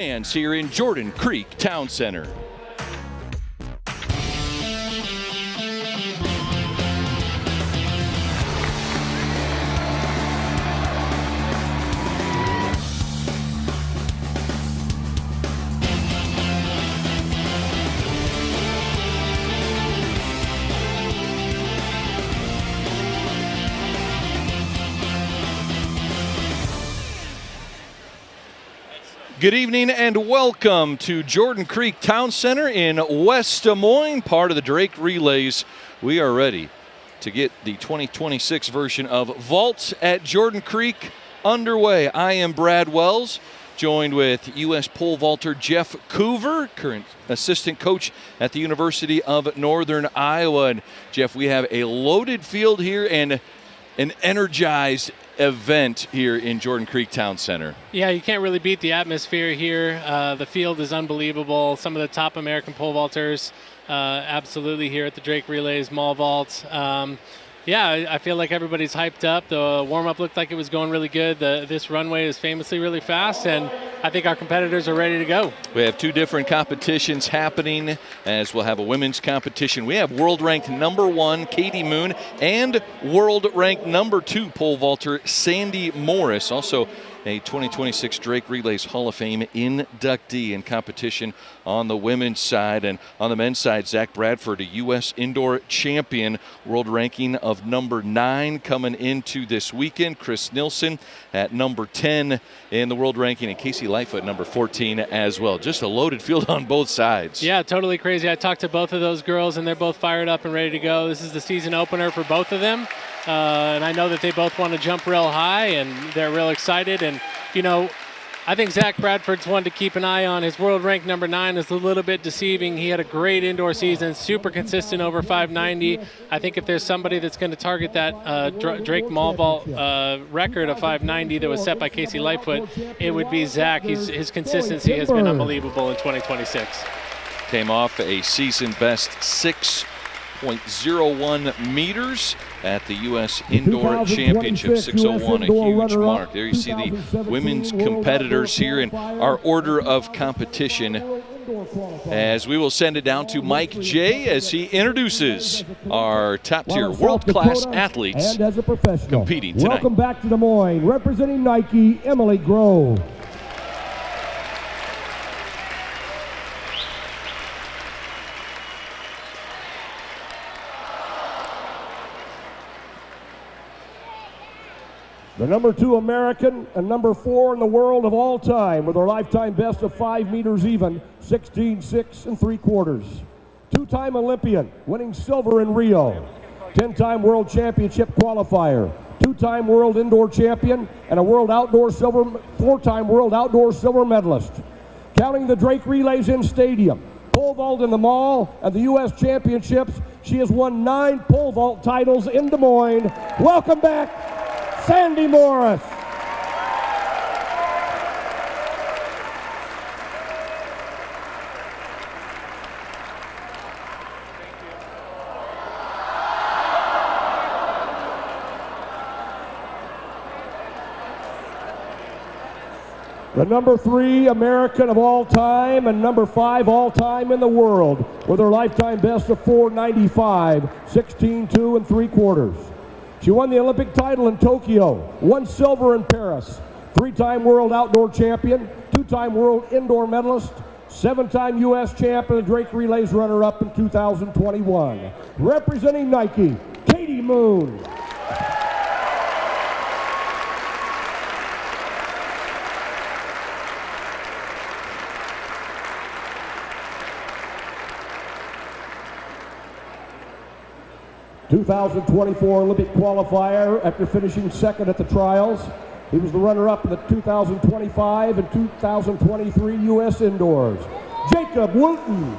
Fans here in Jordan Creek Town Center. Good evening and welcome to Jordan Creek Town Center in West Des Moines, part of the Drake Relays. We are ready to get the 2026 version of Vault at Jordan Creek underway. I am Brad Wells, joined with U.S. pole vaulter Jeff Coover, current assistant coach at the University of Northern Iowa. And Jeff, we have a loaded field here and an energized event here in Jordan Creek Town Center. Yeah, you can't really beat the atmosphere here. The field is unbelievable. Some of the top American pole vaulters absolutely here at the Drake Relays Mall Vault. Yeah, I feel like everybody's hyped up. The warm-up looked like it was going really good. This runway is famously really fast, and I think our competitors are ready to go. We have two different competitions happening, as we'll have a women's competition. We have world-ranked #1 Katie Moon and world-ranked #2 pole vaulter Sandy Morris. Also a 2026 Drake Relays Hall of Fame inductee in competition on the women's side. And on the men's side, Zach Bradford, a U.S. indoor champion, world ranking of #9 coming into this weekend. Chris Nilsson at #10 in the world ranking, and Casey Lightfoot #14 as well. Just a loaded field on both sides. Yeah, totally crazy. I talked to both of those girls, and they're both fired up and ready to go. This is the season opener for both of them. And I know that they both want to jump real high, and they're real excited. And, you know, I think Zach Bradford's one to keep an eye on. His world rank #9 is a little bit deceiving. He had a great indoor season, super consistent over 590. I think if there's somebody that's going to target that Drake Mall Vault record of 590 that was set by Casey Lightfoot, it would be Zach. His consistency has been unbelievable in 2026. Came off a season best 6.01 meters at the U.S. Indoor Championship. 6:01, a huge mark. There you see the women's competitors here in our order of competition, as we will send it down to Mike J. as he introduces our top-tier world-class athletes competing tonight. Welcome back to Des Moines. Representing Nike, Emily Grove. The #2 American and #4 in the world of all time with her lifetime best of 5 meters even, 16.6 3/4. Two-time Olympian, winning silver in Rio. 10-time world championship qualifier. Two-time world indoor champion and a world outdoor silver, 4-time world outdoor silver medalist. Counting the Drake Relays in stadium, pole vault in the mall, and the U.S. championships, she has won 9 pole vault titles in Des Moines. Welcome back, Sandy Morris. The #3 American of all time and #5 all time in the world with her lifetime best of 495, 16.2 3/4. She won the Olympic title in Tokyo, won silver in Paris, 3-time world outdoor champion, 2-time world indoor medalist, 7-time U.S. champ and the Drake Relays runner-up in 2021. Representing Nike, Katie Moon. '24 Olympic qualifier after finishing second at the trials. He was the runner-up in the 2025 and 2023 U.S. Indoors. Jacob Wooten.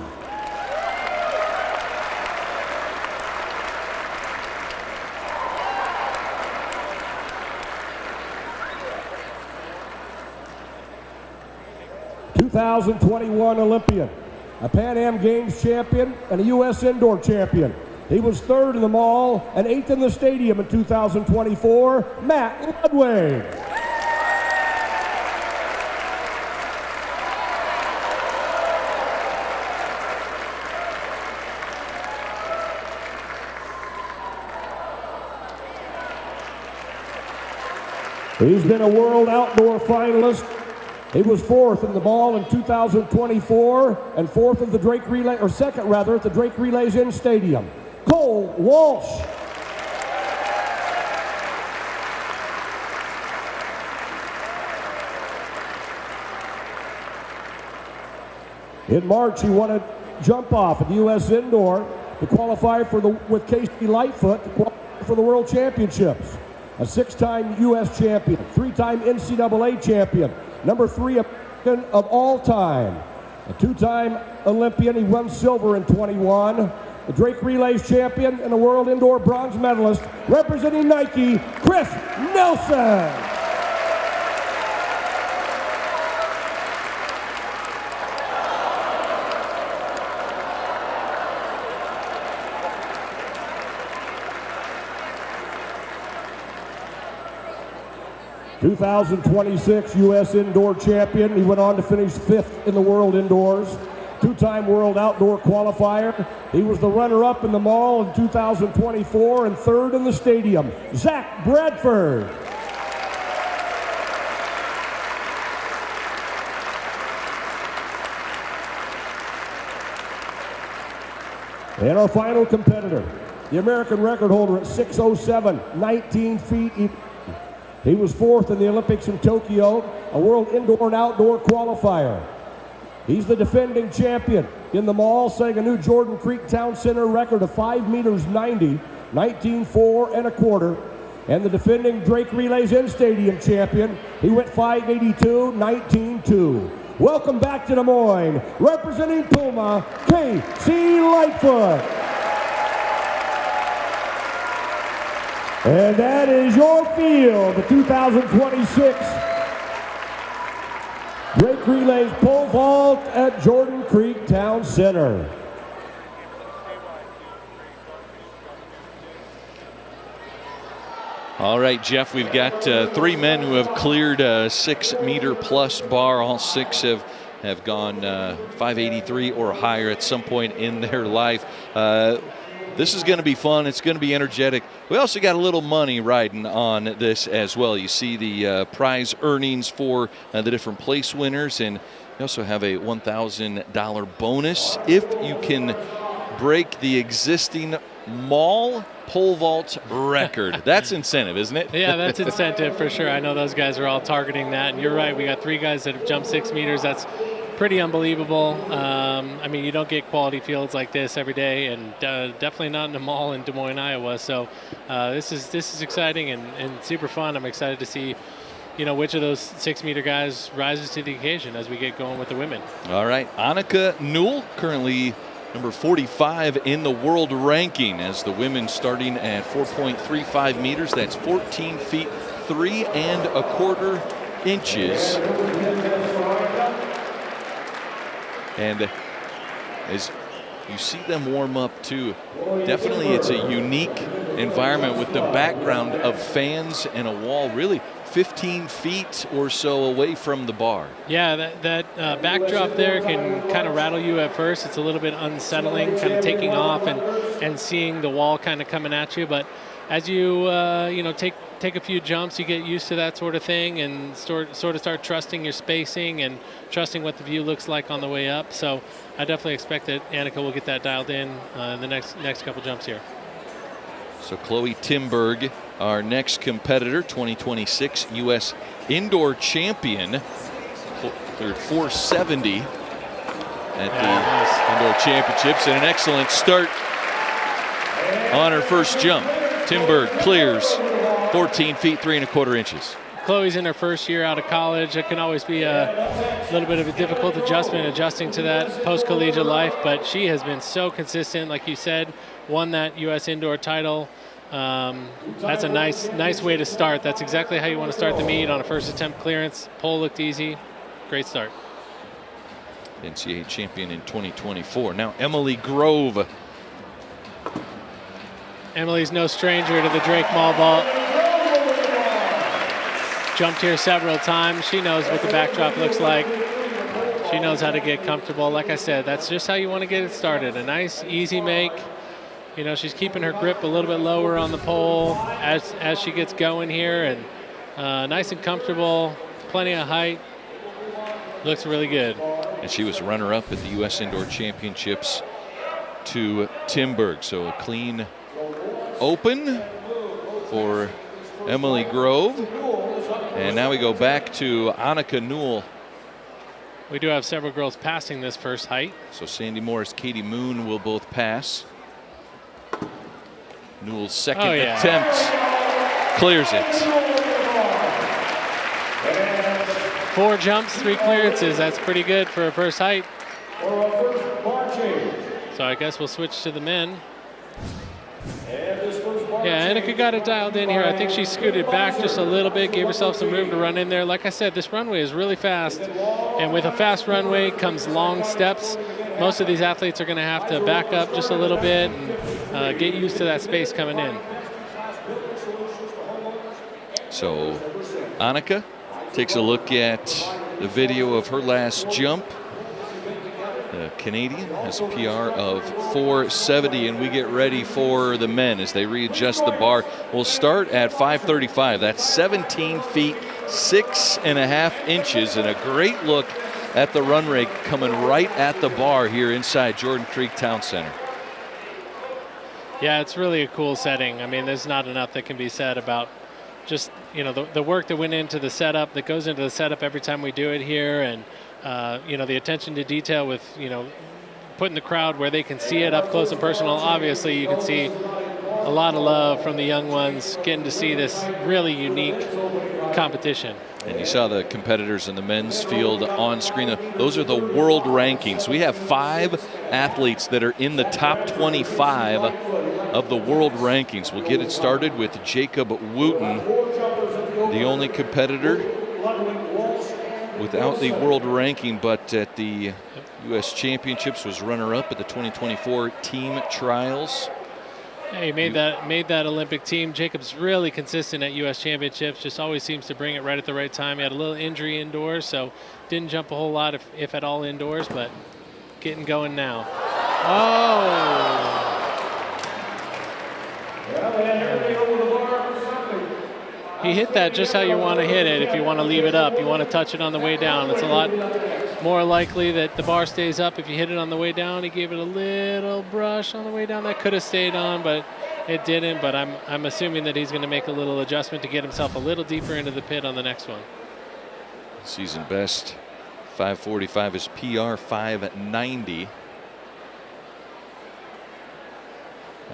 '21 Olympian, a Pan Am Games champion and a U.S. Indoor champion. He was 3rd in the mall and 8th in the stadium in 2024, Matt Ludwig. He's been a world outdoor finalist. He was fourth in the ball in 2024 and fourth of the Drake Relay, or second rather, at the Drake Relays in Stadium. Cole Walsh. In March, he won a jump off at the U.S. Indoor to qualify with Casey Lightfoot to qualify for the World Championships. A 6-time U.S. champion, 3-time NCAA champion, number 3 American of all time. A 2-time Olympian, he won silver in 21. The Drake Relays champion and a World Indoor bronze medalist, representing Nike, Chris Nelson. (2026) U.S. Indoor champion. He went on to finish 5th in the World Indoors. 2-time World Outdoor qualifier. He was the runner-up in the mall in 2024 and 3rd in the stadium. Zach Bradford. And our final competitor, the American record holder at 6:07, 19 feet. He was 4th in the Olympics in Tokyo, a World Indoor and Outdoor qualifier. He's the defending champion in the mall, setting a new Jordan Creek Town Center record of 5 meters 90, 19.4 and a quarter. And the defending Drake Relays in Stadium champion, he went 5.82, 19.2. Welcome back to Des Moines, representing Puma, Casey Lightfoot. And that is your field, the 2026 Drake Relays pole vault at Jordan Creek Town Center. All right, Jeff, we've got 3 men who have cleared a 6-meter plus bar. All 6 have gone 583 or higher at some point in their life. This is going to be fun. It's going to be energetic. We also got a little money riding on this as well. You see the prize earnings for the different place winners, and you also have a $1,000 bonus if you can break the existing mall pole vault record. That's incentive, isn't it? Yeah, that's incentive for sure. I know those guys are all targeting that, and you're right. We got 3 guys that have jumped 6 meters. That's pretty unbelievable. I mean, you don't get quality fields like this every day, and definitely not in a mall in Des Moines, Iowa. So this is exciting and super fun. I'm excited to see, you know, which of those 6-meter guys rises to the occasion as we get going with the women. All right, Annika Newell, currently number 45 in the world ranking, as the women starting at 4.35 meters. That's 14 feet 3 1/4 inches. And as you see them warm up too, definitely it's a unique environment with the background of fans and a wall really 15 feet or so away from the bar. Yeah, that backdrop there can kind of rattle you at first. It's a little bit unsettling, kind of taking off and seeing the wall kind of coming at you. But as you you know, take a few jumps, you get used to that sort of thing and sort of start trusting your spacing and trusting what the view looks like on the way up. So I definitely expect that Annika will get that dialed in the next couple jumps here. So Chloe Timberg, our next competitor, 2026 U.S. Indoor Champion, cleared 470 at the Indoor Championships, and an excellent start on her first jump. Timberg clears 14 feet 3 1/4 inches. Chloe's in her first year out of college. It can always be a little bit of a difficult adjusting to that post-collegiate life, but she has been so consistent, like you said, won that U.S. Indoor title. That's a nice way to start. That's exactly how you want to start the meet, on a first attempt clearance. Pole looked easy. Great start. NCAA champion in 2024. Now Emily Grove. Emily's no stranger to the Drake Mall Vault. Jumped here several times. She knows what the backdrop looks like. She knows how to get comfortable. Like I said, that's just how you want to get it started. A nice, easy make. You know, she's keeping her grip a little bit lower on the pole as she gets going here, and Nice and comfortable, plenty of height. Looks really good. And she was runner-up at the U.S. Indoor Championships to Timberg. So a clean open for Emily Grove. And now we go back to Annika Newell. We do have several girls passing this first height. So Sandy Morris, Katie Moon will both pass. Newell's second attempt clears it. 4 jumps, 3 clearances. That's pretty good for a first height. So I guess we'll switch to the men. Yeah, Annika got it dialed in here. I think she scooted back just a little bit, gave herself some room to run in there. Like I said, this runway is really fast. And with a fast runway comes long steps. Most of these athletes are going to have to back up just a little bit and get used to that space coming in. So Annika takes a look at the video of her last jump. The Canadian has a PR of 470, and we get ready for the men as they readjust the bar. We'll start at 535. That's 17 feet, 6.5 inches, and a great look at the run rate coming right at the bar here inside Jordan Creek Town Center. Yeah, it's really a cool setting. I mean, there's not enough that can be said about just, you know, the work that went into the setup, that goes into the setup every time we do it here, and you know, the attention to detail with, you know, putting the crowd where they can see it up close and personal. Obviously, you can see a lot of love from the young ones getting to see this really unique competition. And you saw the competitors in the men's field on screen. Those are the world rankings. We have 5 athletes that are in the top 25 of the world rankings. We'll get it started with Jacob Wooten, the only competitor without the world ranking, but at the U.S. Championships was runner-up at the 2024 team trials. Yeah, he made that Olympic team. Jacob's really consistent at U.S. Championships, just always seems to bring it right at the right time. He had a little injury indoors, so didn't jump a whole lot, if at all, indoors, but getting going now. Oh! He hit that just how you want to hit it if you want to leave it up. You want to touch it on the way down. It's a lot more likely that the bar stays up if you hit it on the way down. He gave it a little brush on the way down. That could have stayed on, but it didn't. But I'm assuming that he's going to make a little adjustment to get himself a little deeper into the pit on the next one. Season best 545 is PR 590.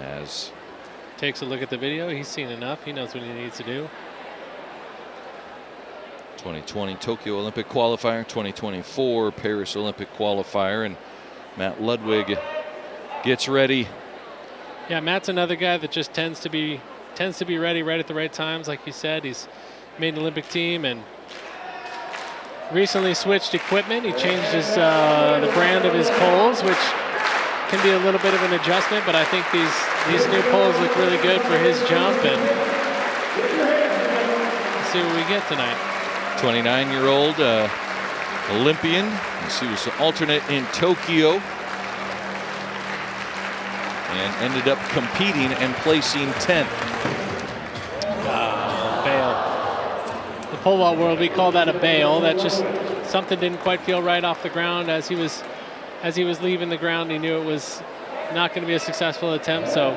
As takes a look at the video, he's seen enough. He knows what he needs to do. 2020 Tokyo Olympic qualifier, 2024 Paris Olympic qualifier, and Matt Ludwig gets ready. Yeah, Matt's another guy that just tends to be ready right at the right times. Like you said, he's made an Olympic team and recently switched equipment. He changed his the brand of his poles, which can be a little bit of an adjustment, but I think these new poles look really good for his jump, and let's see what we get tonight. 29-year-old Olympian. She was an alternate in Tokyo and ended up competing and placing 10th. Bail. The pole vault world, we call that a bail. That just something didn't quite feel right off the ground as he was leaving the ground. He knew it was not going to be a successful attempt, so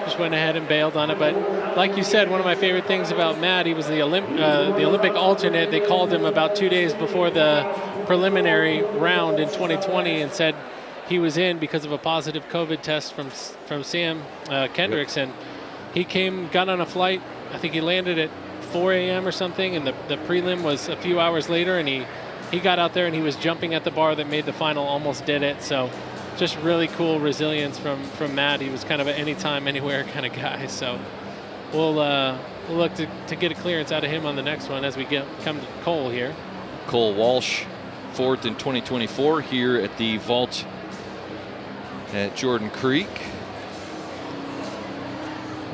just went ahead and bailed on it. But like you said, one of my favorite things about Matt, he was the Olympic alternate. They called him about 2 days before the preliminary round in 2020 and said he was in because of a positive COVID test from Sam Kendricks. And he got on a flight. I think he landed at 4 a.m. or something, and the prelim was a few hours later, and he got out there and he was jumping at the bar that made the final, almost did it. So just really cool resilience from Matt. He was kind of an anytime, anywhere kind of guy. So we'll look to get a clearance out of him on the next one as we come to Cole here. Cole Walsh, 4th in 2024 here at the vault at Jordan Creek.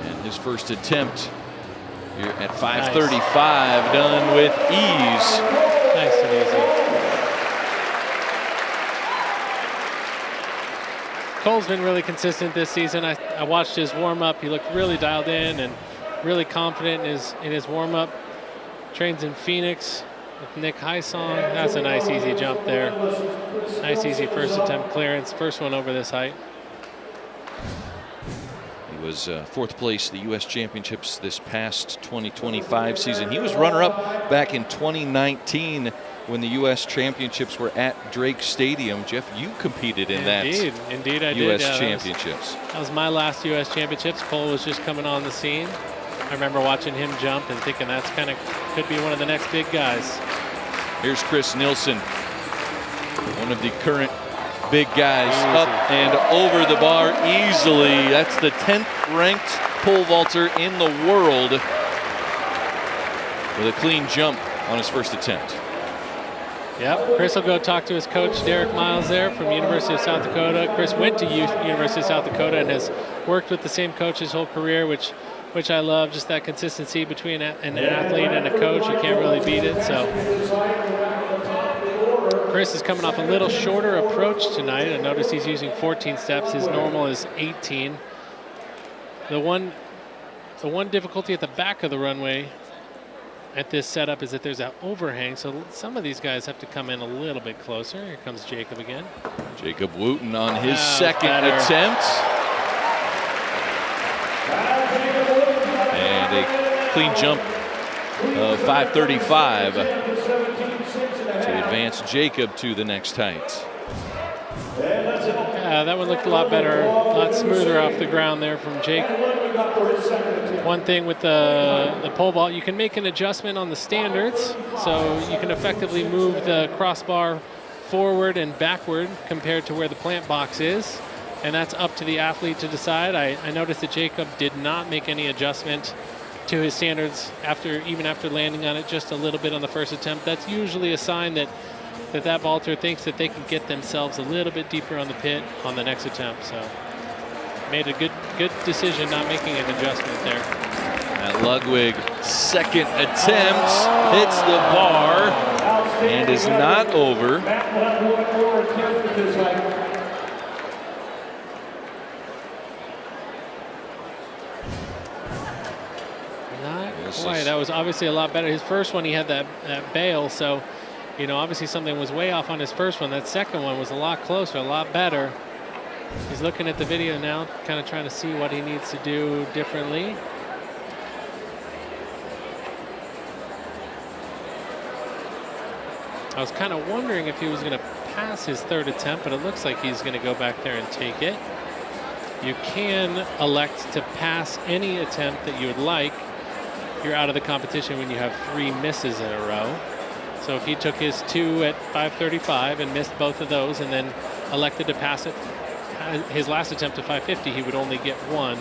And his first attempt here at 535, nice. Done with ease. Nice and easy. Cole's been really consistent this season. I watched his warm-up. He looked really dialed in and really confident in his warm-up. Trains in Phoenix with Nick Hysong. That's a nice easy jump there. Nice easy first attempt clearance. First one over this height. He was fourth place at the U.S. Championships this past 2025 season. He was runner-up back in 2019 when the U.S. Championships were at Drake Stadium. Jeff, you competed in Indeed, I did. U.S. Championships. That was my last U.S. Championships. Cole was just coming on the scene. I remember watching him jump and thinking that's kind of could be one of the next big guys. Here's Chris Nielsen, one of the current big guys, up and over the bar easily. That's the 10th ranked pole vaulter in the world with a clean jump on his first attempt. Yep, Chris will go talk to his coach, Derek Miles, there from University of South Dakota. Chris went to University of South Dakota and has worked with the same coach his whole career, which I love, just that consistency between an athlete and a coach. You can't really beat it. So Chris is coming off a little shorter approach tonight. I notice he's using 14 steps. His normal is 18. The one difficulty at the back of the runway at this setup is that there's that overhang, so some of these guys have to come in a little bit closer. Here comes Jacob again. Jacob Wooten on his second attempt. And a clean jump of 5:35 to advance Jacob to the next height. Yeah, that one looked a lot better, a lot smoother off the ground there from Jake. One thing with the pole vault, you can make an adjustment on the standards, so you can effectively move the crossbar forward and backward compared to where the plant box is, and that's up to the athlete to decide. I noticed that Jacob did not make any adjustment to his standards even after landing on it just a little bit on the first attempt. That's usually a sign that vaulter thinks that they can get themselves a little bit deeper on the pit on the next attempt. So made a good decision not making an adjustment there. Matt Ludwig, second attempt, hits the bar and is not over. Not quite. That was obviously a lot better. His first one, he had that bail, so you know, obviously something was way off on his first one. That second one was a lot closer, a lot better. He's looking at the video now, kind of trying to see what he needs to do differently. I was kind of wondering if he was going to pass his third attempt, but it looks like he's going to go back there and take it. You can elect to pass any attempt that you would like. You're out of the competition when you have 3 misses in a row. So if he took his 2 at 5:35 and missed both of those and then elected to pass it, his last attempt at 5:50, he would only get 1.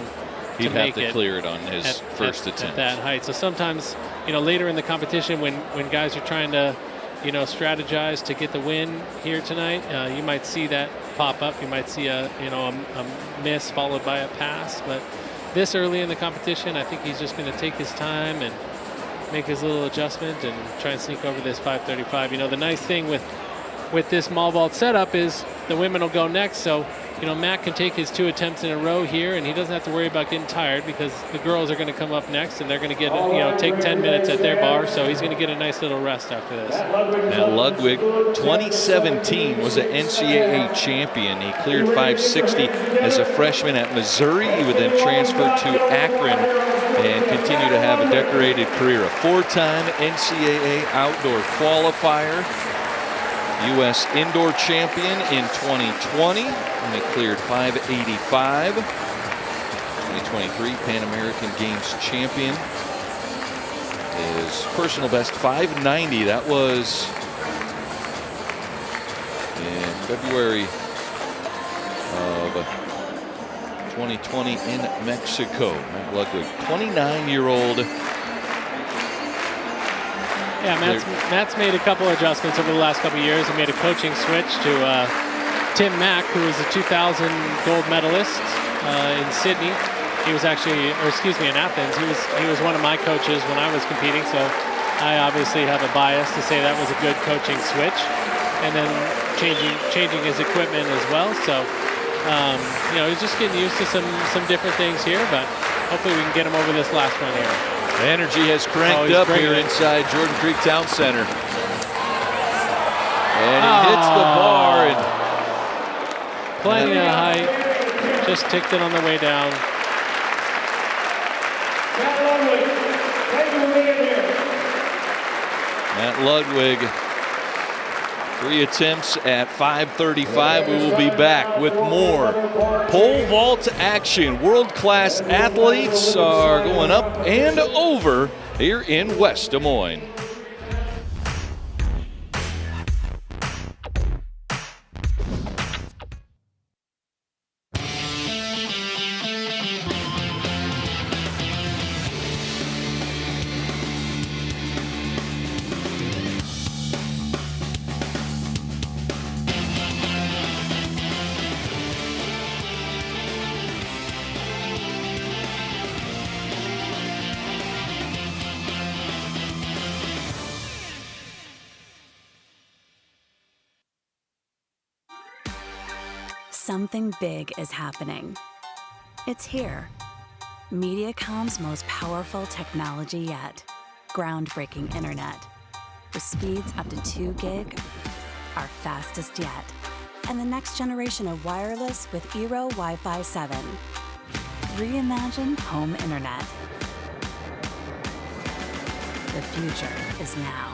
He'd have to clear it on his first attempt. At that height. So sometimes, you know, later in the competition when guys are trying to, you know, strategize to get the win here tonight, you might see that pop up. You might see a miss followed by a pass. But this early in the competition, I think he's just going to take his time and make his little adjustment and try and sneak over this 5:35. You know, the nice thing with this mall vault setup is the women will go next. So, you know, Matt can take his 2 attempts in a row here, and he doesn't have to worry about getting tired because the girls are going to come up next, and they're going to get, you know, take 10 minutes at their bar. So he's going to get a nice little rest after this. Matt Ludwig, 2017, was an NCAA champion. He cleared 560 as a freshman at Missouri. He would then transfer to Akron and continue to have a decorated career. A 4-time NCAA outdoor qualifier, U.S. indoor champion in 2020, and he cleared 585. 2023 Pan American Games champion. His personal best 590. That was in February of 2020 in Mexico. Matt Ludwig, 29-year-old. Yeah, Matt's made a couple adjustments over the last couple of years. He made a coaching switch to Tim Mack, who was a 2000 gold medalist in Sydney. He was actually, or excuse me, in Athens. He was one of my coaches when I was competing, so I obviously have a bias to say that was a good coaching switch. And then changing his equipment as well. So, you know, he's just getting used to some different things here, but hopefully we can get him over this last one here. Energy has cranked up here inside Jordan Creek Town Center. And he hits the bar. And plenty of height. Just ticked it on the way down. Matt Ludwig, 3 attempts at 5:35. We will be back with more pole vault action. World-class athletes are going up and over here in West Des Moines. Something big is happening. It's here. Mediacom's most powerful technology yet. Groundbreaking internet. With speeds up to 2 gig, our fastest yet. And the next generation of wireless with Eero Wi-Fi 7. Reimagine home internet. The future is now.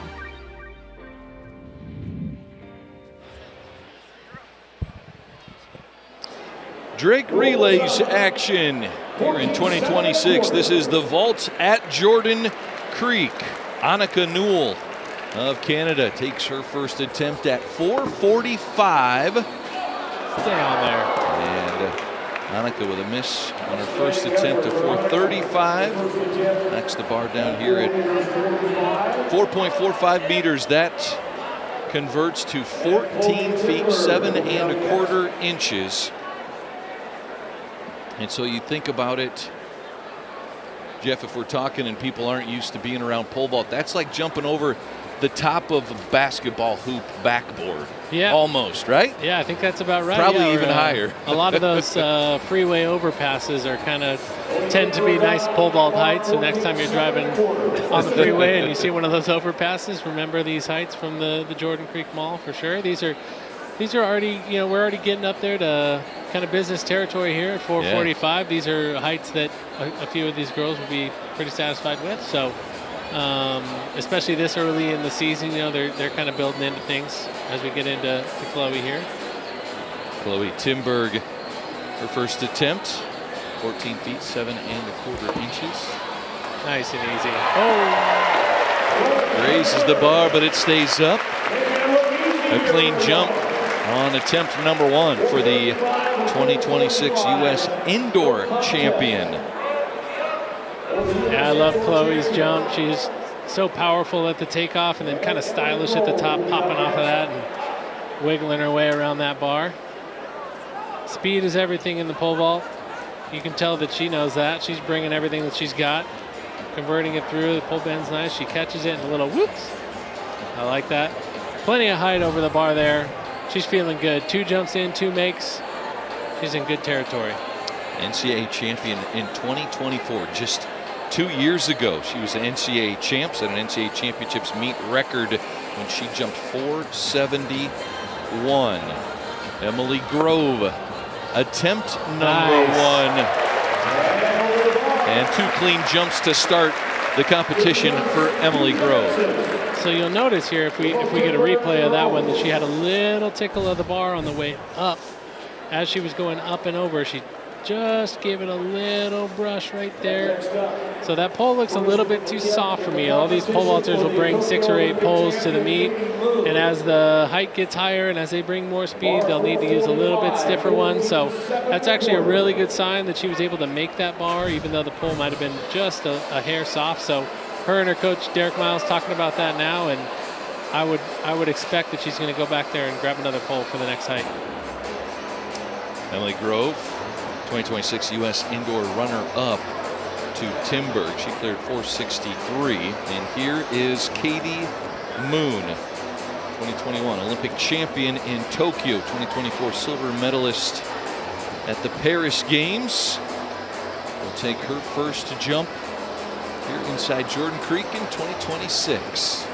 Drake Relays action here in 2026. This is the vault at Jordan Creek. Annika Newell of Canada takes her first attempt at 4:45. Stay on there. And Annika with a miss on her first attempt at 4:35. Knocks the bar down here at 4.45 meters. That converts to 14 feet 7¼ inches. And so you think about it, Jeff, if we're talking and people aren't used to being around pole vault, that's like jumping over the top of a basketball hoop backboard. Yeah. Almost, right? Yeah, I think that's about right. Probably yeah, even higher. A lot of those freeway overpasses are tend to be nice pole vault heights. So next time you're driving on the freeway and you see one of those overpasses, remember these heights from the Jordan Creek Mall for sure. These are already, we're already getting up there to kind of business territory here at 4:45. Yeah. These are heights that a few of these girls will be pretty satisfied with. So, especially this early in the season, they're kind of building into things as we get into Chloe here. Chloe Timberg, her first attempt, 14 feet 7¼ inches. Nice and easy. Oh! Raises the bar, but it stays up. A clean jump on attempt number 1 for the 2026 U.S. Indoor Champion. Yeah, I love Chloe's jump. She's so powerful at the takeoff and then kind of stylish at the top, popping off of that and wiggling her way around that bar. Speed is everything in the pole vault. You can tell that she knows that. She's bringing everything that she's got, converting it through. The pole bend's nice. She catches it and a little whoops. I like that. Plenty of height over the bar there. She's feeling good. 2 jumps in, 2 makes. She's in good territory. NCAA champion in 2024. Just 2 years ago, she was an NCAA champ, set an NCAA championships meet record when she jumped 471. Emily Grove, attempt number 1. And 2 clean jumps to start the competition for Emily Grove. So you'll notice here, if we get a replay of that one, that she had a little tickle of the bar on the way up. As she was going up and over, she just gave it a little brush right there. So that pole looks a little bit too soft for me. All these pole vaulters will bring 6 or 8 poles to the meet, and as the height gets higher and as they bring more speed, they'll need to use a little bit stiffer one. So that's actually a really good sign that she was able to make that bar, even though the pole might have been just a hair soft. So her and her coach Derek Miles talking about that now, and I would expect that she's going to go back there and grab another pole for the next height. Emily Grove, 2026 U.S. Indoor runner-up to Timberg. She cleared 463. And here is Katie Moon, 2021 Olympic champion in Tokyo, 2024 silver medalist at the Paris Games. Will take her first jump here inside Jordan Creek in 2026.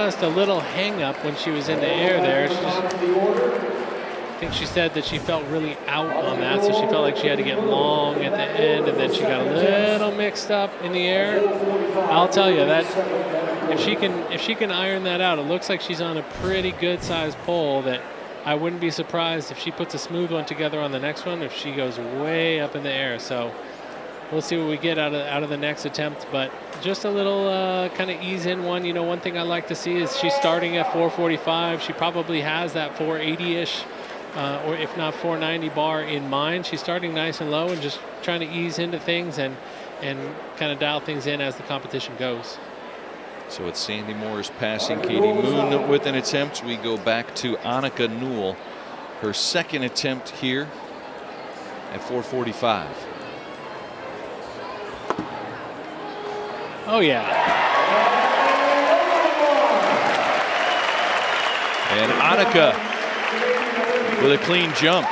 Just a little hang up when she was in the air there. I think she said that she felt really out on that, so she felt like she had to get long at the end, and then she got a little mixed up in the air. I'll tell you that if she can iron that out, it looks like she's on a pretty good sized pole that I wouldn't be surprised if she puts a smooth one together on the next one if she goes way up in the air. So we'll see what we get out of the next attempt, but just a little kind of ease in one. You know, one thing I like to see is she's starting at 445. She probably has that 480-ish, or if not 490 bar in mind. She's starting nice and low and just trying to ease into things and kind of dial things in as the competition goes. So it's Sandy Morris passing Katie Moon with an attempt. We go back to Annika Newell, her second attempt here at 445. Oh, yeah. And Annika with a clean jump.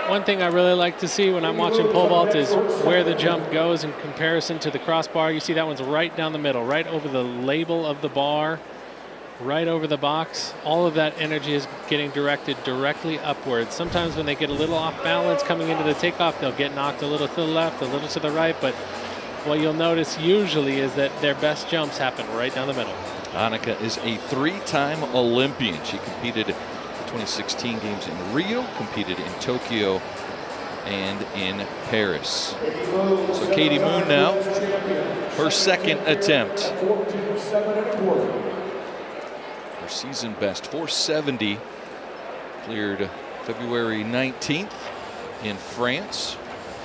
One thing I really like to see when I'm watching pole vault is where the jump goes in comparison to the crossbar. You see that one's right down the middle, right over the label of the bar, right over the box. All of that energy is getting directed directly upwards. Sometimes when they get a little off balance coming into the takeoff, they'll get knocked a little to the left, a little to the right, but what you'll notice usually is that their best jumps happen right down the middle. Annika is a three-time Olympian. She competed 2016 games in Rio, competed in Tokyo and in Paris. So Katie Moon now, her second attempt. Her season best, 470, cleared February 19th in France.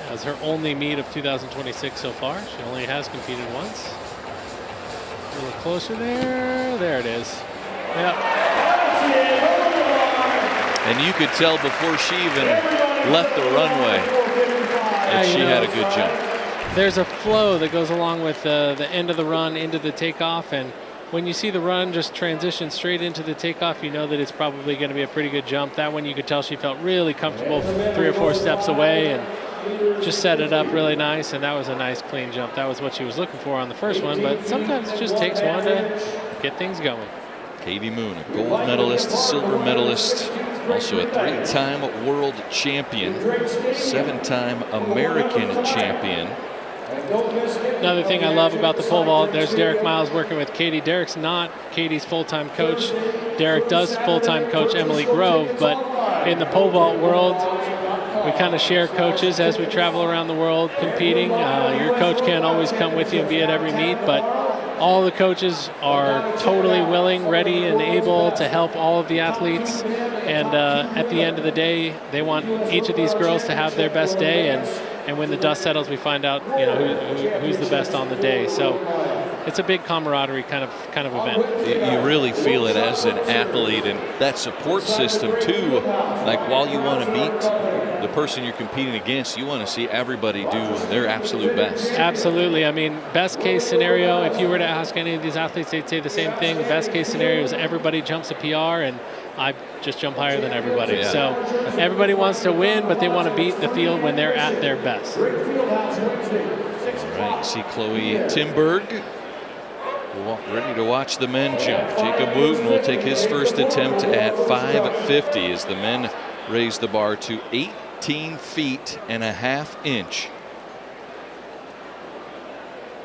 As her only meet of 2026 so far. She only has competed once. A little closer there. There it is. Yep. And you could tell before she even left the runway that she had a good jump. There's a flow that goes along with the end of the run into the takeoff, and when you see the run just transition straight into the takeoff, you know that it's probably going to be a pretty good jump. That one you could tell she felt really comfortable 3 or 4 steps away and just set it up really nice, and that was a nice clean jump. That was what she was looking for on the first one, but sometimes it just takes one to get things going. Katie Moon, a gold medalist, silver medalist, also a 3-time world champion, 7-time American champion. Another thing I love about the pole vault, there's Derek Miles working with Katie. Derek's not Katie's full-time coach. Derek does full-time coach Emily Grove, but in the pole vault world, we kind of share coaches as we travel around the world competing. Your coach can't always come with you and be at every meet, but all the coaches are totally willing, ready, and able to help all of the athletes. And at the end of the day, they want each of these girls to have their best day. And when the dust settles, we find out, you know, who's the best on the day. So it's a big camaraderie kind of event. You really feel it as an athlete, and that support system too. Like, while you want to beat the person you're competing against, you want to see everybody do their absolute best. Absolutely. I mean, best case scenario, if you were to ask any of these athletes, they'd say the same thing. The best case scenario is everybody jumps a PR, and I just jump higher than everybody. Yeah. So everybody wants to win, but they want to beat the field when they're at their best. All right, see Chloe Timberg ready to watch the men jump. Jacob Wooten will take his first attempt at 550 as the men raise the bar to 18 feet and a half inch.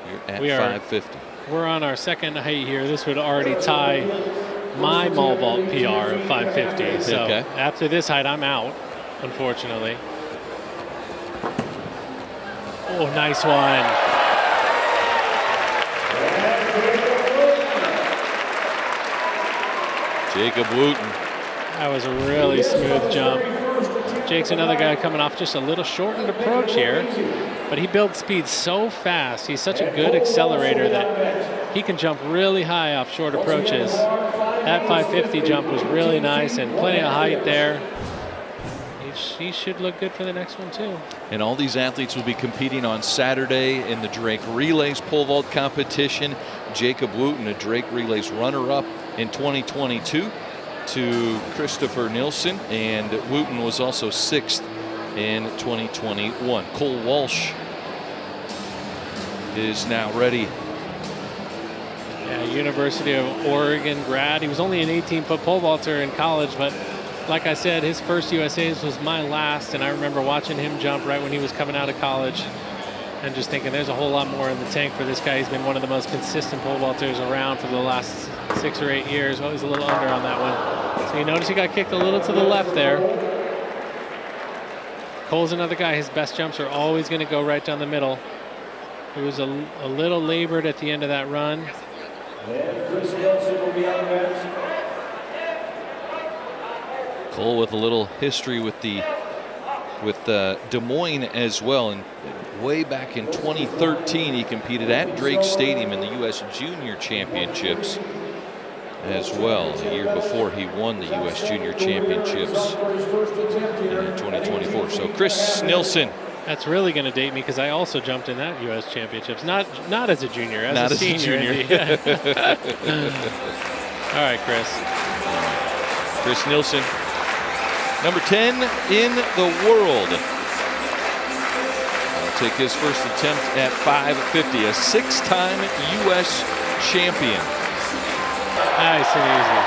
Here at 550. We're on our second height here. This would already tie my mall vault PR of 550. So okay. After this height, I'm out, unfortunately. Oh, nice one. Jacob Wooten. That was a really smooth jump. Jake's another guy coming off just a little shortened approach here, but he builds speed so fast. He's such a good accelerator that he can jump really high off short approaches. That 550 jump was really nice and plenty of height there. he should look good for the next one too. And all these athletes will be competing on Saturday in the Drake Relays pole vault competition. Jacob Wooten, a Drake Relays runner-up in 2022 to Christopher Nielsen, and Wooten was also 6th in 2021. Cole Walsh is now ready. Yeah, University of Oregon grad. He was only an 18-foot pole vaulter in college, but like I said, his first USA's was my last, and I remember watching him jump right when he was coming out of college and just thinking there's a whole lot more in the tank for this guy. He's been one of the most consistent pole vaulters around for the last 6 or 8 years. Well, he's a little under on that one. So you notice he got kicked a little to the left there. Cole's another guy, his best jumps are always going to go right down the middle. He was a little labored at the end of that run. Cole with a little history with Des Moines as well, and way back in 2013 he competed at Drake Stadium in the U.S. Junior Championships as well. The year before he won the U.S. Junior Championships in 2024. So Chris Nielsen. That's really going to date me because I also jumped in that U.S. Championships, not as a junior, as a senior. All right, Chris Nielsen, number 10 in the world. I'll take his first attempt at 550, a 6-time U.S. champion. Nice and easy.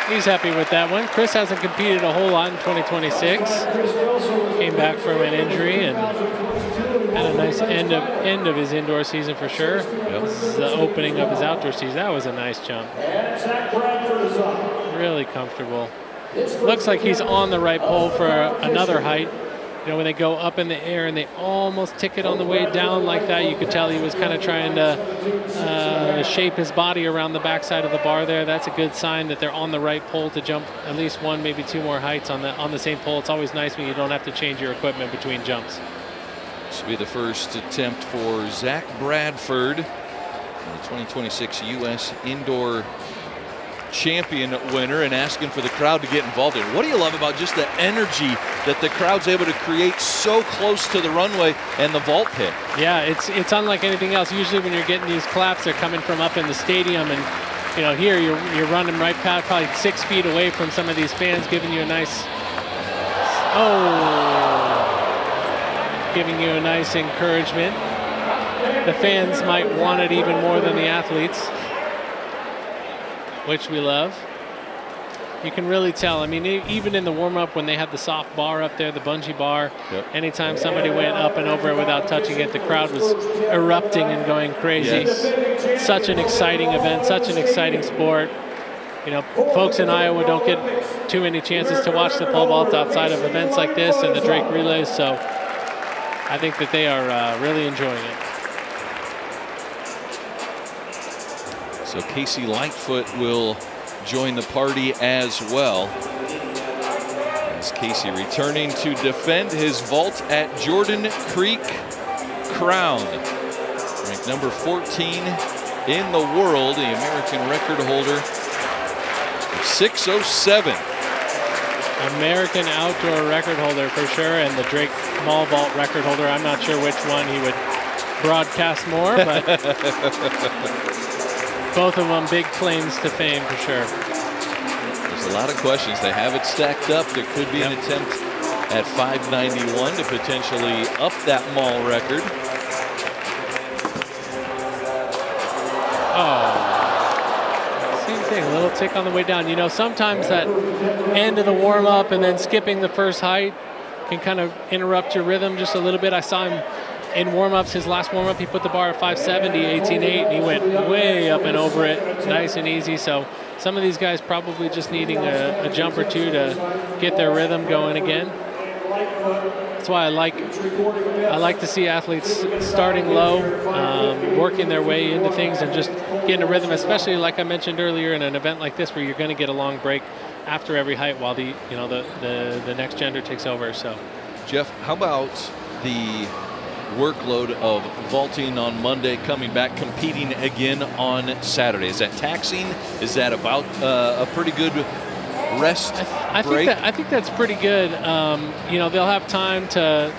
He's happy with that one. Chris hasn't competed a whole lot in 2026. Came back from an injury and had a nice end of his indoor season for sure. Yep. This is the opening of his outdoor season. That was a nice jump. Really comfortable. Looks like he's on the right pole for another height. You know, when they go up in the air and they almost tick it on the way down like that, you could tell he was kind of trying to shape his body around the backside of the bar there. That's a good sign that they're on the right pole to jump at least 1, maybe 2 more heights on the same pole. It's always nice when you don't have to change your equipment between jumps. This will be the first attempt for Zach Bradford, the 2026 U.S. Indoor Champion winner, and asking for the crowd to get involved in. What do you love about just the energy that the crowd's able to create so close to the runway and the vault pit? Yeah, it's unlike anything else. Usually when you're getting these claps, they're coming from up in the stadium, and you know, here you're running right past, probably 6 feet away from some of these fans, giving you a nice encouragement. The fans might want it even more than the athletes, which we love. You can really tell. I mean, even in the warm-up when they had the soft bar up there, the bungee bar, yep. Anytime somebody went up and over it without touching it, the crowd was erupting and going crazy. Yes. Such an exciting event, such an exciting sport. You know, folks in Iowa don't get too many chances to watch the pole vault outside of events like this and the Drake Relays, so I think that they are really enjoying it. So Casey Lightfoot will join the party as well, as Casey returning to defend his vault at Jordan Creek Crown. Ranked number 14 in the world, the American record holder, 6:07. American outdoor record holder for sure, and the Drake Mall Vault record holder. I'm not sure which one he would broadcast more, but both of them big claims to fame for sure. There's a lot of questions. They have it stacked up. There could be an attempt at 591 to potentially up that Mall record. Same thing, a little tick on the way down. You know, sometimes that end of the warm-up and then skipping the first height can kind of interrupt your rhythm just a little bit. I saw him in warm-ups, his last warm-up, he put the bar at 570, 18.8, and he went way up and over it, nice and easy. So some of these guys probably just needing a jump or two to get their rhythm going again. That's why I like to see athletes starting low, working their way into things and just getting a rhythm, especially like I mentioned earlier in an event like this where you're going to get a long break after every height while the next gender takes over. So, Jeff, how about the workload of vaulting on Monday, coming back competing again on Saturday. Is that taxing? Is that about a pretty good rest break? I think that's pretty good. You know, they'll have time to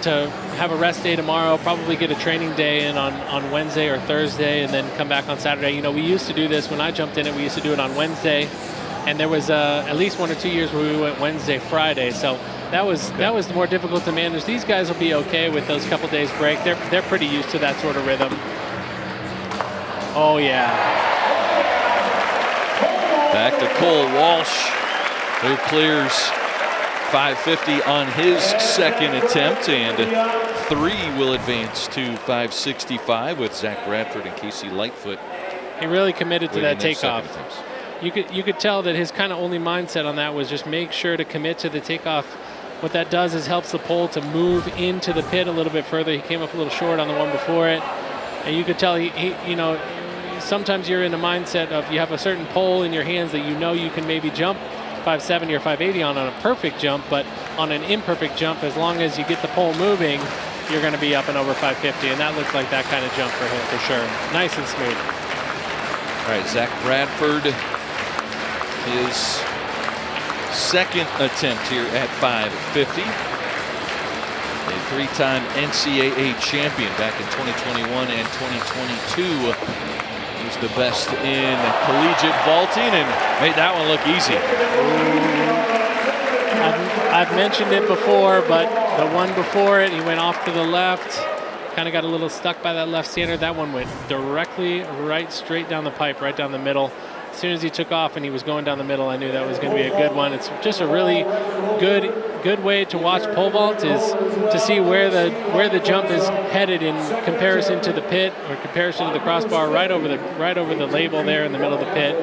have a rest day tomorrow, probably get a training day in on Wednesday or Thursday, and then come back on Saturday. You know, we used to do this when I jumped in it. We used to do it on Wednesday, and there was at least 1 or 2 years where we went Wednesday, Friday. So that was more difficult to manage. These guys will be okay with those couple days break. They're pretty used to that sort of rhythm. Oh yeah. Back to Cole Walsh, who clears 550 on his second attempt, and 3 will advance to 565 with Zach Bradford and Casey Lightfoot. He really committed to that leading their takeoff. second attempts. You could tell that his kind of only mindset on that was just make sure to commit to the takeoff. What that does is helps the pole to move into the pit a little bit further. He came up a little short on the one before it, and you could tell he you know, sometimes you're in a mindset of you have a certain pole in your hands that you know you can maybe jump 570 or 580 on a perfect jump, but on an imperfect jump, as long as you get the pole moving, you're going to be up and over 550, and that looks like that kind of jump for him for sure. Nice and smooth. All right, Zach Bradford, his second attempt here at 550. A 3-time NCAA champion back in 2021 and 2022. He's the best in collegiate vaulting and made that one look easy. I've mentioned it before, but the one before it, he went off to the left, kind of got a little stuck by that left standard. That one went directly right straight down the pipe, right down the middle. As soon as he took off and he was going down the middle, I knew that was going to be a good one. It's just a really good way to watch pole vault is to see where the jump is headed in comparison to the pit or comparison to the crossbar, right over the label there in the middle of the pit.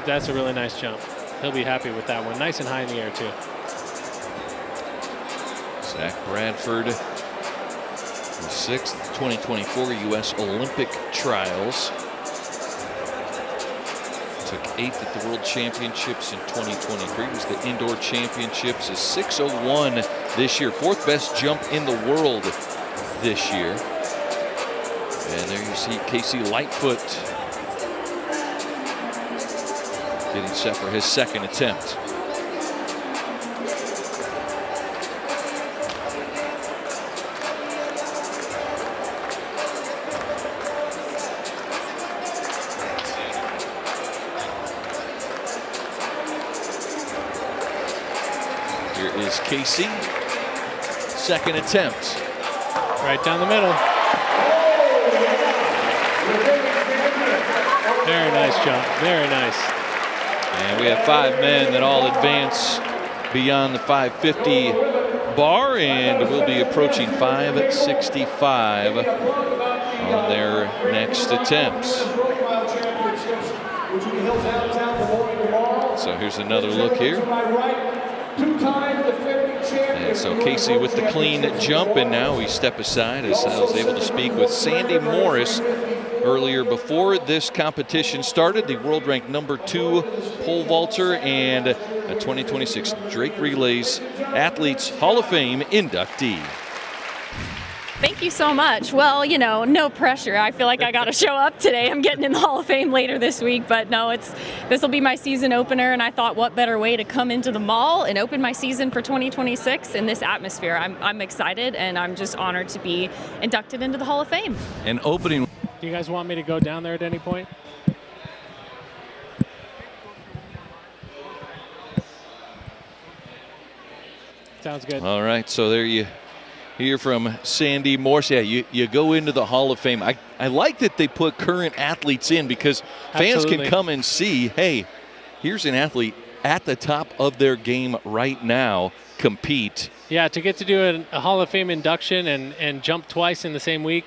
That's a really nice jump. He'll be happy with that one. Nice and high in the air too. Zach Bradford, the 6th 2024 U.S. Olympic trials. Took 8th at the World Championships in 2023. It was the Indoor Championships. Is 6:01 this year. 4th best jump in the world this year. And there you see Casey Lightfoot getting set for his second attempt. Is Casey, second attempt. Right down the middle. Very nice jump, very nice. And we have 5 men that all advance beyond the 550 bar, and we'll be approaching 565 on their next attempts. So here's another look here. And so Casey with the clean jump, and now we step aside as I was able to speak with Sandy Morris earlier before this competition started, the world ranked #2 pole vaulter and a 2026 Drake Relays Athletes Hall of Fame inductee. Thank you so much. Well, you know, no pressure. I feel like I got to show up today. I'm getting in the Hall of Fame later this week, but no, this will be my season opener, and I thought what better way to come into the mall and open my season for 2026 in this atmosphere. I'm excited, and I'm just honored to be inducted into the Hall of Fame. An opening. Do you guys want me to go down there at any point? Sounds good. All right, so there you hear from Sandy Morse. Yeah, you go into the Hall of Fame. I like that they put current athletes in because fans Absolutely. can come and see, hey, here's an athlete at the top of their game right now, compete. Yeah, to get to do a Hall of Fame induction and jump twice in the same week,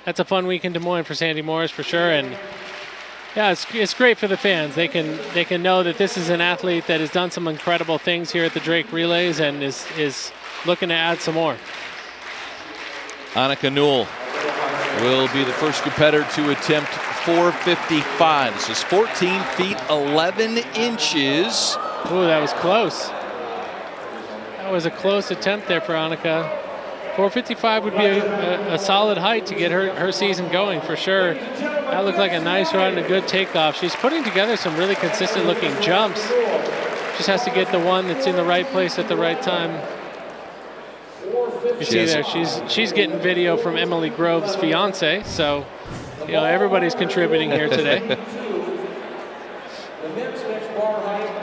that's a fun week in Des Moines for Sandy Morris for sure. And yeah, it's great for the fans. They can know that this is an athlete that has done some incredible things here at the Drake Relays and is looking to add some more. Annika Newell will be the first competitor to attempt 455. This is 14 feet 11 inches. Ooh, that was close. That was a close attempt there for Annika. 4:55 would be a solid height to get her season going for sure. That looked like a nice run and a good takeoff. She's putting together some really consistent looking jumps. Just has to get the one that's in the right place at the right time. You see there, she's getting video from Emily Grove's fiance, so you know everybody's contributing here today.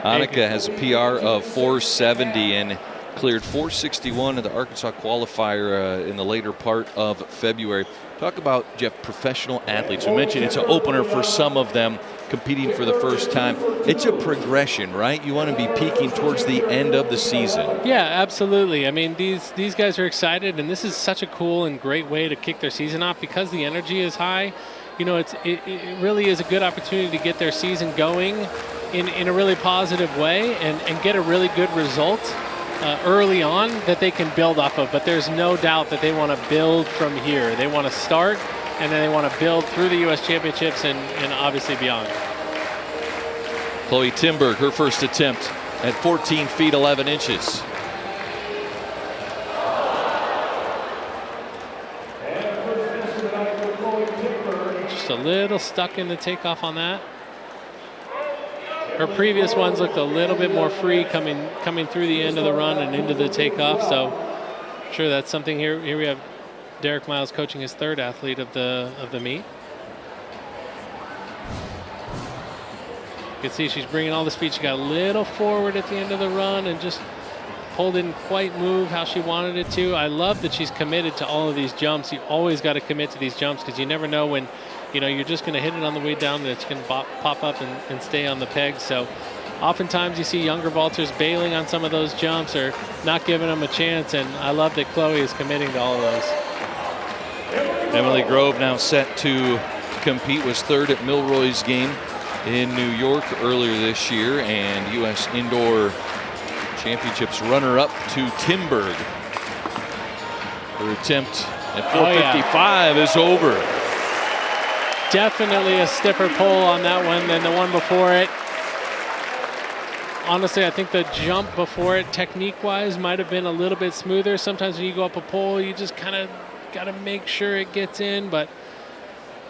Annika has a PR of 470 and cleared 461 at the Arkansas qualifier in the later part of February. Talk about, Jeff, professional athletes. We mentioned it's an opener for some of them competing for the first time. It's a progression, right? You want to be peaking towards the end of the season. Yeah, absolutely. I mean, these guys are excited, and this is such a cool and great way to kick their season off because the energy is high. You know, it really is a good opportunity to get their season going in a really positive way and get a really good result early on that they can build off of. But there's no doubt that they want to build from here. They want to start, and then they want to build through the U.S. Championships and obviously beyond. Chloe Timberg, her first attempt at 14 feet 11 inches. Just a little stuck in the takeoff on that. Her previous ones looked a little bit more free coming through the end of the run and into the takeoff. So I'm sure that's something here. Here we have Derek Miles coaching his third athlete of the meet. You can see she's bringing all the speed. She got a little forward at the end of the run and just pole didn't quite move how she wanted it to. I love that she's committed to all of these jumps. You always got to commit to these jumps because you never know when, you know, you're just going to hit it on the way down and it's going to pop up and stay on the peg. So oftentimes you see younger vaulters bailing on some of those jumps or not giving them a chance, and I love that Chloe is committing to all of those. Emily Grove now set to compete, was third at Milroy's game in New York earlier this year, and U.S. Indoor Championships runner-up to Timberg. Her attempt at 455 is over. Definitely a stiffer pole on that one than the one before it. Honestly, I think the jump before it, technique-wise, might have been a little bit smoother. Sometimes when you go up a pole, you just kind of got to make sure it gets in, but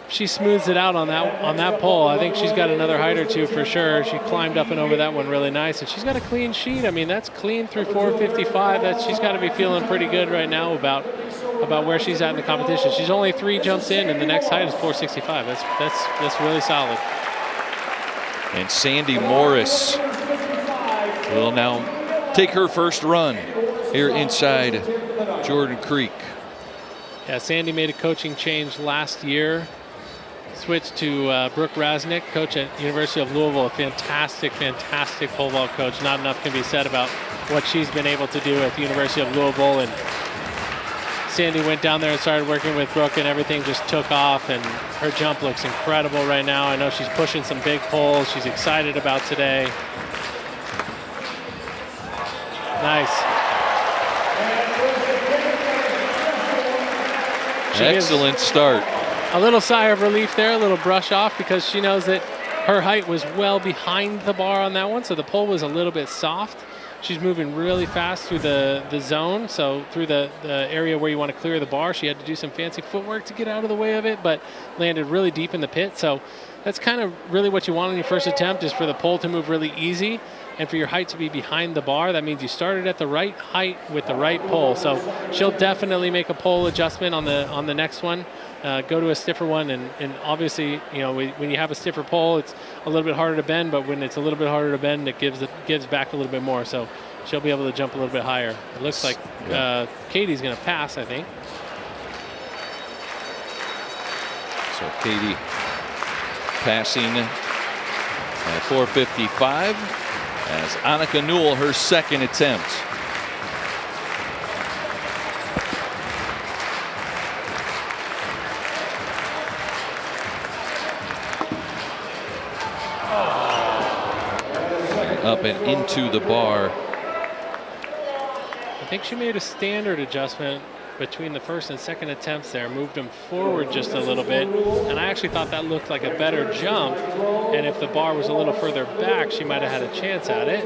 she smooths it out on that pole. I think she's got another height or two for sure. She climbed up and over that one really nice, and she's got a clean sheet. I mean, that's clean through 455. She's got to be feeling pretty good right now about where she's at in the competition. She's only 3 jumps in, and the next height is 465. That's really solid. And Sandy Morris will now take her first run here inside Jordan Creek. Yeah, Sandy made a coaching change last year. Switched to Brooke Rasnick, coach at University of Louisville. A fantastic pole vault coach. Not enough can be said about what she's been able to do at the University of Louisville. And Sandy went down there and started working with Brooke, and everything just took off, and her jump looks incredible right now. I know she's pushing some big poles. She's excited about today. Nice. Excellent start. A little sigh of relief there, a little brush off, because she knows that her height was well behind the bar on that one, so the pole was a little bit soft. She's moving really fast through the zone, so through the area where you want to clear the bar. She had to do some fancy footwork to get out of the way of it, but landed really deep in the pit. So that's kind of really what you want on your first attempt, is for the pole to move really easy and for your height to be behind the bar. That means you started at the right height with the right pole. So she'll definitely make a pole adjustment on the next one. Go to a stiffer one, and obviously, you know, when you have a stiffer pole, it's a little bit harder to bend, but when it's a little bit harder to bend, it gives back a little bit more. So she'll be able to jump a little bit higher. It looks like Katie's going to pass, I think. So Katie passing at 455 as Annika Newell, her second attempt. Up and into the bar. I think she made a standard adjustment between the first and second attempts there, moved them forward just a little bit, and I actually thought that looked like a better jump, and if the bar was a little further back, she might have had a chance at it.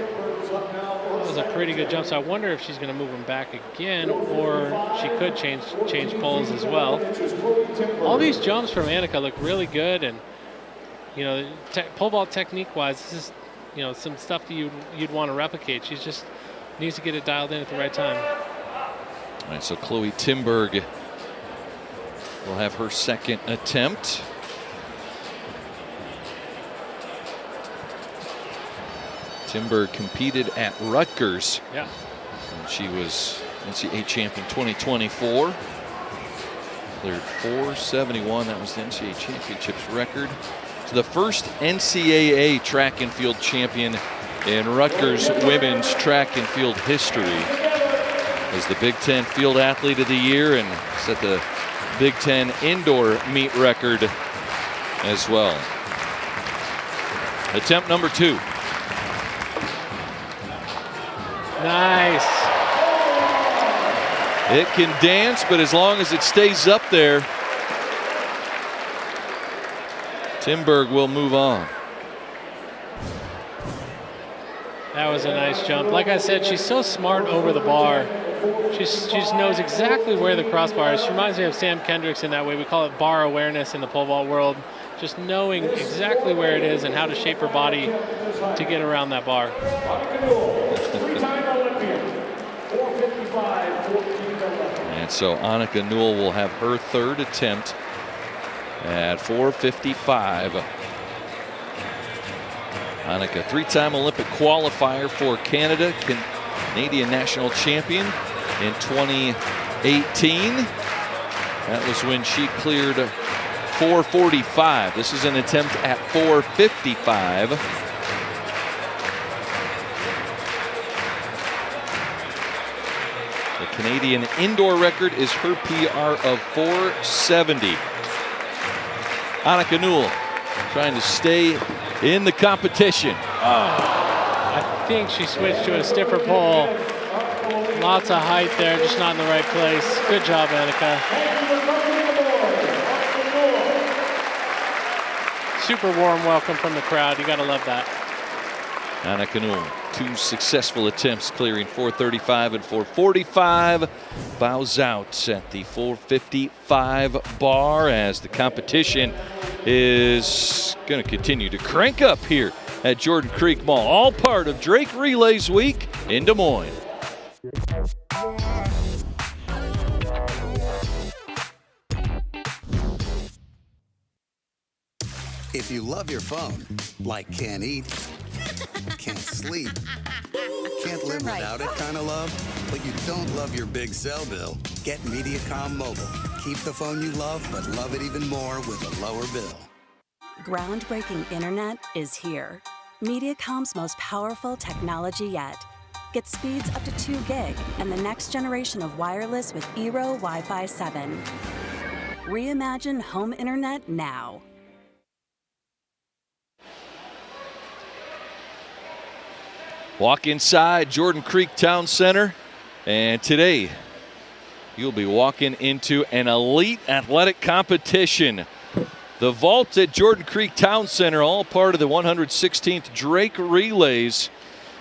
That was a pretty good jump, so I wonder if she's going to move him back again, or she could change poles as well. All these jumps from Annika look really good, and you know, pole vault technique-wise, this is, you know, some stuff that you'd want to replicate. She just needs to get it dialed in at the right time. All right, so Chloe Timberg will have her second attempt. Timberg competed at Rutgers. Yeah. And she was NCAA champion 2024. Cleared 471. That was the NCAA championships record. So the first NCAA track and field champion in Rutgers women's track and field history. As the Big Ten Field Athlete of the Year and set the Big Ten indoor meet record as well. Attempt number 2. Nice. It can dance, but as long as it stays up there, Timberg will move on. That was a nice jump. Like I said, she's so smart over the bar. She just knows exactly where the crossbar is. She reminds me of Sam Kendricks in that way. We call it bar awareness in the pole vault world. Just knowing exactly where it is and how to shape her body to get around that bar. And so Annika Newell will have her third attempt at 4:55. Annika, 3-time Olympic qualifier for Canada, Canadian national champion in 2018. That was when she cleared 4:45. This is an attempt at 4:55. The Canadian indoor record is her PR of 4:70. Annika Newell trying to stay in the competition. I think she switched to a stiffer pole. Lots of height there, just not in the right place. Good job, Annika. Super warm welcome from the crowd. You gotta love that. Annika Newell, 2 successful attempts, clearing 4:35 and 4:45. Bows out at the 4:55 bar as the competition is going to continue to crank up here at Jordan Creek Mall. All part of Drake Relays Week in Des Moines. If you love your phone, like can't eat, can't sleep, can't live without it kind of love, but you don't love your big cell bill, get Mediacom Mobile. Keep the phone you love, but love it even more with a lower bill. Groundbreaking internet is here. Mediacom's most powerful technology yet. Get speeds up to 2 gig and the next generation of wireless with Eero Wi-Fi 7. Reimagine home internet now. Walk inside Jordan Creek Town Center, and today you'll be walking into an elite athletic competition. The vault at Jordan Creek Town Center, all part of the 116th Drake Relays.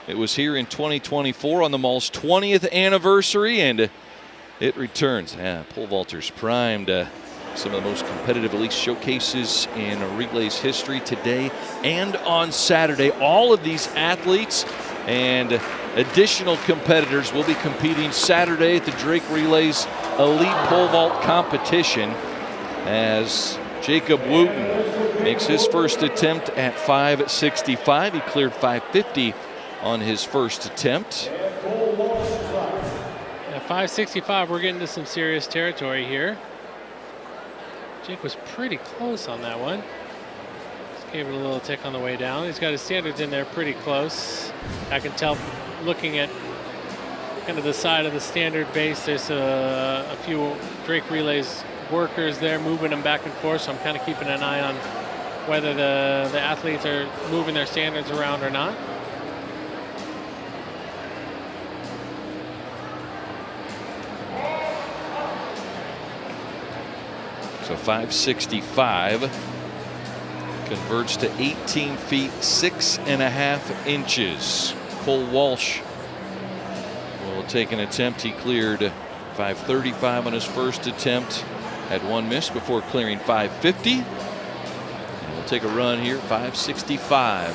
It was here in 2024 on the mall's 20th anniversary, and it returns. Pole vaulters primed. Some of the most competitive elite showcases in relays history today and on Saturday. All of these athletes and additional competitors will be competing Saturday at the Drake Relays Elite Pole Vault Competition as Jacob Wooten makes his first attempt at 5:65. He cleared 5:50 on his first attempt. At 5:65, we're getting to some serious territory here. Jake was pretty close on that one. Just gave it a little tick on the way down. He's got his standards in there pretty close. I can tell looking at kind of the side of the standard base, there's a few Drake Relays workers there moving them back and forth, so I'm kind of keeping an eye on whether the athletes are moving their standards around or not. So 5:65 converts to 18 feet 6.5 inches. Cole Walsh will take an attempt. He cleared 5:35 on his first attempt. Had one miss before clearing 5:50. And we'll take a run here, 5:65.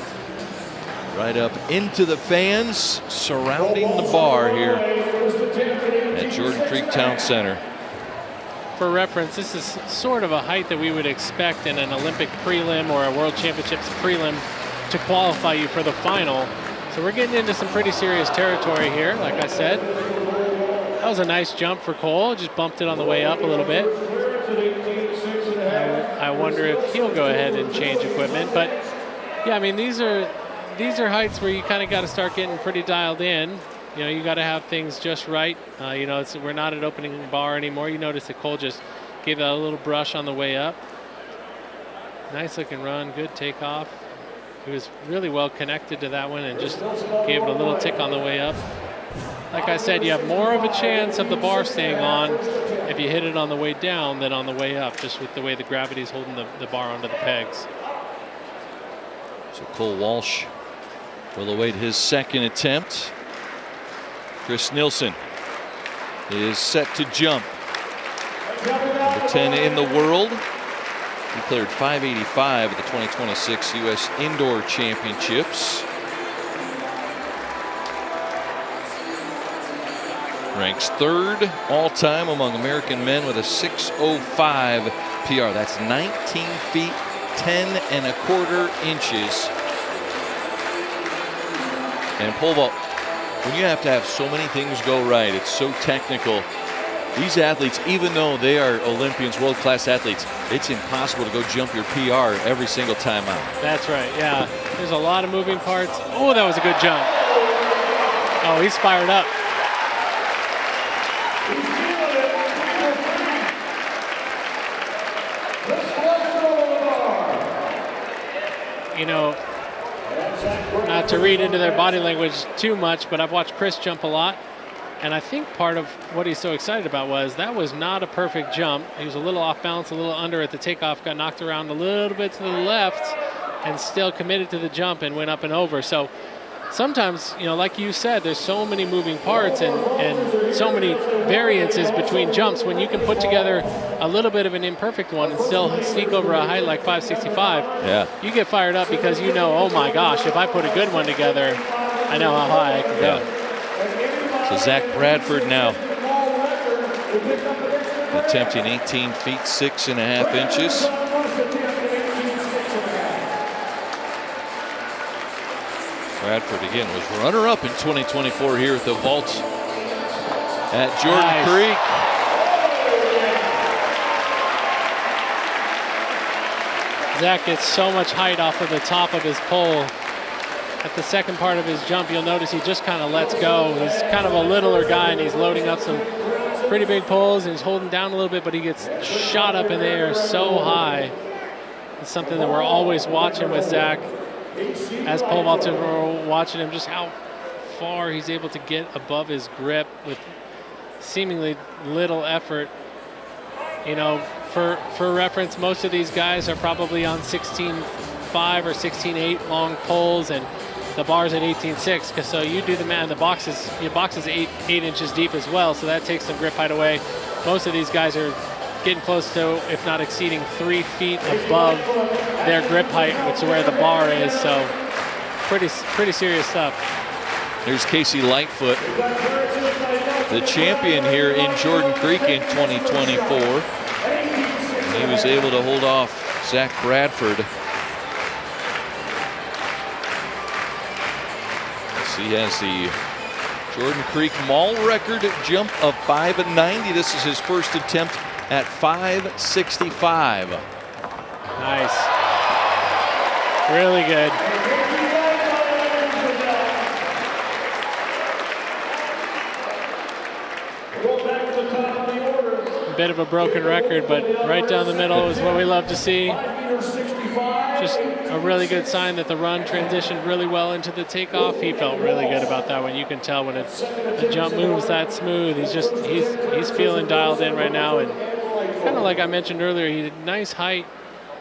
Right up into the fans surrounding the bar here at Jordan Creek Town Center. For reference, this is sort of a height that we would expect in an Olympic prelim or a World Championships prelim to qualify you for the final. So we're getting into some pretty serious territory here, like I said. That was a nice jump for Cole, just bumped it on the way up a little bit. I wonder if he'll go ahead and change equipment. But yeah, I mean, these are heights where you kind of got to start getting pretty dialed in. You know, you got to have things just right. You know, we're not at opening bar anymore. You notice that Cole just gave that a little brush on the way up. Nice looking run, good takeoff. He was really well connected to that one and just gave it a little tick on the way up. Like I said, you have more of a chance of the bar staying on if you hit it on the way down than on the way up, just with the way the gravity is holding the bar onto the pegs. So Cole Walsh will await his second attempt. Chris Nilsson is set to jump. Number 10 in the world. He cleared 5:85 at the 2026 U.S. Indoor Championships. Ranks third all-time among American men with a 6:05 PR. That's 19 feet 10 1/4 inches. And pole vault, when you have to have so many things go right, it's so technical. These athletes, even though they are Olympians, world-class athletes, it's impossible to go jump your PR every single time out. That's right, yeah. There's a lot of moving parts. Oh, that was a good jump. Oh, he's fired up. You know, not to read into their body language too much, but I've watched Chris jump a lot. And I think part of what he's so excited about was that was not a perfect jump. He was a little off balance, a little under at the takeoff, got knocked around a little bit to the left, and still committed to the jump and went up and over. So sometimes, you know, like you said, there's so many moving parts and so many variances between jumps. When you can put together a little bit of an imperfect one and still sneak over a height like 565, yeah, you get fired up because you know, oh my gosh, if I put a good one together, I know how high I can go. So Zach Bradford now attempting 18 feet 6.5 inches. Bradford again was runner-up in 2024 here at the vault at Jordan Creek. Zach gets so much height off of the top of his pole. At the second part of his jump, you'll notice he just kind of lets go. He's kind of a littler guy, and he's loading up some pretty big poles, and he's holding down a little bit, but he gets shot up in the air so high. It's something that we're always watching with Zach. As pole vaulters, we're watching him, just how far he's able to get above his grip with seemingly little effort. You know, for reference, most of these guys are probably on 16.5 or 16.8 long poles, and the bar's at 18.6. So you do the math. Your box is 8 inches deep as well, so that takes some grip height away. Most of these guys are getting close to, if not exceeding, 3 feet above their grip height, which is where the bar is. So pretty serious stuff. There's Casey Lightfoot, the champion here in Jordan Creek in 2024. And he was able to hold off Zach Bradford. He has the Jordan Creek Mall record jump of 5.90. This is his first attempt at 5.65. Nice. Really good. A bit of a broken record, but right down the middle is what we love to see. Just a really good sign that the run transitioned really well into the takeoff. He felt really good about that one. You can tell when the jump moves that smooth. He's feeling dialed in right now, and kind of like I mentioned earlier, he had nice height,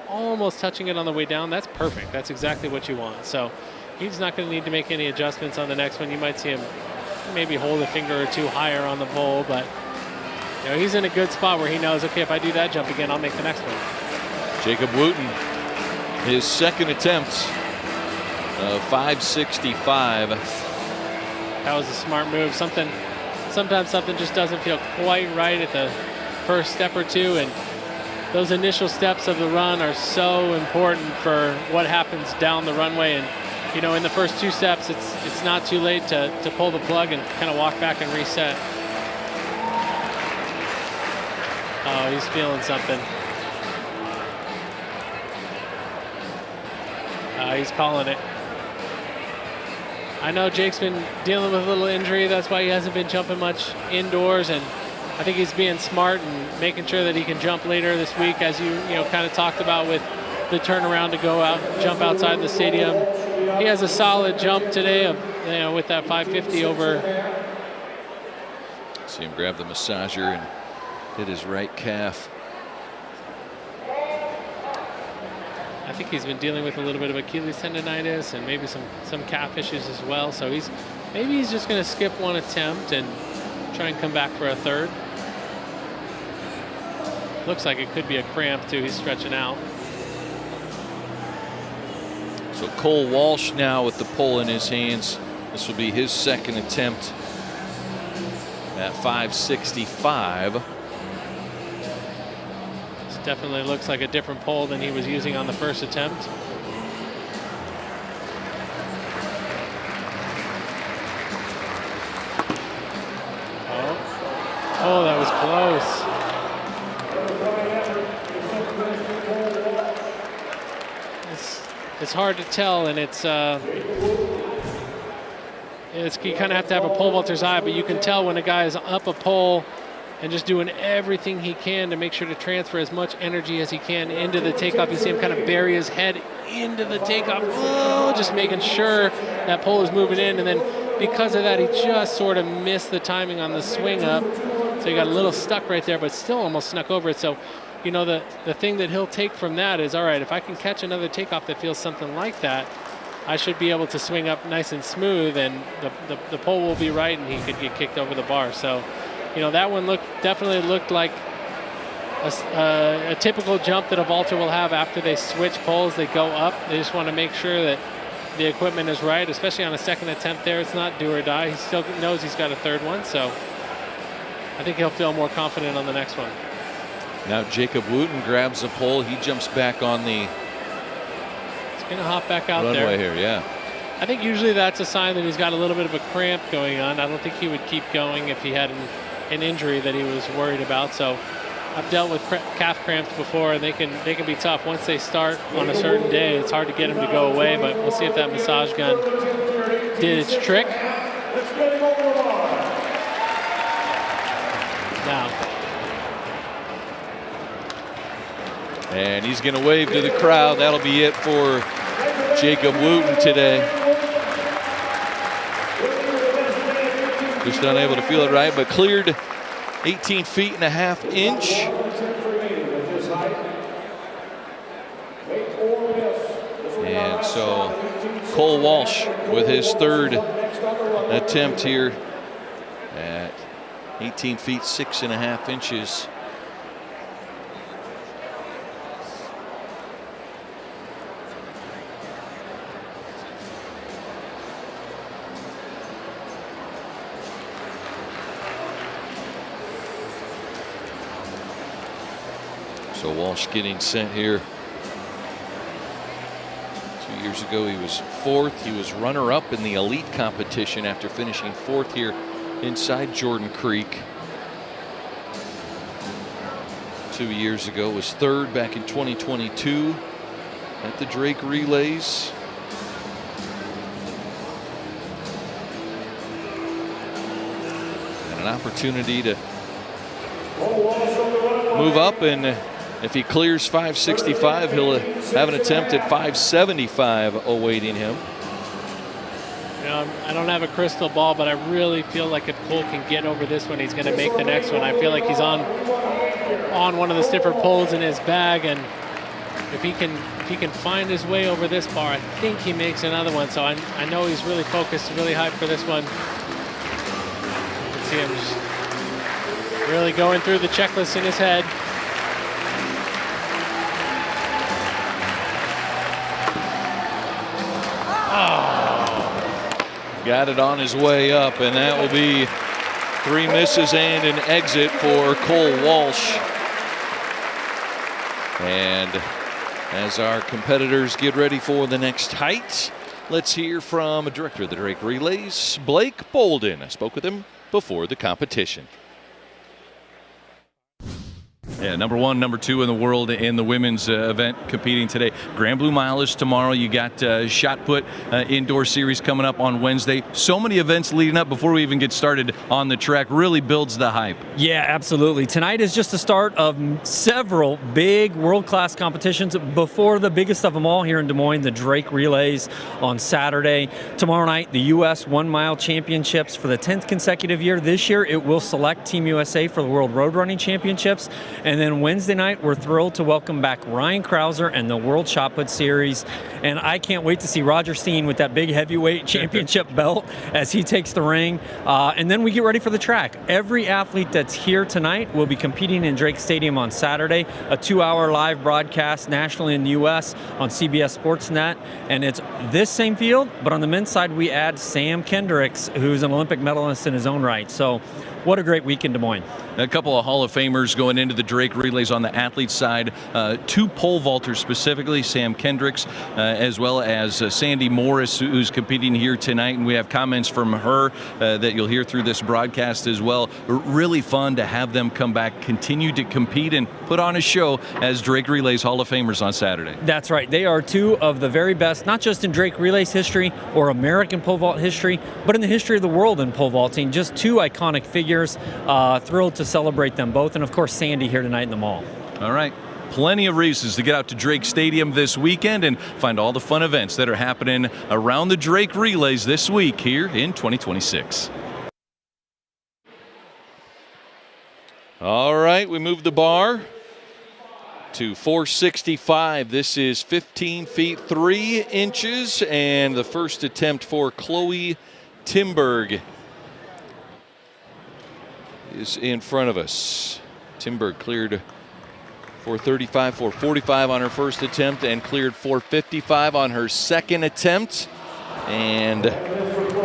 almost touching it on the way down. That's perfect. That's exactly what you want. So he's not going to need to make any adjustments on the next one. You might see him maybe hold a finger or two higher on the pole, but you know, he's in a good spot where he knows, okay, if I do that jump again, I'll make the next one. Jacob Wooten, his second attempt, 565. That was a smart move. Sometimes something just doesn't feel quite right at the first step or two, and those initial steps of the run are so important for what happens down the runway. And you know, in the first 2 steps, it's not too late to pull the plug and kind of walk back and reset. Oh, he's feeling something. He's calling it. I know Jake's been dealing with a little injury. That's why he hasn't been jumping much indoors, and I think he's being smart and making sure that he can jump later this week, as you kind of talked about with the turnaround to go out, jump outside the stadium. He has a solid jump today of, with that 550 over. See him grab the massager and hit his right calf. I think he's been dealing with a little bit of Achilles tendonitis and maybe some calf issues as well. So maybe he's just going to skip one attempt and try and come back for a third. Looks like it could be a cramp too. He's stretching out. So Cole Walsh now with the pole in his hands. This will be his second attempt at 565. Definitely looks like a different pole than he was using on the first attempt. Oh, that was close. It's hard to tell, and you kind of have to have a pole vaulter's eye, but you can tell when a guy is up a pole and just doing everything he can to make sure to transfer as much energy as he can into the takeoff. You see him kind of bury his head into the takeoff, just making sure that pole is moving in, and then because of that, he just sort of missed the timing on the swing up, so he got a little stuck right there, but still almost snuck over it. So, the thing that he'll take from that is, all right, if I can catch another takeoff that feels something like that, I should be able to swing up nice and smooth, and the pole will be right, and he could get kicked over the bar. So, that one definitely looked like a typical jump that a vaulter will have after they switch poles. They go up. They just want to make sure that the equipment is right, especially on a second attempt there. It's not do or die. He still knows he's got a third one, so I think he'll feel more confident on the next one. Now Jacob Wooten grabs the pole. He jumps back on the He's going to hop back out runway there. Here, yeah. I think usually that's a sign that he's got a little bit of a cramp going on. I don't think he would keep going if he had an injury that he was worried about. So I've dealt with calf cramps before, and they can be tough. Once they start on a certain day, it's hard to get them to go away, but we'll see if that massage gun did its trick. Now. And he's going to wave to the crowd. That'll be it for Jacob Wooten today. Just unable to feel it right, but cleared 18 feet and a half inch. And so Cole Walsh with his third attempt here at 18 feet 6.5 inches. So Walsh getting sent here. 2 years ago he was fourth. He was runner-up in the elite competition after finishing fourth here inside Jordan Creek. 2 years ago was third back in 2022 at the Drake Relays. And an opportunity to move up, and if he clears 565, he'll have an attempt at 575 awaiting him. I don't have a crystal ball, but I really feel like if Cole can get over this one, he's going to make the next one. I feel like he's on one of the stiffer poles in his bag, and if he can If he can find his way over this bar, I think he makes another one. So I know he's really focused, really hyped for this one. You can see him just really going through the checklist in his head. Got it on his way up, and that will be 3 misses and an exit for Cole Walsh. And as our competitors get ready for the next height, let's hear from Director of the Drake Relays, Blake Bolden. I spoke with him before the competition. Yeah, number 1, number 2 in the world in the women's event competing today. Grand Blue Mile is tomorrow. You got Shot Put indoor series coming up on Wednesday. So many events leading up before we even get started on the track. Really builds the hype. Yeah, absolutely. Tonight is just the start of several big world-class competitions before the biggest of them all here in Des Moines, the Drake Relays on Saturday. Tomorrow night, the U.S. 1 Mile Championships for the 10th consecutive year. This year, it will select Team USA for the World Road Running Championships. And then Wednesday night, we're thrilled to welcome back Ryan Krauser and the World Shot Put Series. And I can't wait to see Roger Steen with that big heavyweight championship belt as he takes the ring. And then we get ready for the track. Every athlete that's here tonight will be competing in Drake Stadium on Saturday, a 2-hour live broadcast nationally in the U.S. on CBS Sportsnet. And it's this same field, but on the men's side, we add Sam Kendricks, who's an Olympic medalist in his own right. So what a great week in Des Moines. A couple of Hall of Famers going into the Drake Relays on the athlete side. 2 pole vaulters specifically, Sam Kendricks, as well as Sandy Morris, who's competing here tonight. And we have comments from her that you'll hear through this broadcast as well. Really fun to have them come back, continue to compete, and put on a show as Drake Relays Hall of Famers on Saturday. That's right. They are 2 of the very best, not just in Drake Relays history or American pole vault history, but in the history of the world in pole vaulting. Just 2 iconic figures. Thrilled to celebrate them both, and of course Sandy here tonight in the mall. All right, plenty of reasons to get out to Drake Stadium this weekend and find all the fun events that are happening around the Drake Relays this week here in 2026. All right, we move the bar to 465. This is 15 feet 3 inches, and the first attempt for Chloe Timberg is in front of us. Timberg cleared 435, 445 on her first attempt and cleared 455 on her second attempt, and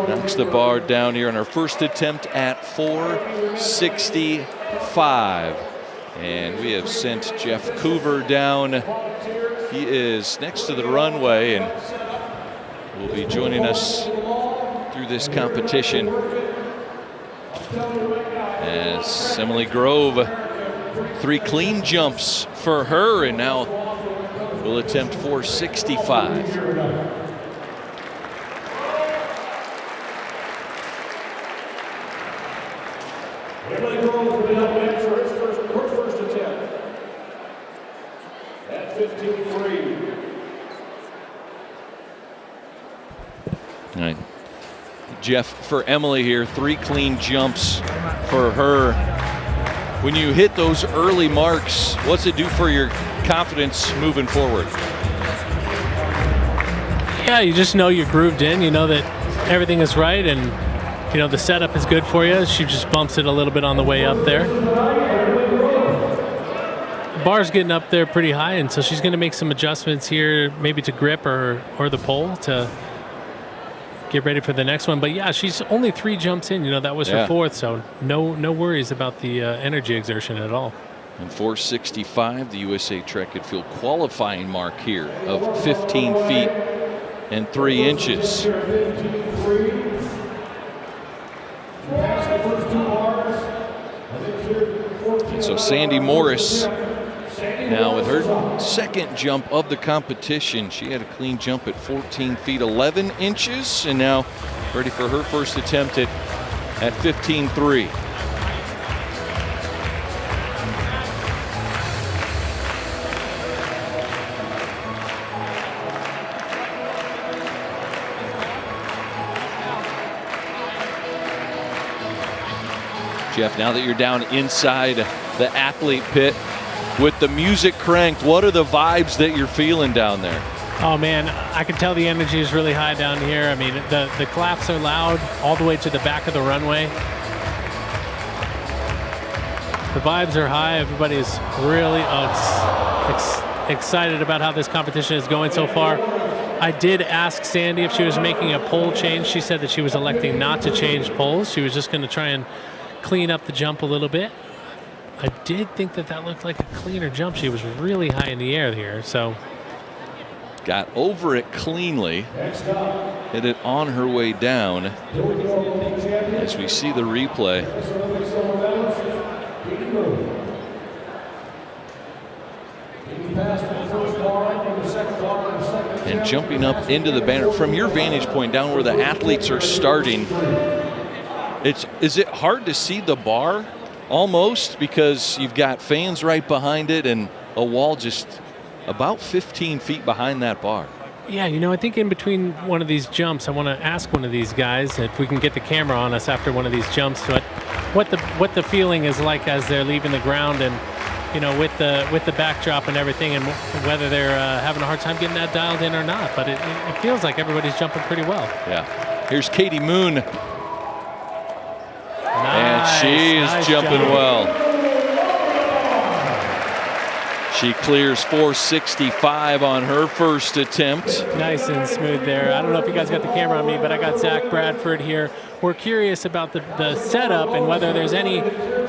knocks the bar down here on her first attempt at 465. And we have sent Jeff Coover down. He is next to the runway and will be joining us through this competition. As Emily Grove, 3 clean jumps for her, and now will attempt 465. Emily Grove will be up next for her first attempt at 15.3. All right. Jeff, for Emily here, 3 clean jumps for her. When you hit those early marks, what's it do for your confidence moving forward? Yeah, you just know you're grooved in. You know that everything is right, and you know the setup is good for you. She just bumps it a little bit on the way up there. The bar's getting up there pretty high, and so she's going to make some adjustments here, maybe to grip or the pole to get ready for the next one. But yeah, she's only 3 jumps in. You know, that was her 4th, so no worries about the energy exertion at all. And 465, the USA Track and Field qualifying mark here of 15 feet and 3 inches. And so Sandy Morris now with her second jump of the competition. She had a clean jump at 14 feet 11 inches, and now ready for her first attempt at 15.3. Jeff, now that you're down inside the athlete pit, with the music cranked, what are the vibes that you're feeling down there? Oh man, I can tell the energy is really high down here. I mean, the claps are loud all the way to the back of the runway. The vibes are high. Everybody's really excited about how this competition is going so far. I did ask Sandy if she was making a pole change. She said that she was electing not to change poles. She was just going to try and clean up the jump a little bit. I did think that looked like a cleaner jump. She was really high in the air here, so. Got over it cleanly, hit it on her way down. As we see the replay. And jumping up into the banner. From your vantage point down where the athletes are starting, is it hard to see the bar almost because you've got fans right behind it and a wall just about 15 feet behind that bar? Yeah, you know, I think in between one of these jumps, I want to ask one of these guys if we can get the camera on us after one of these jumps, what the feeling is like as they're leaving the ground, and you know, with the backdrop and everything, and whether they're having a hard time getting that dialed in or not. But it feels like everybody's jumping pretty well. Yeah. Here's Katie Moon, and she's jumping well. She clears 465 on her first attempt. Nice and smooth there. I don't know if you guys got the camera on me, but I got Zach Bradford here. We're curious about the setup and whether there's any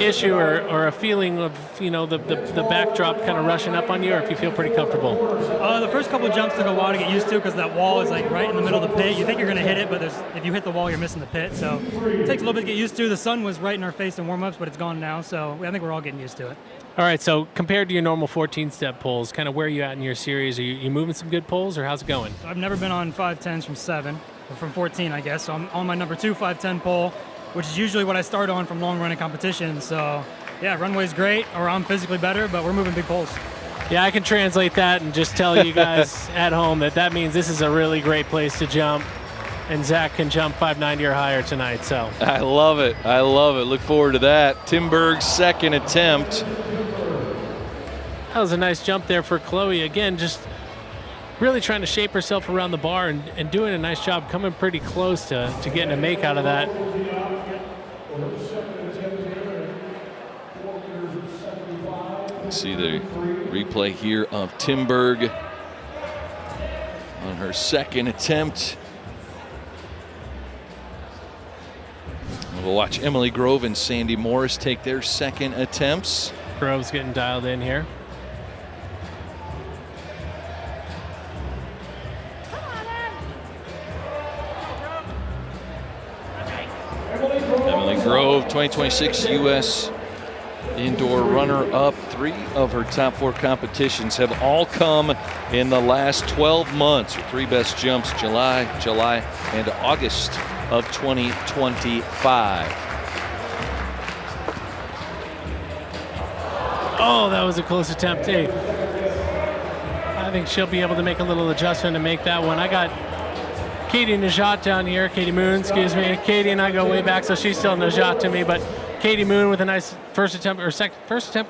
issue or a feeling of, you know, the backdrop kind of rushing up on you, or if you feel pretty comfortable. The first couple of jumps took a while to get used to because that wall is like right in the middle of the pit. You think you're going to hit it, but if you hit the wall, you're missing the pit. So it takes a little bit to get used to. The sun was right in our face in warm-ups, but it's gone now. So I think we're all getting used to it. All right, so compared to your normal 14-step pulls, kind of where are you at in your series? Are you moving some good pulls, or how's it going? I've never been on 510s from 7, or from 14, I guess. So I'm on my number 2 510 pull, which is usually what I start on from long-running competitions. So, yeah, runway's great, or I'm physically better, but we're moving big pulls. Yeah, I can translate that and just tell you guys at home that means this is a really great place to jump. And Zach can jump 590 or higher tonight, so. I love it. I love it. Look forward to that. Timberg's second attempt. That was a nice jump there for Chloe. Again, just really trying to shape herself around the bar and doing a nice job, coming pretty close to getting a make out of that. See the replay here of Timberg on her second attempt. We'll watch Emily Grove and Sandy Morris take their second attempts. Grove's getting dialed in here. Emily Grove, 2026 U.S. Indoor runner-up. 3 of her top 4 competitions have all come in the last 12 months. Her 3 best jumps, July, and August of 2025. Oh, that was a close attempt, too. I think she'll be able to make a little adjustment and make that one. I got Katie Najat down here, Katie Moon, excuse me. Katie and I go way back, so she's still Najat to me, but Katie Moon with a nice first attempt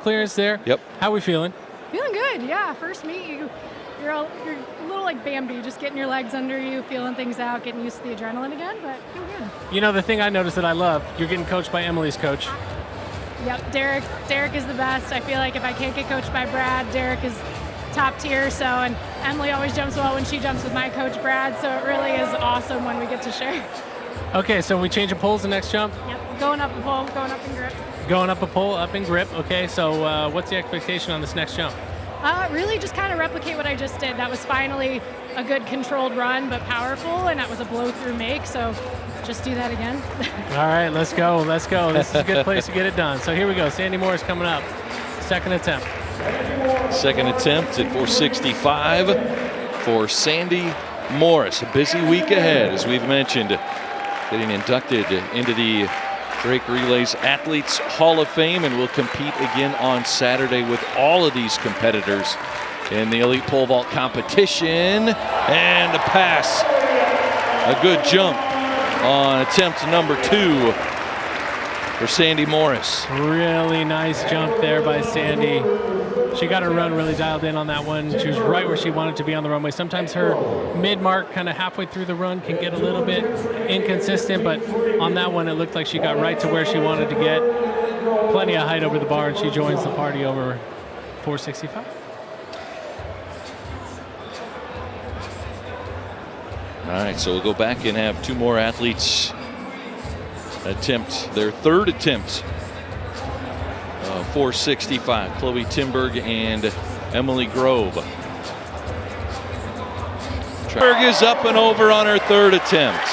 clearance there. Yep. How are we feeling? Feeling good, yeah. First meet, you're a little like Bambi, just getting your legs under you, feeling things out, getting used to the adrenaline again, but feel good. You know, the thing I noticed that I love, you're getting coached by Emily's coach. Yep, Derek is the best. I feel like if I can't get coached by Brad, Derek is top tier. So, and Emily always jumps well when she jumps with my coach Brad, so it really is awesome when we get to share. Okay, so we change the poles the next jump? Yep, going up a pole, going up in grip. Going up a pole, up in grip. Okay, so what's the expectation on this next jump? Really just kind of replicate what I just did. That was finally a good controlled run, but powerful, and that was a blow-through make, so just do that again. All right, let's go. This is a good place to get it done. So here we go. Sandy Morris coming up. Second attempt. Second attempt at 465 for Sandy Morris. A busy week ahead, as we've mentioned, getting inducted into the Drake Relays Athletes Hall of Fame, and will compete again on Saturday with all of these competitors in the elite pole vault competition. And a pass, a good jump on attempt number 2. for Sandy Morris. Really nice jump there by Sandy. She got her run really dialed in on that one. She was right where she wanted to be on the runway. Sometimes her mid-mark kind of halfway through the run can get a little bit inconsistent, but on that one it looked like she got right to where she wanted to get. Plenty of height over the bar, and she joins the party over 465. All right, so we'll go back and have two more athletes attempt their third attempt. 465, Chloe Timberg and Emily Grove. Timberg is up and over on her third attempt.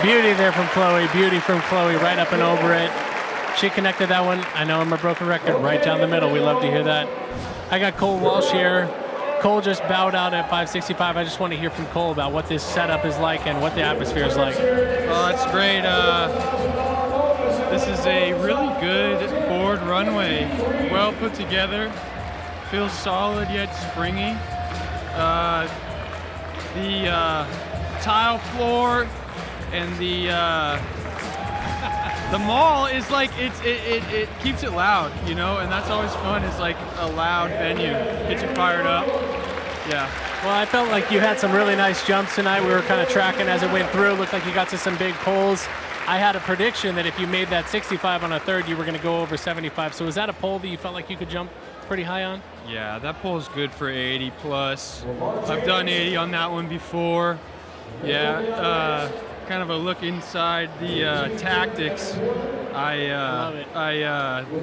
Beauty there from Chloe, beauty from Chloe, right up and over it. She connected that one. I know I'm a broken record, right down the middle. We love to hear that. I got Cole Walsh here. Cole just bowed out at 565. I just want to hear from Cole about what this setup is like and what the atmosphere is like. Well, it's great. This is a really good board runway, well put together, feels solid yet springy. The tile floor and the mall is like it keeps it loud, you know, and that's always fun. It's like a loud venue, gets you fired up. Yeah. Well, I felt like you had some really nice jumps tonight. We were kind of tracking as it went through. Looked like you got to some big pulls. I had a prediction that if you made that 65 on a third, you were going to go over 75. So was that a pole that you felt like you could jump pretty high on? Yeah, that pole is good for 80 plus. I've done 80 on that one before. Yeah, kind of a look inside the tactics. I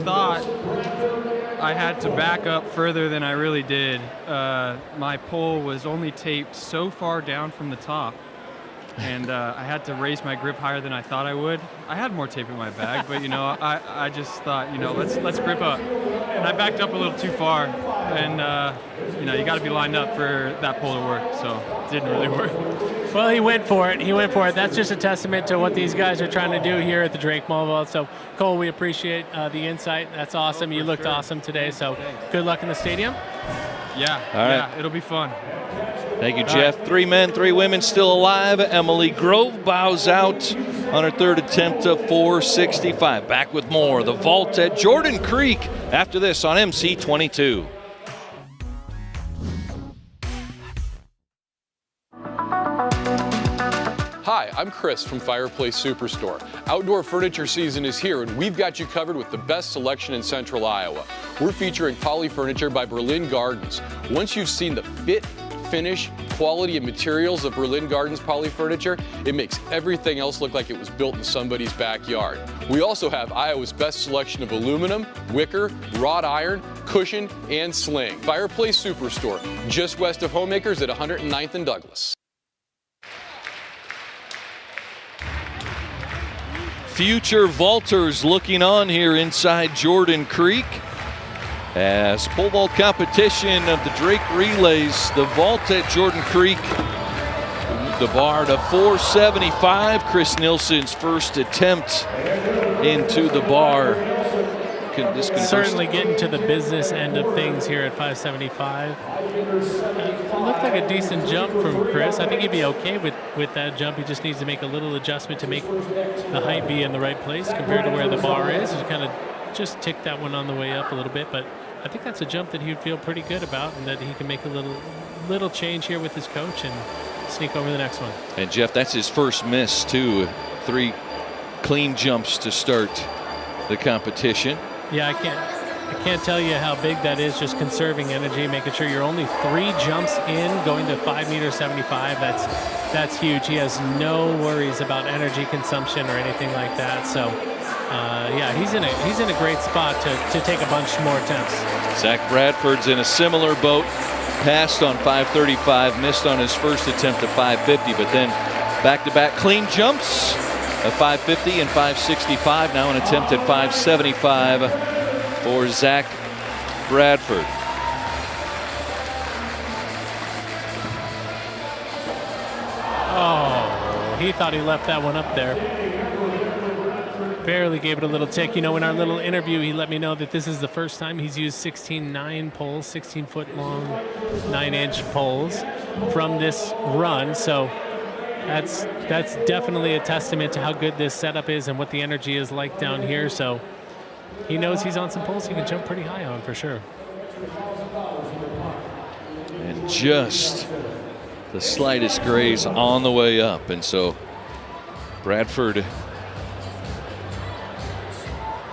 thought I had to back up further than I really did. My pole was only taped so far down from the top, and I had to raise my grip higher than I thought I would. I had more tape in my bag, but you know, I just thought, you know, let's grip up, and I backed up a little too far, and you know, you got to be lined up for that pole to work, so it didn't really work. Well, he went for it. He went for it. That's just a testament to what these guys are trying to do here at the Drake Mall Vault. So, Cole, we appreciate the insight. That's awesome. You looked awesome today. So, good luck in the stadium. Yeah. All right. Yeah, it'll be fun. Thank you, Jeff. Right. 3 men, 3 women still alive. Emily Grove bows out on her third attempt of 465. Back with more. The vault at Jordan Creek after this on MC22. Hi, I'm Chris from Fireplace Superstore. Outdoor furniture season is here, and we've got you covered with the best selection in Central Iowa. We're featuring Poly Furniture by Berlin Gardens. Once you've seen the fit, finish, quality, and materials of Berlin Gardens Poly Furniture, it makes everything else look like it was built in somebody's backyard. We also have Iowa's best selection of aluminum, wicker, wrought iron, cushion, and sling. Fireplace Superstore, just west of Homemakers at 109th and Douglas. Future vaulters looking on here inside Jordan Creek as pole vault competition of the Drake Relays. The vault at Jordan Creek, the bar to 475. Chris Nilsson's first attempt into the bar. Certainly getting to the business end of things here at 575. It looked like a decent jump from Chris. I think he'd be okay with that jump. He just needs to make a little adjustment to make the height be in the right place compared to where the bar is. He kind of just ticked that one on the way up a little bit, but I think that's a jump that he would feel pretty good about, and that he can make a little change here with his coach and sneak over the next one. And Jeff, that's his first miss too. 3 clean jumps to start the competition. Yeah, I can't tell you how big that is, just conserving energy, making sure you're only 3 jumps in, going to 5.75 meters. That's huge. He has no worries about energy consumption or anything like that. So, yeah, he's in a great spot to take a bunch more attempts. Zach Bradford's in a similar boat. Passed on 535, missed on his first attempt at 550, but then back-to-back clean jumps. A 550 and 565, now an attempt at 575 for Zach Bradford. Oh, he thought he left that one up there. Barely gave it a little tick. You know, in our little interview, he let me know that this is the first time he's used 16.9 poles, 16-foot long, 9-inch poles from this run. So that's definitely a testament to how good this setup is and what the energy is like down here. So he knows he's on some poles he can jump pretty high on for sure. And just the slightest graze on the way up. And so Bradford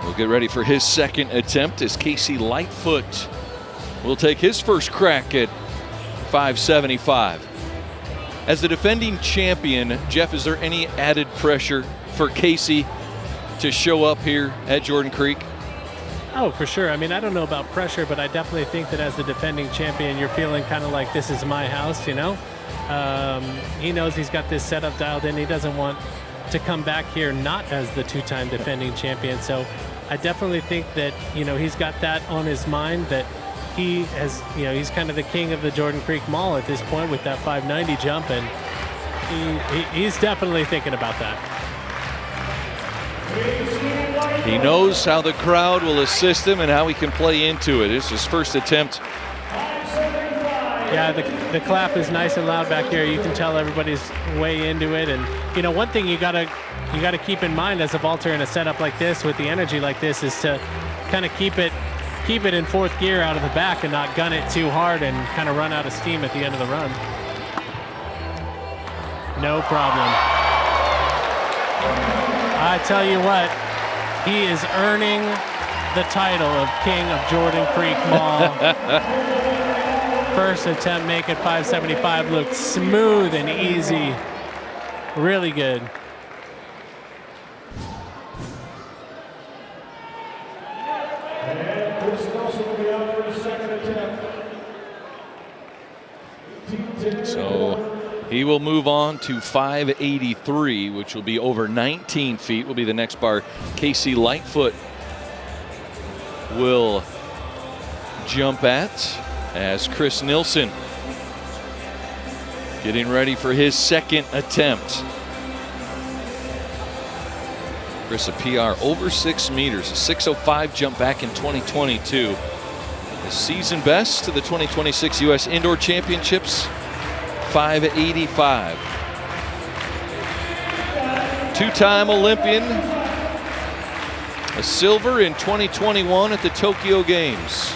will get ready for his second attempt as Casey Lightfoot will take his first crack at 575. As the defending champion, Jeff, is there any added pressure for Casey to show up here at Jordan Creek? Oh, for sure. I mean, I don't know about pressure, but I definitely think that as the defending champion, you're feeling kind of like this is my house, you know? He knows he's got this setup dialed in. He doesn't want to come back here not as the two-time defending champion. So I definitely think that, you know, he's got that on his mind, that he has, you know, he's kind of the king of the Jordan Creek Mall at this point with that 590 jump, and he's definitely thinking about that. He knows how the crowd will assist him and how he can play into it. It's his first attempt. Yeah, the clap is nice and loud back here. You can tell everybody's way into it. And you know, one thing you gotta keep in mind as a vaulter in a setup like this with the energy like this is to kind of keep it in fourth gear out of the back and not gun it too hard and kind of run out of steam at the end of the run. No problem. I tell you what, he is earning the title of King of Jordan Creek Mall. First attempt, make it 575, looked smooth and easy. Really good. So he will move on to 583, which will be over 19 feet, will be the next bar. Casey Lightfoot will jump at, as Chris Nilsson getting ready for his second attempt. Chris, a PR over 6 meters, a 6:05 jump back in 2022. The season best to the 2026 U.S. Indoor Championships, 585. Two-time Olympian, a silver in 2021 at the Tokyo Games.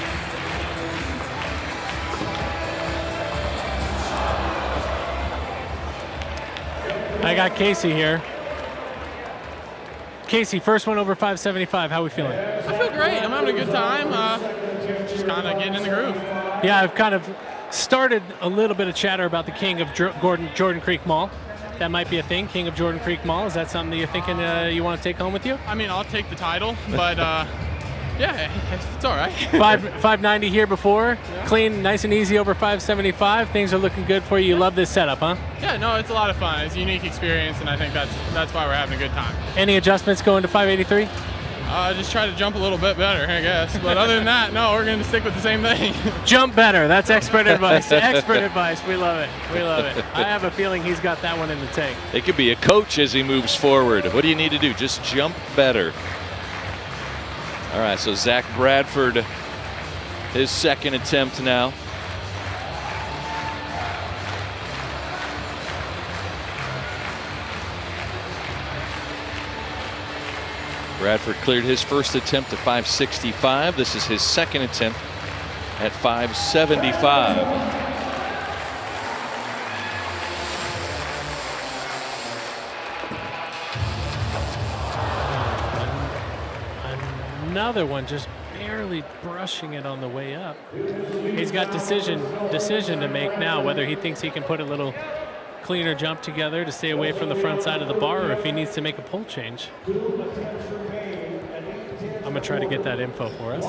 I got Casey here. Casey, first one over 575. How are we feeling? I feel great. I'm having a good time. Just kind of getting in the groove. Yeah, I've kind of started a little bit of chatter about the King of Jordan Creek Mall. That might be a thing, King of Jordan Creek Mall. Is that something that you're thinking you want to take home with you? I mean, I'll take the title, but yeah, it's all right. 590 here before. Yeah. Clean, nice and easy over 575. Things are looking good for you. You love this setup, huh? Yeah, no, it's a lot of fun. It's a unique experience, and I think that's why we're having a good time. Any adjustments going to 583? Just try to jump a little bit better, I guess. But other than that, no, we're going to stick with the same thing. Jump better. That's expert advice. Expert advice. We love it. We love it. I have a feeling he's got that one in the tank. It could be a coach as he moves forward. What do you need to do? Just jump better. All right, so Zach Bradford, his second attempt now. Bradford cleared his first attempt at 565. This is his second attempt at 575. Another one just barely brushing it on the way up. He's got decision to make now, whether he thinks he can put a little cleaner jump together to stay away from the front side of the bar, or if he needs to make a pole change. I'm gonna try to get that info for us.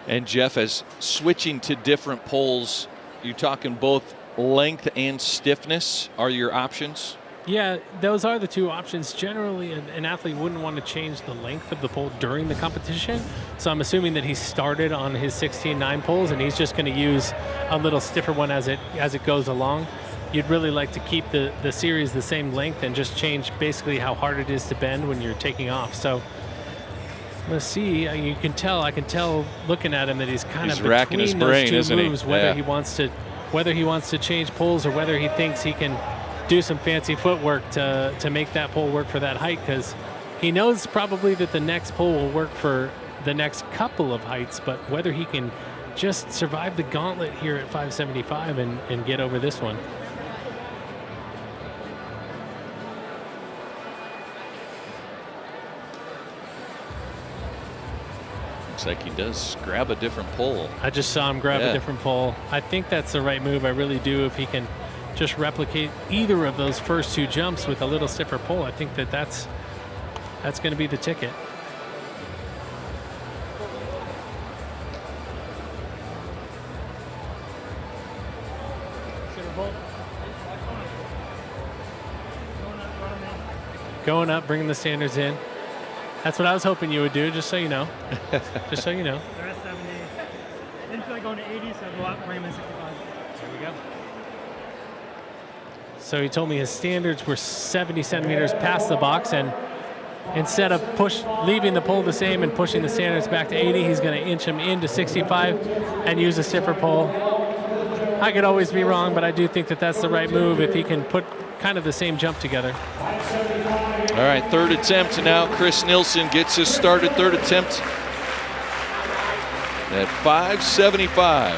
And Jeff, as switching to different poles, you're talking both length and stiffness are your options? Yeah, those are the two options. Generally, an athlete wouldn't want to change the length of the pole during the competition. So I'm assuming that he started on his 16.9 poles and he's just going to use a little stiffer one as it goes along. You'd really like to keep the series the same length and just change basically how hard it is to bend when you're taking off. So Let's see. You can tell. I can tell looking at him that he's kind of racking his between brain, those two isn't he? moves. Whether Yeah. he wants to change poles or whether he thinks he can do some fancy footwork to make that pole work for that height, because he knows probably that the next pole will work for the next couple of heights, but whether he can just survive the gauntlet here at 575 and get over this one. Looks like he does grab a different pole. I just saw him grab a different pole. I think that's the right move. I really do. If he can just replicate either of those first two jumps with a little stiffer pole, I think that's going to be the ticket. Going up, bringing the standards in. That's what I was hoping you would do, just so you know. Just so you know. They're at 70. Didn't feel like going to 80, so go up, bring them in 65. There we go. So he told me his standards were 70 centimeters past the box, and instead of leaving the pole the same and pushing the standards back to 80, he's going to inch him into 65 and use a stiffer pole. I could always be wrong, but I do think that that's the right move if he can put kind of the same jump together. All right, third attempt now. Chris Nilsson gets his started third attempt at 575.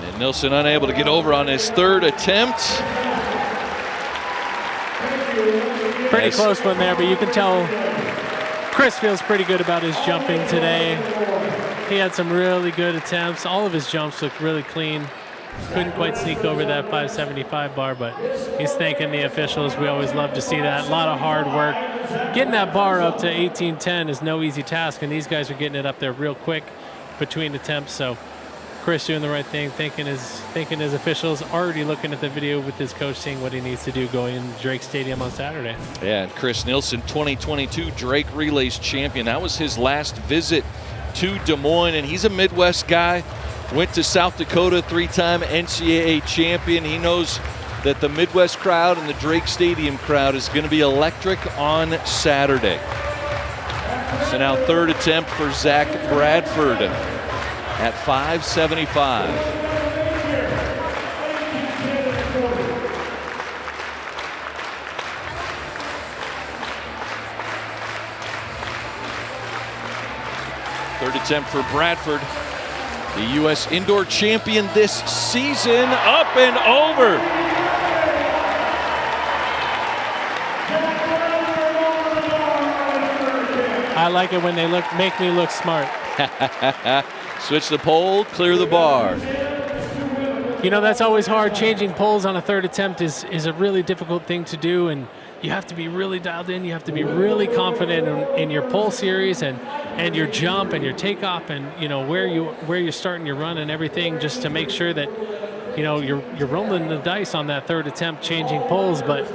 And Nilsson unable to get over on his third attempt. Pretty close one there, but you can tell Chris feels pretty good about his jumping today. He had some really good attempts. All of his jumps looked really clean. Couldn't quite sneak over that 575 bar, but he's thanking the officials. We always love to see that. A lot of hard work. Getting that bar up to 1810 is no easy task, and these guys are getting it up there real quick between attempts. So Chris doing the right thing, thanking his officials, already looking at the video with his coach, seeing what he needs to do going into Drake Stadium on Saturday. Yeah, and Chris Nilsson, 2022 Drake Relays champion. That was his last visit to Des Moines, and he's a Midwest guy. Went to South Dakota, three-time NCAA champion. He knows that the Midwest crowd and the Drake Stadium crowd is going to be electric on Saturday. So now third attempt for Zach Bradford at 575. Third attempt for Bradford, the U.S. indoor champion this season, up and over. I like it when they make me look smart. Switch the pole, clear the bar. You know, that's always hard. Changing poles on a third attempt is a really difficult thing to do, and you have to be really dialed in. You have to be really confident in your pole series and your jump and your takeoff, and you know where you're starting your run and everything, just to make sure that you know you're rolling the dice on that third attempt changing poles. But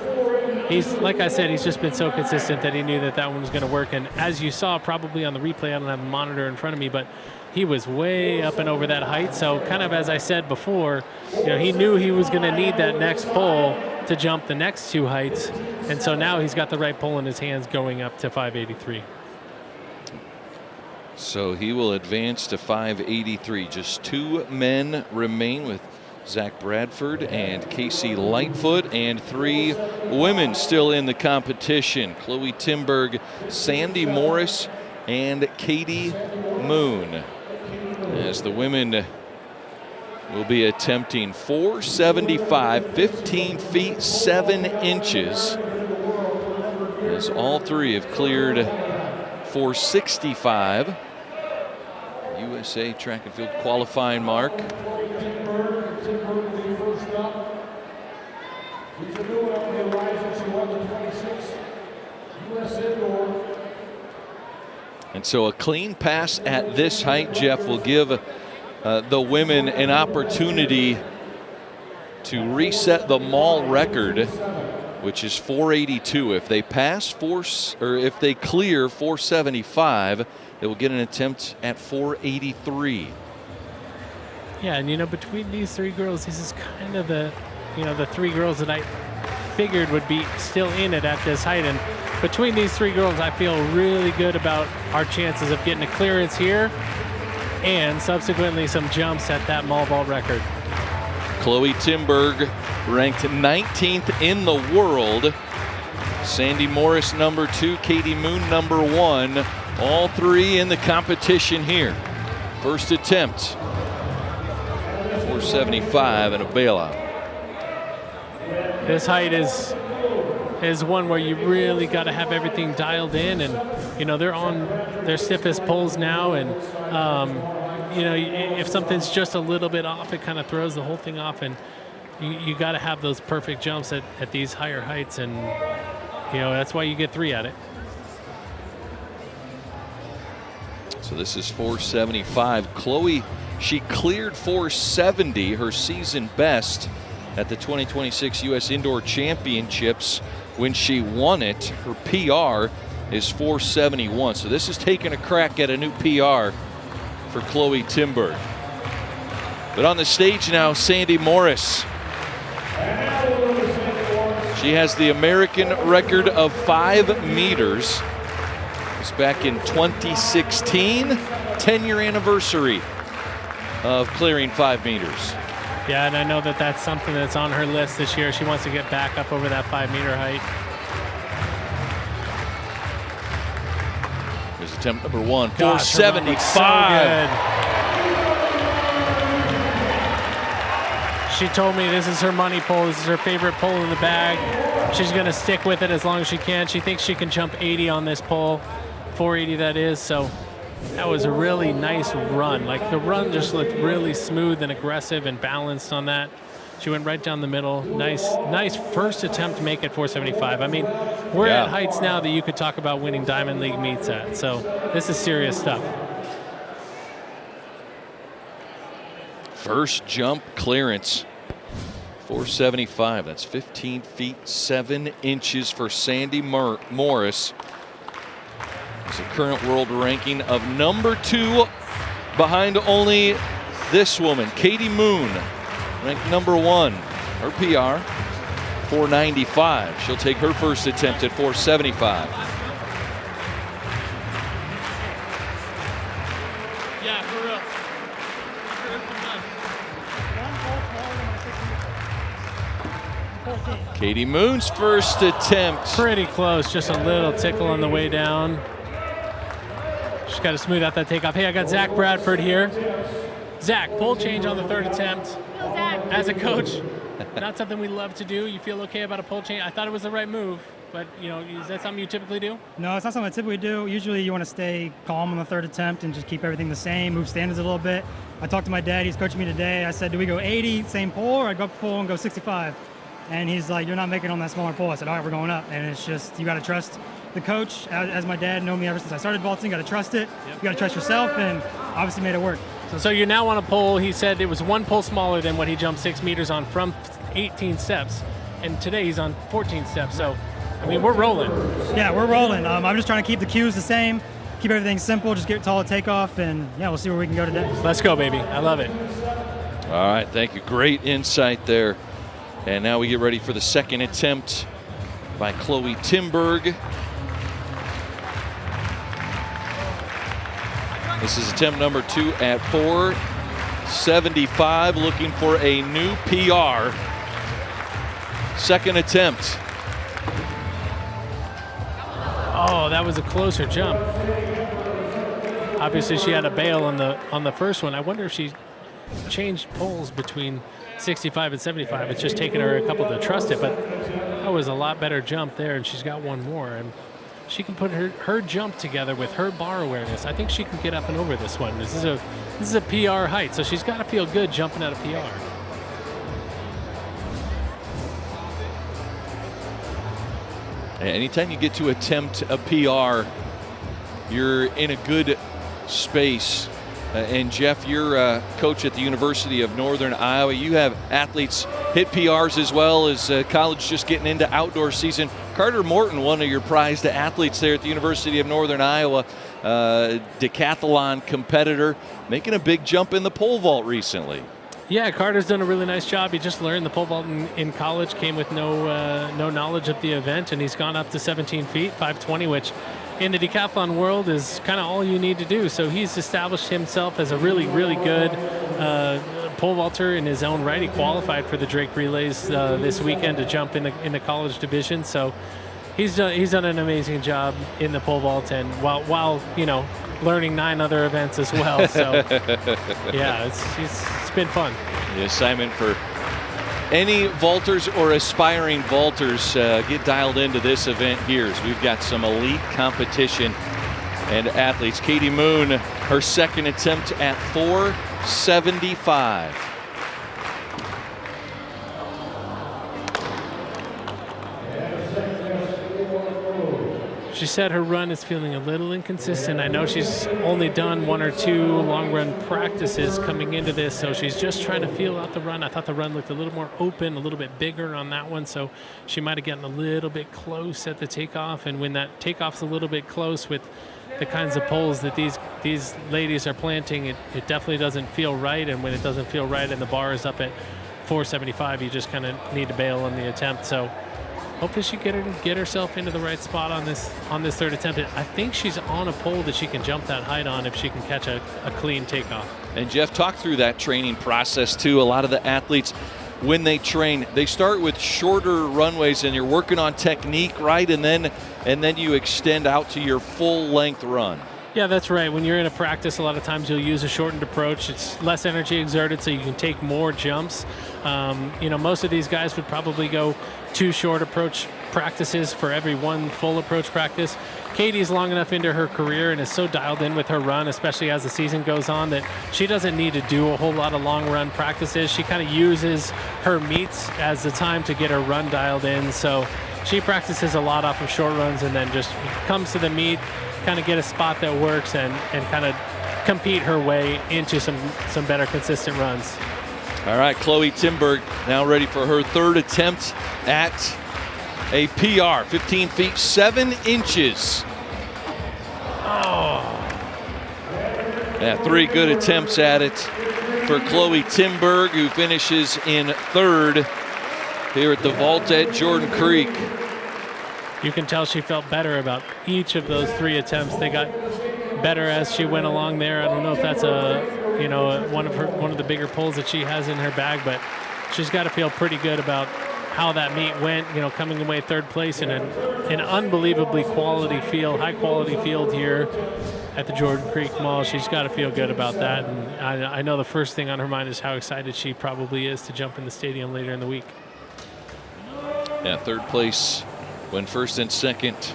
he's, like I said, he's just been so consistent that he knew that one was going to work. And as you saw probably on the replay, I don't have a monitor in front of me, but he was way up and over that height. So kind of as I said before, you know, he knew he was going to need that next pole to jump the next two heights. And so now he's got the right pole in his hands going up to 583. So he will advance to 583. Just two men remain with Zach Bradford and Casey Lightfoot, and three women still in the competition. Chloe Timberg, Sandy Morris, and Katie Moon. As the women will be attempting 475, 15 feet 7 inches. As all three have cleared 465. USA track and field qualifying mark. And so a clean pass at this height, Jeff, will give the women an opportunity to reset the mall record which is 482. If they pass if they clear 475, they will get an attempt at 483. Yeah, and between these three girls, this is kind of the three girls that I figured would be still in it at this height. And between these three girls, I feel really good about our chances of getting a clearance here and subsequently some jumps at that mall vault record. Chloe Timberg ranked 19th in the world. Sandy Morris number 2, Katie Moon number 1. All three in the competition here. First attempt, 475 and a bailout. This height is one where you really got to have everything dialed in, and they're on their stiffest poles now, and if something's just a little bit off, it kind of throws the whole thing off, and you got to have those perfect jumps at these higher heights, and that's why you get 3 at it. So this is 475. Chloe, she cleared 470, her season best at the 2026 U.S. Indoor Championships when she won it. Her PR is 471. So this is taking a crack at a new PR for Chloe Timberg. But on the stage now, Sandy Morris. She has the American record of 5 meters. It's back in 2016, 10-year anniversary of clearing 5 meters. Yeah, and I know that that's something that's on her list this year. She wants to get back up over that 5-meter height. Here's attempt number 1, 475. She told me this is her money pole. This is her favorite pole in the bag. She's going to stick with it as long as she can. She thinks she can jump 80 on this pole, 480 that is. So that was a really nice run. Like, the run just looked really smooth and aggressive and balanced on that. She went right down the middle. Nice first attempt to make it 475. I mean, we're at heights now that you could talk about winning Diamond League meets at. So this is serious stuff. First jump clearance, 475. That's 15 feet 7 inches for Sandy Morris. It's a current world ranking of number 2, behind only this woman, Katie Moon, ranked number 1. Her PR, 495. She'll take her first attempt at 475. Yeah, for real. Katie Moon's first attempt. Pretty close, just a little tickle on the way down. She's got to smooth out that takeoff. Hey, I got Zach Bradford here. Zach, pole change on the 3rd attempt. As a coach, not something we love to do. You feel okay about a pole change? I thought it was the right move, but is that something you typically do? No, it's not something I typically do. Usually you want to stay calm on the 3rd attempt and just keep everything the same, move standards a little bit. I talked to my dad, he's coaching me today. I said, do we go 80, same pole, or I go up pole and go 65? And he's like, you're not making it on that smaller pole. I said, all right, we're going up. And it's just, you got to trust the coach. As my dad known me ever since I started vaulting, you got to trust it. Yep. You got to trust yourself, and obviously made it work. So you're now on a pole. He said it was 1 pole smaller than what he jumped 6 meters on from 18 steps. And today he's on 14 steps. So, I mean, we're rolling. Yeah, we're rolling. I'm just trying to keep the cues the same, keep everything simple, just get taller takeoff, and yeah, we'll see where we can go today. Let's go, baby. I love it. All right, thank you. Great insight there. And now we get ready for the second attempt by Chloe Timberg. This is attempt number 2 at 475, looking for a new PR. Second attempt. Oh, that was a closer jump. Obviously, she had a bail on the first one. I wonder if she changed poles between 65 and 75. It's just taken her a couple to trust it, but that was a lot better jump there, and she's got one more. And she can put her jump together with her bar awareness. I think she can get up and over this one. This is a PR height, so she's got to feel good jumping at a PR. Anytime you get to attempt a PR, you're in a good space And Jeff, you're coach at the University of Northern Iowa. You have athletes hit PRs as well as college just getting into outdoor season. Carter Morton, one of your prized athletes there at the University of Northern Iowa, decathlon competitor, making a big jump in the pole vault recently. Yeah, Carter's done a really nice job. He just learned the pole vault in college, came with no knowledge of the event, and he's gone up to 17 feet, 520, which in the decathlon world is kind of all you need to do. So he's established himself as a really, really good pole vaulter in his own right. He qualified for the Drake Relays this weekend to jump in the college division. So he's done an amazing job in the pole vault, and while learning 9 other events as well. So yeah, it's been fun. The assignment for any vaulters or aspiring vaulters, get dialed into this event here, as we've got some elite competition and athletes. Katie Moon, her second attempt at 475. She said her run is feeling a little inconsistent. I know she's only done 1 or 2 long run practices coming into this, so she's just trying to feel out the run. I thought the run looked a little more open, a little bit bigger on that one, so she might have gotten a little bit close at the takeoff. And when that takeoff's a little bit close with the kinds of poles that these ladies are planting, it definitely doesn't feel right. And when it doesn't feel right and the bar is up at 475, you just kind of need to bail on the attempt. So hopefully she get herself into the right spot on this third attempt. I think she's on a pole that she can jump that height on if she can catch a clean takeoff. And Jeff, talk through that training process too. A lot of the athletes, when they train, they start with shorter runways and you're working on technique, right? And then you extend out to your full length run. Yeah, that's right. When you're in a practice, a lot of times you'll use a shortened approach. It's less energy exerted, so you can take more jumps. Most of these guys would probably go 2 short approach practices for every 1 full approach practice. Katie's long enough into her career and is so dialed in with her run, especially as the season goes on, that she doesn't need to do a whole lot of long run practices. She kind of uses her meets as the time to get her run dialed in. So she practices a lot off of short runs and then just comes to the meet, kind of get a spot that works and kind of compete her way into some better consistent runs. All right, Chloe Timberg now ready for her third attempt at a PR, 15 feet 7 inches. Oh. Yeah, 3 good attempts at it for Chloe Timberg, who finishes in 3rd here at the vault at Jordan Creek. You can tell she felt better about each of those 3 attempts. They got better as she went along there. I don't know if that's one of the bigger pulls that she has in her bag, but she's got to feel pretty good about how that meet went. Coming away 3rd place in an unbelievably high quality field here at the Jordan Creek Mall. She's got to feel good about that, and I know the first thing on her mind is how excited she probably is to jump in the stadium later in the week. Yeah, 3rd place when 1st and 2nd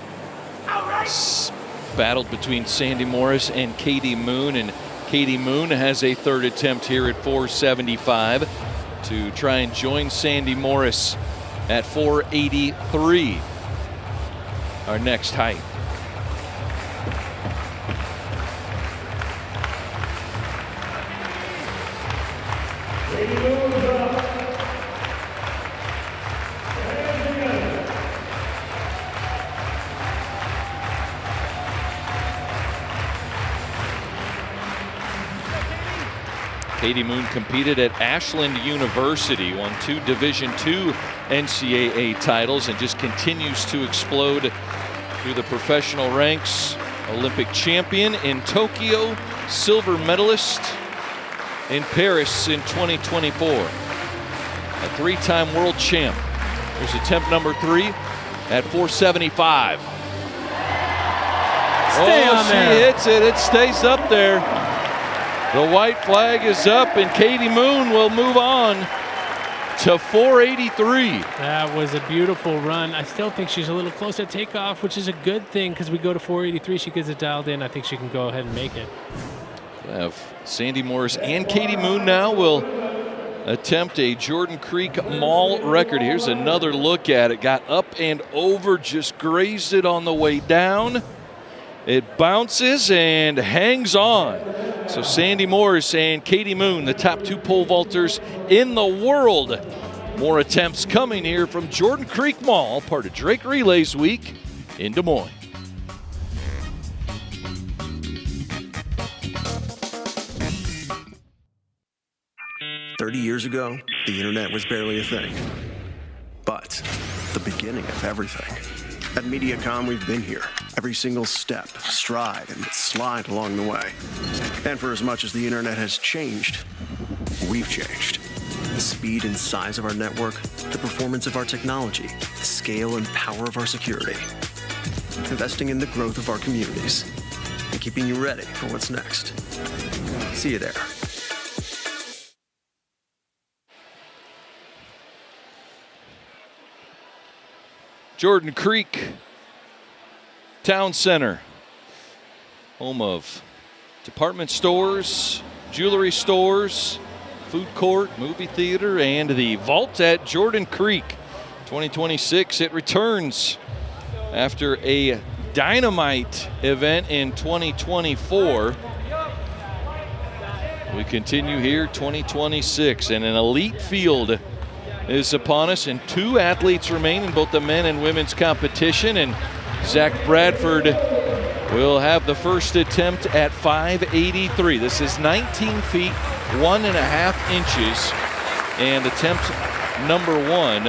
battled between Sandy Morris and Katie Moon, and Katie Moon has a 3rd attempt here at 475 to try and join Sandy Morris at 483, our next height. Katie Moon competed at Ashland University, won 2 Division II NCAA titles, and just continues to explode through the professional ranks. Olympic champion in Tokyo, silver medalist in Paris in 2024. A 3-time world champ. Here's attempt number 3 at 475. She hits it. It stays up there. The white flag is up, and Katie Moon will move on to 483. That was a beautiful run. I still think she's a little close at takeoff, which is a good thing because we go to 483. She gets it dialed in. I think she can go ahead and make it. Sandy Morris and Katie Moon now will attempt a Jordan Creek Mall record. Here's another look at it. Got up and over, just grazed it on the way down. It bounces and hangs on. So Sandy Morris and Katie Moon, the top 2 pole vaulters in the world. More attempts coming here from Jordan Creek Mall, part of Drake Relays Week in Des Moines. Years ago, the internet was barely a thing, but the beginning of everything. At Mediacom, we've been here, every single step, stride, and slide along the way. And for as much as the internet has changed, we've changed. The speed and size of our network, the performance of our technology, the scale and power of our security. Investing in the growth of our communities, and keeping you ready for what's next. See you there. Jordan Creek Town Center, home of department stores, jewelry stores, food court, movie theater, and the vault at Jordan Creek. 2026, it returns after a dynamite event in 2024. We continue here 2026, and an elite field is upon us, and 2 athletes remain in both the men and women's competition, and Zach Bradford will have the first attempt at 583. This is 19 feet 1.5 inches, and attempt number 1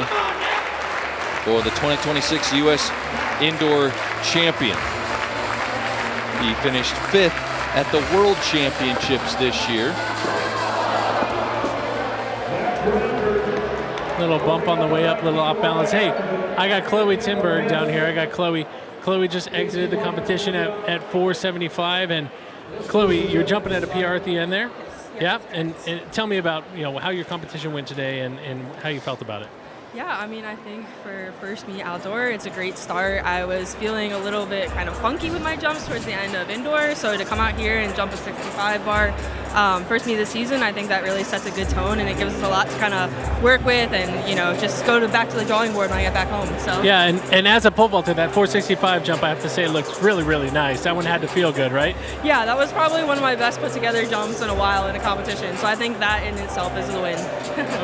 for the 2026 U.S. Indoor Champion. He finished 5th at the World Championships this year. Little bump on the way up, little off balance. Hey, I got Chloe Timberg down here. I got Chloe. Chloe just exited the competition at 475, and Chloe, you're jumping at a PR at the end there. Yeah, and tell me about how your competition went today and how you felt about it. Yeah, I mean, I think for first meet outdoor, it's a great start. I was feeling a little bit kind of funky with my jumps towards the end of indoor, so to come out here and jump a 65 bar, first meet of the season, I think that really sets a good tone, and it gives us a lot to kind of work with and, just go back to the drawing board when I get back home. So yeah, and as a pole vaulter, that 465 jump, I have to say, it looks really, really nice. That one had to feel good, right? Yeah, that was probably one of my best put together jumps in a while in a competition, so I think that in itself is a win.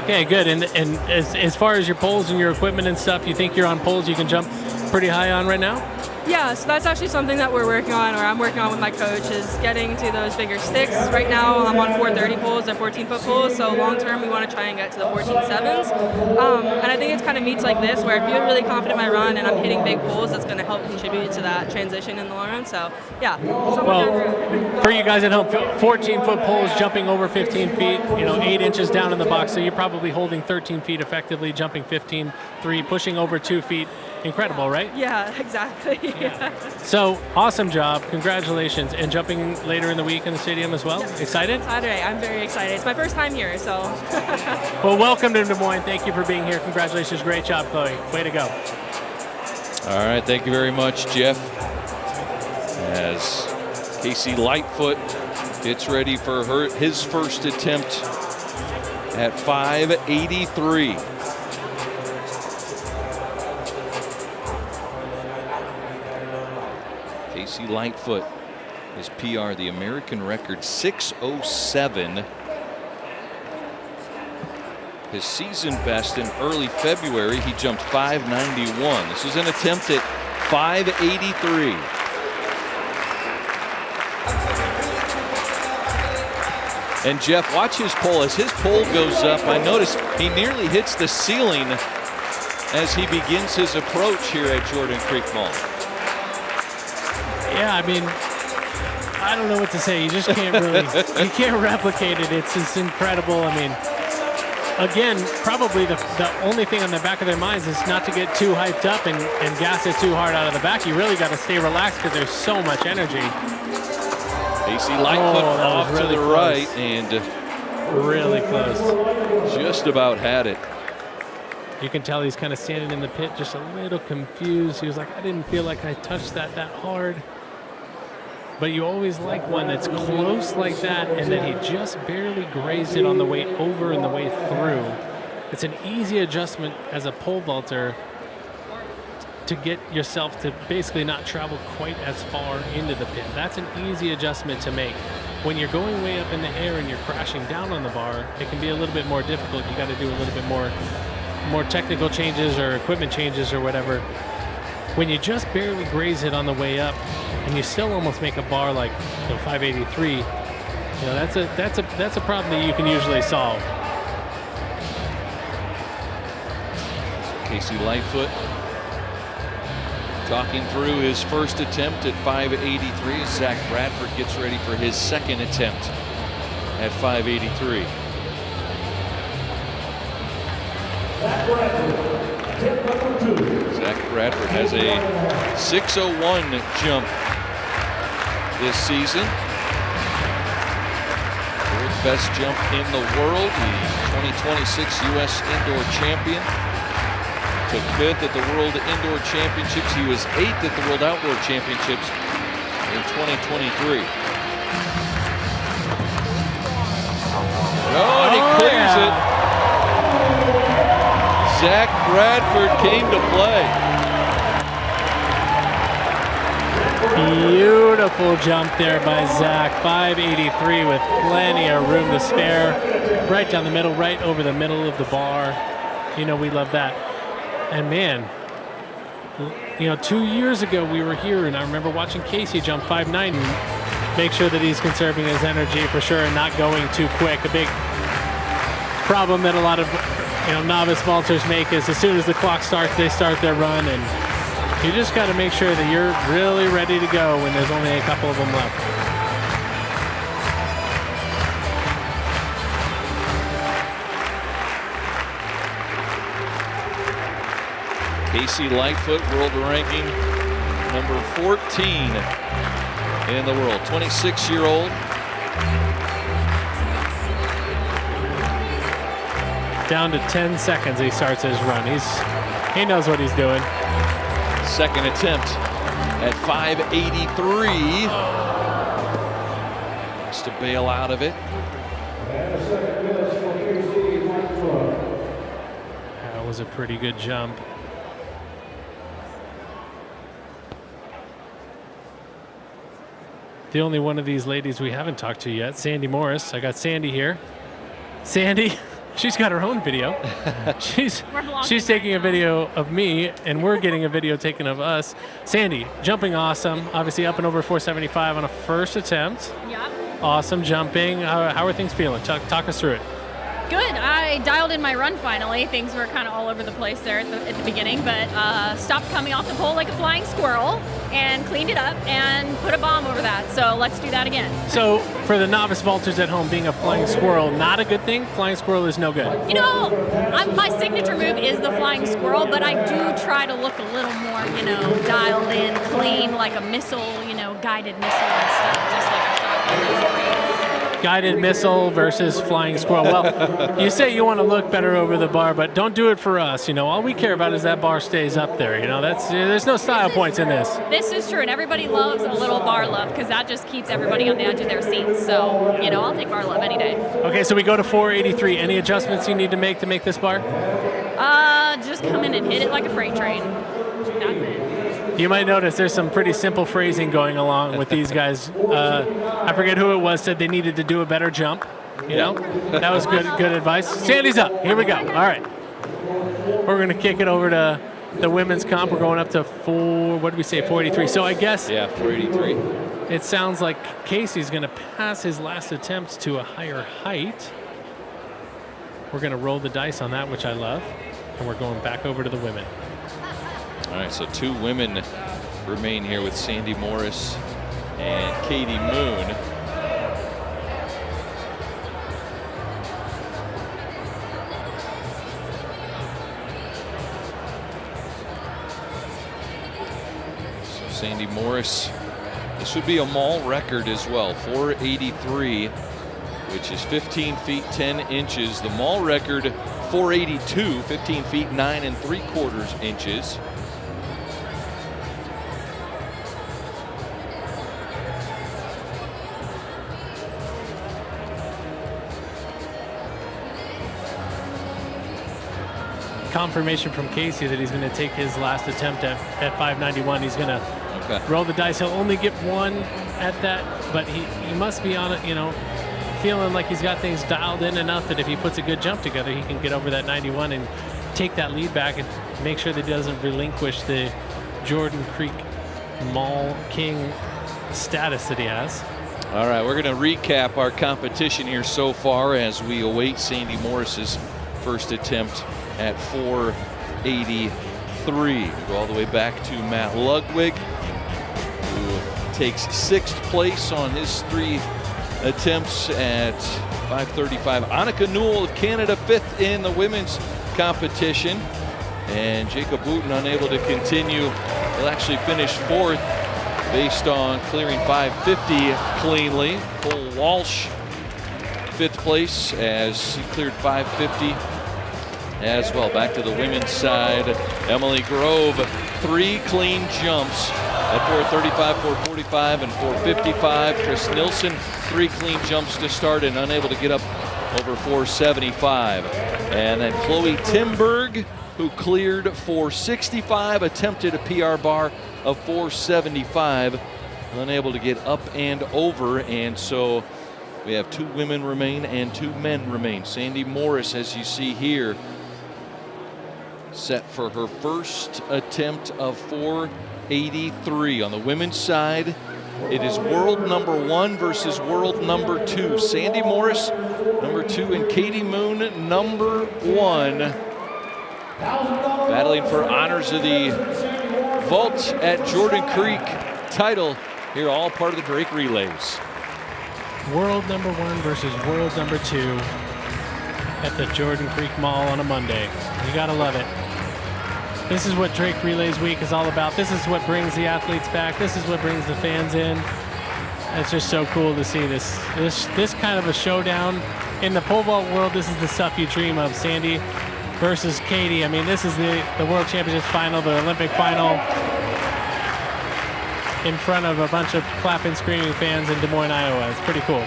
Okay, good. And as far as your poles and your equipment and stuff, you think you're on poles you can jump pretty high on right now? Yeah, so that's actually something that we're working on, or I'm working on with my coach, is getting to those bigger sticks. Right now I'm on 430 poles, they're 14-foot poles, so long term we want to try and get to the 14.7s. And I think it's kind of meets like this where I feel really confident in my run and I'm hitting big poles that's going to help contribute to that transition in the long run. So yeah. Well, for you guys at home, 14-foot poles jumping over 15 feet, 8 inches down in the box, so you're probably holding 13 feet effectively, jumping 15.3, pushing over 2 feet. Incredible, right? Yeah, exactly. Yeah. So, awesome job. Congratulations. And jumping later in the week in the stadium as well. Yeah. Excited? Saturday. I'm very excited. It's my first time here, so. Well, welcome to Des Moines. Thank you for being here. Congratulations. Great job, Chloe. Way to go. All right. Thank you very much, Jeff. As Casey Lightfoot gets ready for his first attempt at 583. Casey Lightfoot, his PR, the American record 6:07. His season best in early February, he jumped 591. This is an attempt at 583. And Jeff, watch his pole. As his pole goes up, I notice he nearly hits the ceiling as he begins his approach here at Jordan Creek Mall. Yeah, I mean, I don't know what to say. You just can't really, you can't replicate it. It's incredible. I mean, again, probably the only thing on the back of their minds is not to get too hyped up and gas it too hard out of the back. You really got to stay relaxed because there's so much energy. Casey Lightfoot off really to the close. Right and really close. Just about had it. You can tell he's kind of standing in the pit just a little confused. He was like, I didn't feel like I touched that hard. But you always like one that's close like that and then he just barely grazed it on the way over and the way through. It's an easy adjustment as a pole vaulter to get yourself to basically not travel quite as far into the pit. That's an easy adjustment to make. When you're going way up in the air and you're crashing down on the bar, it can be a little bit more difficult. You got to do a little bit more technical changes or equipment changes or whatever. When you just barely graze it on the way up, and you still almost make a bar like 583, that's a problem that you can usually solve. Casey Lightfoot talking through his first attempt at 583 as Zach Bradford gets ready for his second attempt at 583. Zach Bradford has a 601 jump this season. Fourth best jump in the world, the 2026 U.S. Indoor Champion. Took 5th at the World Indoor Championships. He was 8th at the World Outdoor Championships in 2023. Oh, and he clears it. Zach Bradford came to play. Beautiful jump there by Zach. 583 with plenty of room to spare. Right down the middle, right over the middle of the bar. You know, we love that. And man, 2 years ago we were here and I remember watching Casey jump 590. Make sure that he's conserving his energy for sure and not going too quick. A big problem that a lot of novice vaulters make is as soon as the clock starts, they start their run, and you just got to make sure that you're really ready to go when there's only a couple of them left. Casey Lightfoot, world ranking number 14 in the world, 26-year-old. Down to 10 seconds he starts his run. He knows what he's doing. Second attempt at 583. Has to bail out of it. That was a pretty good jump. The only one of these ladies we haven't talked to yet, Sandy Morris. I got Sandy here. Sandy, she's got her own video. She's taking a video of me, and we're getting a video taken of us. Sandy, jumping awesome. Obviously up and over 475 on a first attempt. Yep. Awesome jumping. How are things feeling? Talk us through it. Good. I dialed in my run finally. Things were kind of all over the place there at the beginning, but stopped coming off the pole like a flying squirrel and cleaned it up and put a bomb over that. So let's do that again. So for the novice vaulters at home, being a flying squirrel, not a good thing? Flying squirrel is no good. My signature move is the flying squirrel, but I do try to look a little more, dialed in, clean, like a missile, guided missile and stuff, just like I shot in this race. Guided missile versus flying squirrel. Well, you say you want to look better over the bar, but don't do it for us. All we care about is that bar stays up there. There's no style points in this. This is true, and everybody loves a little bar love because that just keeps everybody on the edge of their seats. So, I'll take bar love any day. Okay, so we go to 483. Any adjustments you need to make this bar? Just come in and hit it like a freight train. That's it. You might notice there's some pretty simple phrasing going along with these guys. I forget who it was said they needed to do a better jump. That was good advice. Sandy's up. Here we go. All right. We're going to kick it over to the women's comp. We're going up to 483. So I guess. Yeah, 483. It sounds like Casey's going to pass his last attempt to a higher height. We're going to roll the dice on that, which I love. And we're going back over to the women. All right, so 2 women remain here with Sandy Morris and Katie Moon. So Sandy Morris, this would be a mall record as well, 483, which is 15 feet 10 inches. The mall record, 482, 15 feet 9 3/4 inches. confirmation from Casey that he's going to take his last attempt at 591. He's going to roll the dice. He'll only get one at that, but he must be on it, you know, feeling like he's got things dialed in enough that if he puts a good jump together, he can get over that 91 and take that lead back and make sure that he doesn't relinquish the Jordan Creek Mall King status that he has. All right, we're going to recap our competition here so far as we await Sandy Morris's first attempt at 483. We go all the way back to Matt Ludwig, who takes 6th place on his 3 attempts at 535. Annika Newell of Canada 5th in the women's competition. And Jacob Wooten unable to continue. He'll actually finish 4th based on clearing 550 cleanly. Cole Walsh 5th place as he cleared 550 as well. Back to the women's side. Emily Grove 3 clean jumps at 435, 445, and 455. Chris Nilsson 3 clean jumps to start and unable to get up over 475. And then Chloe Timberg, who cleared 465, attempted a PR bar of 475, unable to get up and over. And so we have 2 women remain and 2 men remain. Sandy Morris, as you see here, set for her first attempt of 483. On the women's side, it is world number 1 versus world number 2. Sandy Morris, number 2, and Katie Moon, number 1. Battling for honors of the vault at Jordan Creek title here, all part of the Drake Relays. World number 1 versus world number 2 at the Jordan Creek Mall on a Monday. You gotta love it. This is what Drake Relays Week is all about. This is what brings the athletes back. This is what brings the fans in. It's just so cool to see this kind of a showdown in the pole vault world. This is the stuff you dream of. Sandy versus Katie. I mean, this is the World Championships final, the Olympic final, in front of a bunch of clapping, screaming fans in Des Moines, Iowa. It's pretty cool.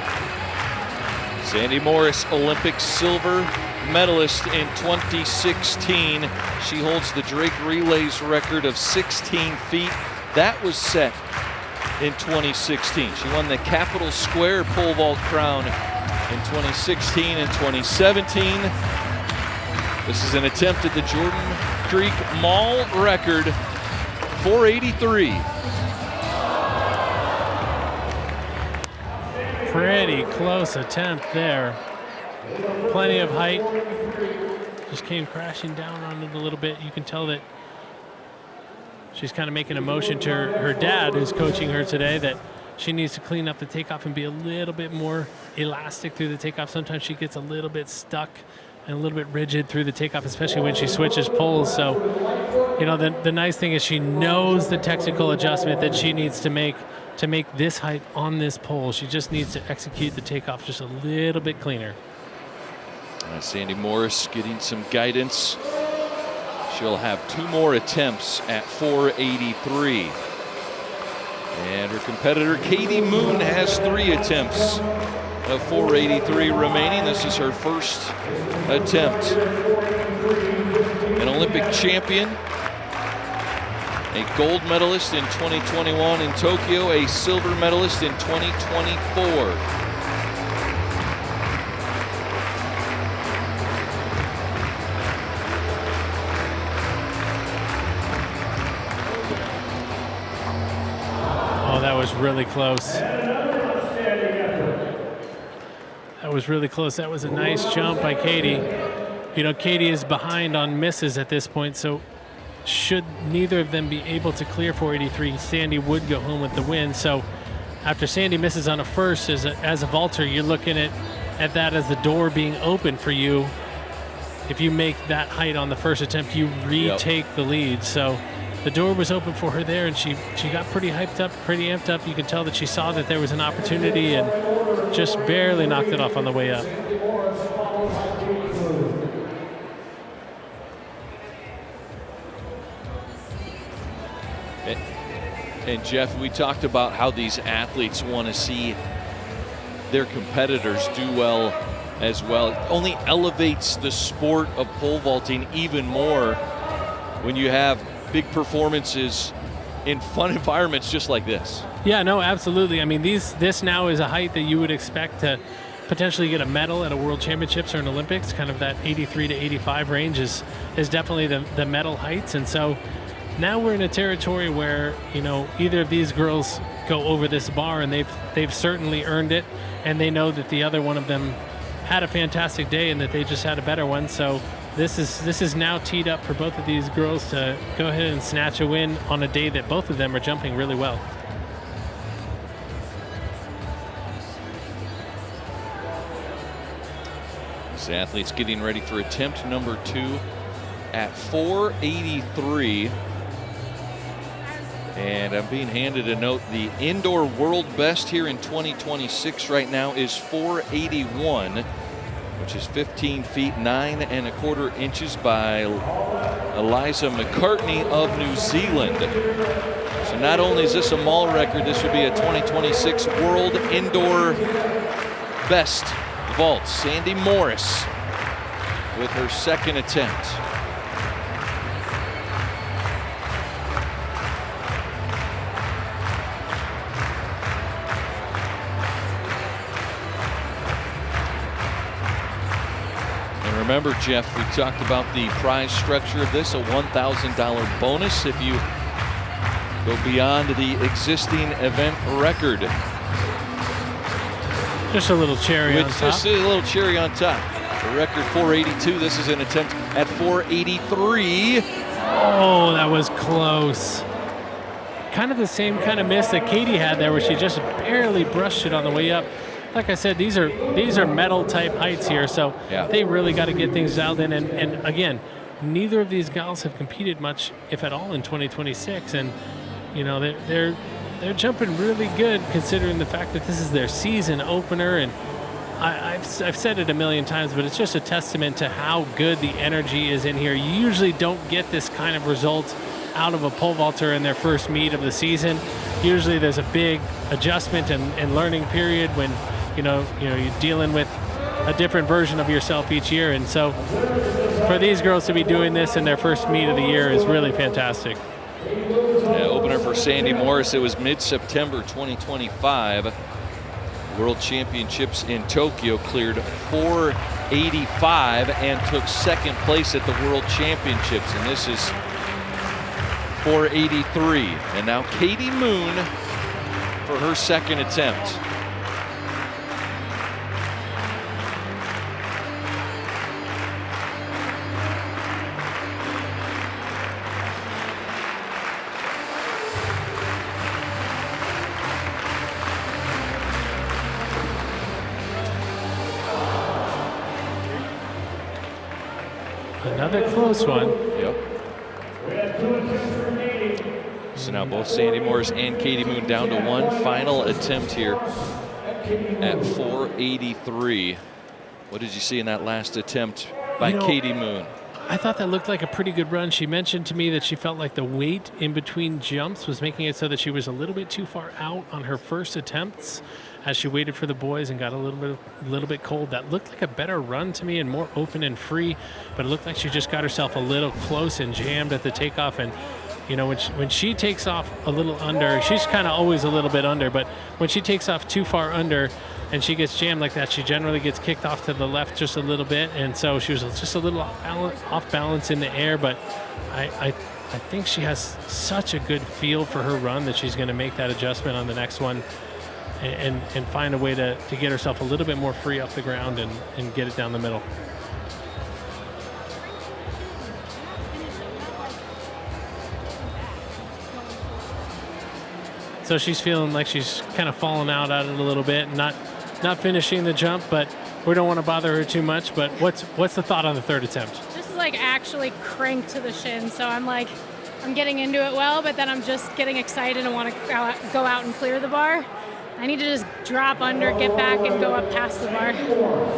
Sandy Morris, Olympic silver medalist in 2016. She holds the Drake Relays record of 16 feet. That was set in 2016. She won the Capitol Square pole vault crown in 2016 and 2017. This is an attempt at the Jordan Creek Mall record, 483. Pretty close attempt there. Plenty of height. Just came crashing down on it a little bit. You can tell that she's kind of making a motion to her dad, who's coaching her today, that she needs to clean up the takeoff and be a little bit more elastic through the takeoff. Sometimes she gets a little bit stuck and a little bit rigid through the takeoff, especially when she switches poles. So, you know, the nice thing is she knows the technical adjustment that she needs to make this height on this pole. She just needs to execute the takeoff just a little bit cleaner. Sandy Morris getting some guidance. She'll have 2 more attempts at 483. And her competitor Katie Moon has 3 attempts of 483 remaining. This is her first attempt. An Olympic champion, a gold medalist in 2021 in Tokyo, a silver medalist in 2024. That was really close. That was really close. That was a nice jump by Katie. You know, Katie is behind on misses at this point, so should neither of them be able to clear 483, Sandy would go home with the win. So after Sandy misses on a first, as a vaulter, you're looking at that as the door being open for you. If you make that height on the first attempt, you retake the lead. So the door was open for her there, and she got pretty hyped up, pretty amped up. You could tell that she saw that there was an opportunity and just barely knocked it off on the way up. And Jeff, we talked about how these athletes want to see their competitors do well as well. It only elevates the sport of pole vaulting even more when you have big performances in fun environments just like this. Yeah, no, absolutely. I mean, this now is a height that you would expect to potentially get a medal at a World Championships or an Olympics. Kind of that 83 to 85 range is definitely the medal heights. And so now we're in a territory where, you know, either of these girls go over this bar, and they've certainly earned it, and they know that the other one of them had a fantastic day and that they just had a better one. So this is now teed up for both of these girls to go ahead and snatch a win on a day that both of them are jumping really well. These athletes getting ready for attempt number 2 at 483. And I'm being handed a note. The indoor world best here in 2026 right now is 481, which is 15 feet 9 1/4 inches by Eliza McCartney of New Zealand. So not only is this a mall record, this would be a 2026 world indoor best vault. Sandy Morris with her second attempt. Remember, Jeff, we talked about the prize structure of this, a $1,000 bonus if you go beyond the existing event record. Just a little cherry on top. Just a little cherry on top. The record 482. This is an attempt at 483. Oh, that was close. Kind of the same kind of miss that Katie had there, where she just barely brushed it on the way up. Like I said, these are medal type heights here, so they really got to get things dialed in. And again, neither of these gals have competed much, if at all, in 2026. And you know, they're jumping really good considering the fact that this is their season opener. And I've said it a million times, but it's just a testament to how good the energy is in here. You usually don't get this kind of result out of a pole vaulter in their first meet of the season. Usually there's a big adjustment and learning period when you know you're dealing with a different version of yourself each year. And so for these girls to be doing this in their first meet of the year is really fantastic. Yeah, opener for Sandy Morris. It was mid-September 2025. World Championships in Tokyo, cleared 485 and took second place at the World Championships. And this is 483. And now Katie Moon for her second attempt. Another close one. Yep. So now both Sandy Morris and Katie Moon down to one final attempt here at 483. What did you see in that last attempt by Katie Moon? I thought that looked like a pretty good run. She mentioned to me that she felt like the weight in between jumps was making it so that she was a little bit too far out on her first attempts as she waited for the boys and got a little bit cold. That looked like a better run to me and more open and free, but it looked like she just got herself a little close and jammed at the takeoff. And you know, when she takes off a little under, she's kind of always a little bit under, but when she takes off too far under and she gets jammed like that, she generally gets kicked off to the left just a little bit. And so she was just a little off balance in the air, but I think she has such a good feel for her run that she's going to make that adjustment on the next one and find a way to get herself a little bit more free off the ground and get it down the middle. So she's feeling like she's kind of falling out at it a little bit, not finishing the jump, but we don't want to bother her too much. But what's the thought on the third attempt? Just like actually cranked to the shin, so I'm getting into it well, but then I'm just getting excited and want to go out and clear the bar. I need to just drop under, get back, and go up past the bar.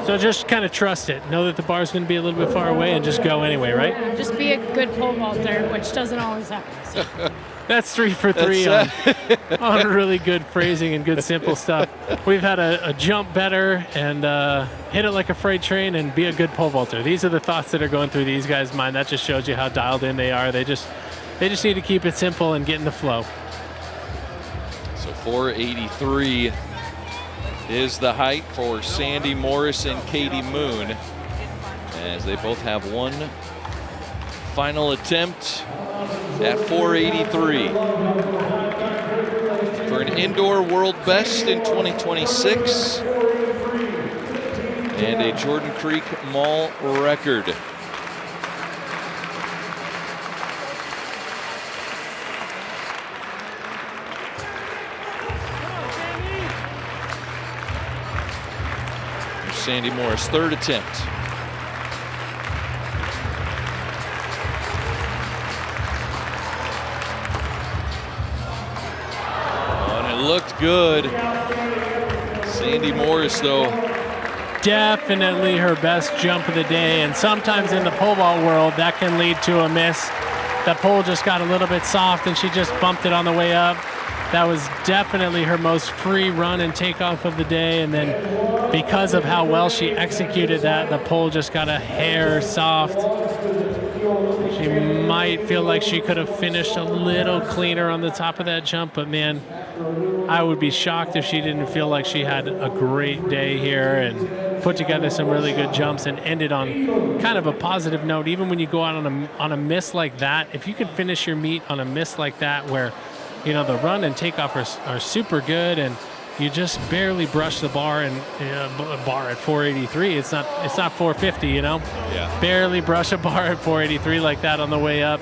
So just kind of trust it. Know that the bar's going to be a little bit far away and just go anyway, right? Just be a good pole vaulter, which doesn't always happen. So. That's 3 for 3 on really good phrasing and good simple stuff. We've had a jump better and hit it like a freight train and be a good pole vaulter. These are the thoughts that are going through these guys' mind. That just shows you how dialed in they are. They just need to keep it simple and get in the flow. So 483 is the height for Sandy Morris and Katie Moon, as they both have one final attempt at 483 for an indoor world best in 2026 and a Jordan Creek Mall record. Sandy Morris, third attempt. Looked good. Sandy Morris, though. Definitely her best jump of the day, and sometimes in the pole vault world that can lead to a miss. The pole just got a little bit soft and she just bumped it on the way up. That was definitely her most free run and takeoff of the day, and then because of how well she executed that, the pole just got a hair soft. She might feel like she could have finished a little cleaner on the top of that jump, but man, I would be shocked if she didn't feel like she had a great day here and put together some really good jumps and ended on kind of a positive note. Even when you go out on a miss like that, if you can finish your meet on a miss like that where, you know, the run and takeoff are super good and you just barely brush the bar and bar at 483. It's not 450, you know? Yeah. Barely brush a bar at 483 like that on the way up.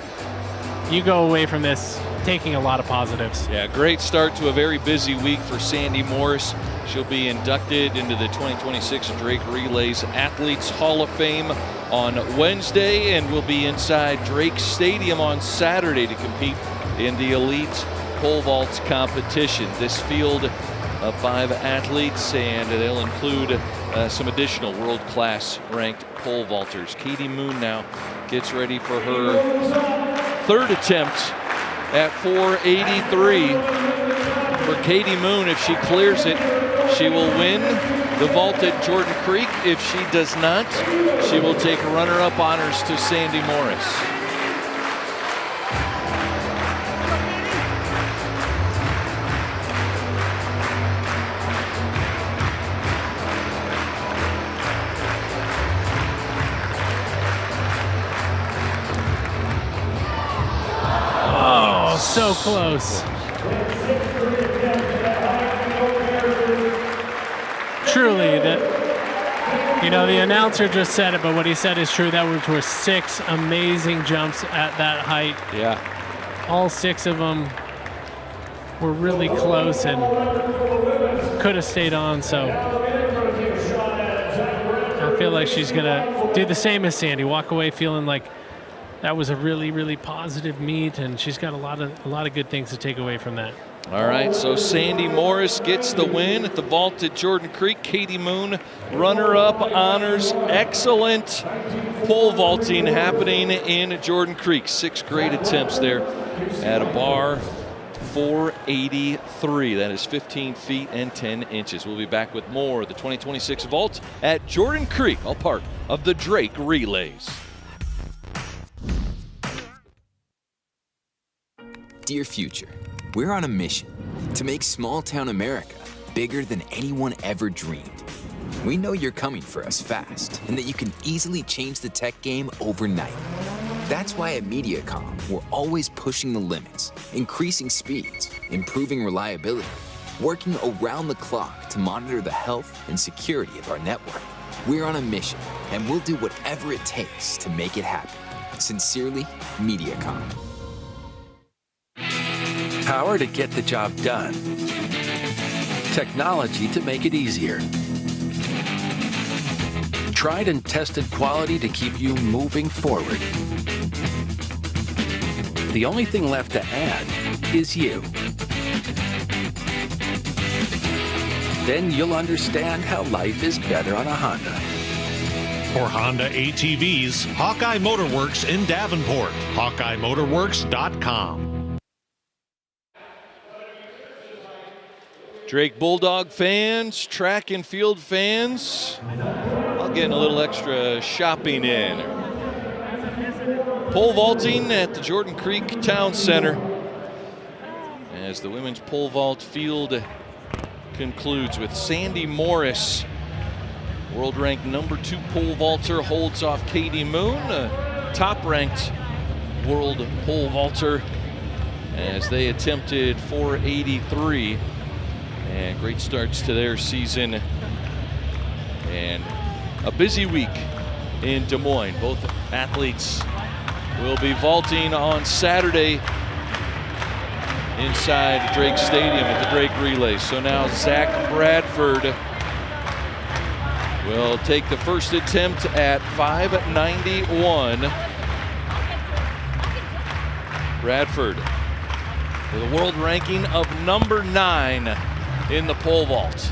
You go away from this taking a lot of positives. Yeah, great start to a very busy week for Sandy Morris. She'll be inducted into the 2026 Drake Relays Athletes Hall of Fame on Wednesday and will be inside Drake Stadium on Saturday to compete in the elite pole vault competition. This field of 5 athletes, and they'll include some additional world-class ranked pole vaulters. Katie Moon now gets ready for her third attempt at 483. For Katie Moon, if she clears it, she will win the vault at Jordan Creek. If she does not, she will take runner-up honors to Sandy Morris. So close. Truly, the announcer just said it, but what he said is true. That were 6 amazing jumps at that height. Yeah. All 6 of them were really close and could have stayed on, so I feel like she's gonna do the same as Sandy, walk away feeling like that was a really, really positive meet, and she's got a lot of good things to take away from that. All right, so Sandy Morris gets the win at the vault at Jordan Creek. Katie Moon, runner-up honors. Excellent pole vaulting happening in Jordan Creek. 6 great attempts there at a bar 483. That is 15 feet and 10 inches. We'll be back with more of the 2026 vault at Jordan Creek, all part of the Drake Relays. Dear future, we're on a mission to make small-town America bigger than anyone ever dreamed. We know you're coming for us fast and that you can easily change the tech game overnight. That's why at MediaCom, we're always pushing the limits, increasing speeds, improving reliability, working around the clock to monitor the health and security of our network. We're on a mission, and we'll do whatever it takes to make it happen. Sincerely, MediaCom. Power to get the job done. Technology to make it easier. Tried and tested quality to keep you moving forward. The only thing left to add is you. Then you'll understand how life is better on a Honda. For Honda ATVs, Hawkeye Motorworks in Davenport. HawkeyeMotorworks.com. Drake Bulldog fans, track and field fans, I'll get a little extra shopping in. Pole vaulting at the Jordan Creek Town Center as the women's pole vault field concludes with Sandy Morris, world ranked number 2 pole vaulter, holds off Katie Moon, top ranked world pole vaulter, as they attempted 483. And great starts to their season. And a busy week in Des Moines. Both athletes will be vaulting on Saturday inside Drake Stadium at the Drake Relay. So now Zach Bradford will take the first attempt at 591. Bradford with a world ranking of number 9 in the pole vault.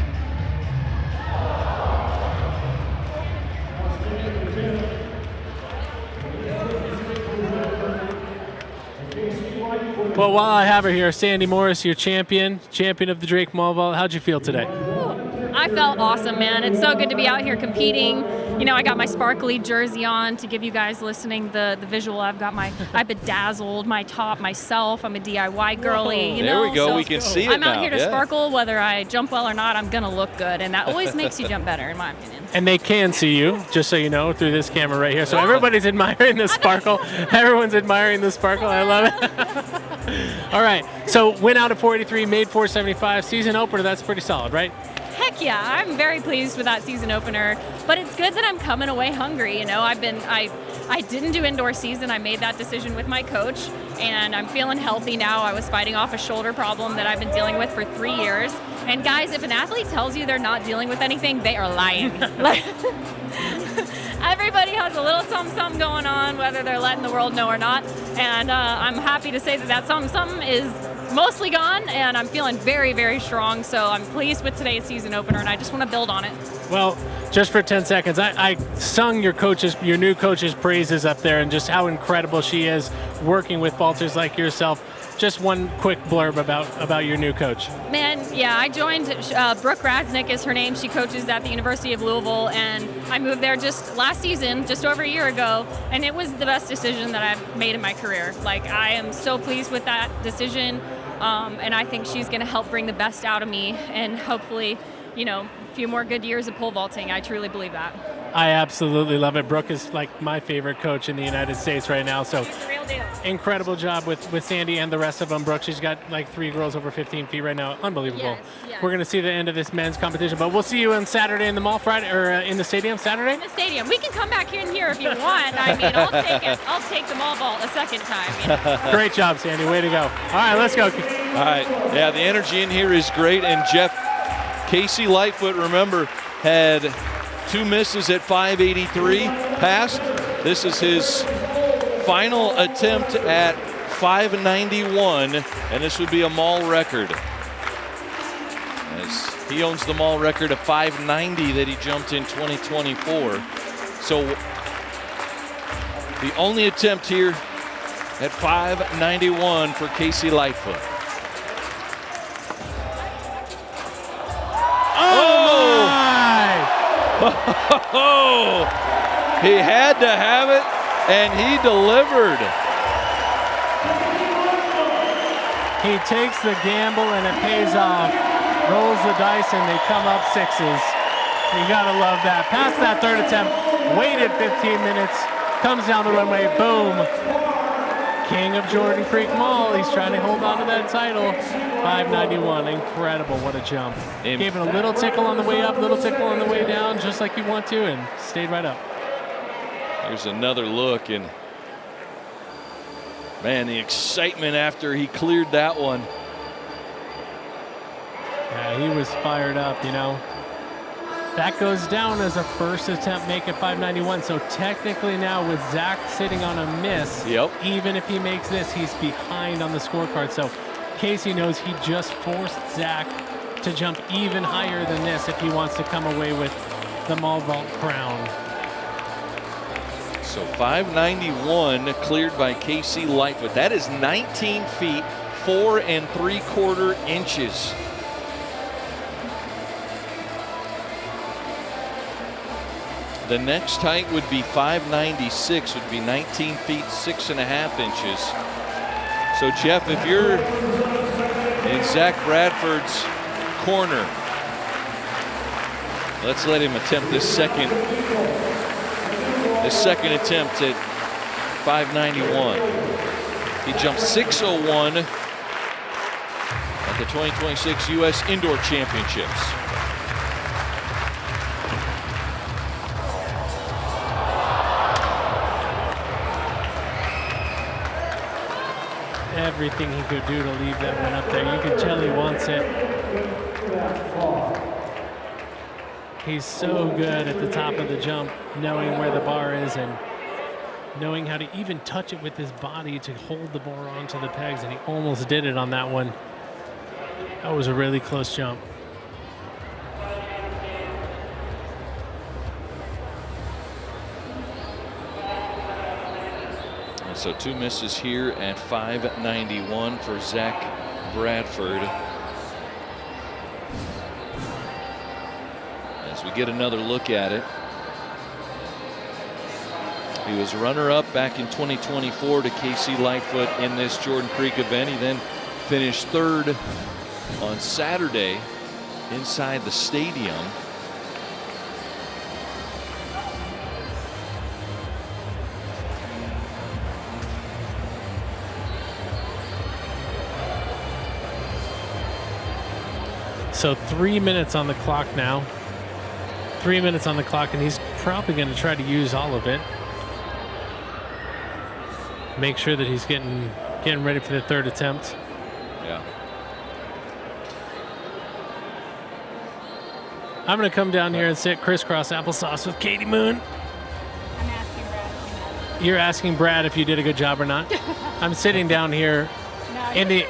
Well, while I have her here, Sandy Morris, your champion of the Drake Mall Vault. How'd you feel today? I felt awesome, man. It's so good to be out here competing. You know, I got my sparkly jersey on to give you guys listening the visual. I bedazzled my top myself. I'm a DIY girly, you know. There we go. So we can see it I'm now. out here to sparkle. Whether I jump well or not, I'm going to look good. And that always makes you jump better, in my opinion. And they can see you, just so you know, through this camera right here. So everybody's admiring the sparkle. Everyone's admiring the sparkle. I love it. All right. So went out at 483, made 475. Season opener, that's pretty solid, right? Heck yeah, I'm very pleased with that season opener, but it's good that I'm coming away hungry. You know, I didn't do indoor season. I made that decision with my coach, and I'm feeling healthy now. I was fighting off a shoulder problem that I've been dealing with for 3 years. And guys, if an athlete tells you they're not dealing with anything, they are lying. Everybody has a little something going on, whether they're letting the world know or not. And I'm happy to say that something is mostly gone, and I'm feeling very, very strong. So I'm pleased with today's season opener, and I just want to build on it. Well, just for 10 seconds, I sung your new coach's praises up there and just how incredible she is working with vaulters like yourself. Just one quick blurb about your new coach. Man, yeah, I joined, Brooke Rasnick is her name. She coaches at the University of Louisville, and I moved there just last season, just over a year ago, and it was the best decision that I've made in my career. Like, I am so pleased with that decision, and I think she's going to help bring the best out of me, and hopefully, you know, a few more good years of pole vaulting. I truly believe that. I absolutely love it. Brooke is like my favorite coach in the United States right now. So She's the real deal. Incredible job with Sandy and the rest of them. Brooke, she's got like 3 girls over 15 feet right now. Unbelievable. Yes. We're going to see the end of this men's competition, but we'll see you on Saturday in the mall Friday, or in the stadium Saturday? In the stadium. We can come back in here if you want. I mean, I'll take it. I'll take the mall vault a second time. You know? Great job, Sandy. Way to go. All right, let's go. All right. Yeah, the energy in here is great. And Jeff, Casey Lightfoot, remember, had 2 misses at 583, passed. This is his final attempt at 591, and this would be a mall record, as he owns the mall record of 590 that he jumped in 2024. So the only attempt here at 591 for Casey Lightfoot. Oh, he had to have it, and he delivered. He takes the gamble, and it pays off. Rolls the dice, and they come up 6s. You gotta love that. Past that 3rd attempt, waited 15 minutes, comes down the runway, boom. King of Jordan Creek Mall. He's trying to hold on to that title. 591, incredible, what a jump. Gave it a little tickle on the way up, little tickle on the way down, just like you want to, and stayed right up. Here's another look, and man, the excitement after he cleared that one. Yeah, he was fired up, you know. That goes down as a first attempt, make it 591. So technically now with Zach sitting on a miss, even if he makes this, he's behind on the scorecard. So Casey knows he just forced Zach to jump even higher than this if he wants to come away with the mall vault crown. So 591 cleared by Casey Lightfoot. That is 19 feet, 4 3/4 inches. The next height would be 596, would be 19 feet 6.5 inches. So Jeff, if you're in Zach Bradford's corner, let's let him attempt this second attempt at 591. He jumped 601 at the 2026 U.S. Indoor Championships. Everything he could do to leave that one up there. You can tell he wants it. He's so good at the top of the jump, knowing where the bar is and knowing how to even touch it with his body to hold the bar onto the pegs, and he almost did it on that one. That was a really close jump. So 2 misses here at 591 for Zach Bradford. As we get another look at it, he was runner-up back in 2024 to Casey Lightfoot in this Jordan Creek event. He then finished 3rd on Saturday inside the stadium. So 3 minutes on the clock now. 3 minutes on the clock, and he's probably going to try to use all of it. Make sure that he's getting ready for the 3rd attempt. Yeah. I'm going to come down here and sit crisscross applesauce with Katie Moon. I'm asking Brad. You're asking Brad if you did a good job or not. I'm sitting down here in the.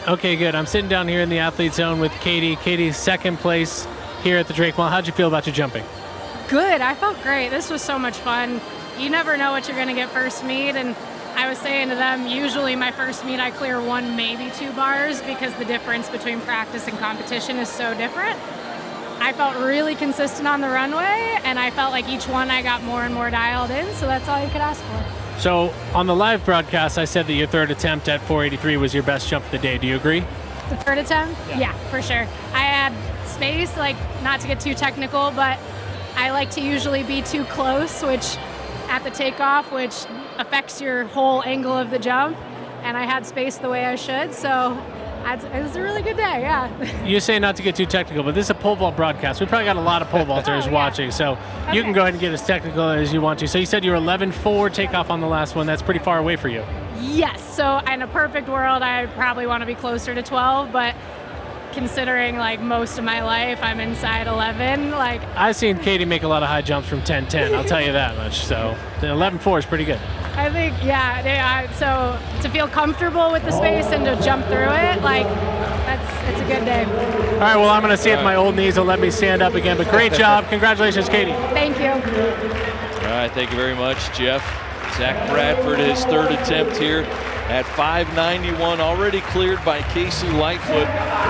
Okay, good. I'm sitting down here in the athlete zone with Katie. Katie's 2nd place here at the Drake Mall. How'd you feel about your jumping? Good. I felt great. This was so much fun. You never know what you're going to get first meet, and I was saying to them, usually my first meet I clear 1, maybe 2 bars because the difference between practice and competition is so different. I felt really consistent on the runway, and I felt like each one I got more and more dialed in, so that's all you could ask for. So on the live broadcast, I said that your 3rd attempt at 483 was your best jump of the day. Do you agree? The 3rd attempt? Yeah, for sure. I had space, like not to get too technical, but I like to usually be too close, which at the takeoff, which affects your whole angle of the jump. And I had space the way I should, so it was a really good day, yeah. You say not to get too technical, but this is a pole vault broadcast. We probably got a lot of pole vaulters watching, so you can go ahead and get as technical as you want to. So you said you were 11.4 takeoff on the last one. That's pretty far away for you. Yes, so in a perfect world, I probably want to be closer to 12, but considering like most of my life, I'm inside 11. Like I've seen Katie make a lot of high jumps from 10.10, I'll tell you that much. So the 11.4 is pretty good. I think, yeah, so to feel comfortable with the space and to jump through it, like, it's a good day. All right, well, I'm going to see if my old knees will let me stand up again, but great job. Congratulations, Katie. Thank you. All right, thank you very much, Jeff. Zach Bradford, his 3rd attempt here at 591, already cleared by Casey Lightfoot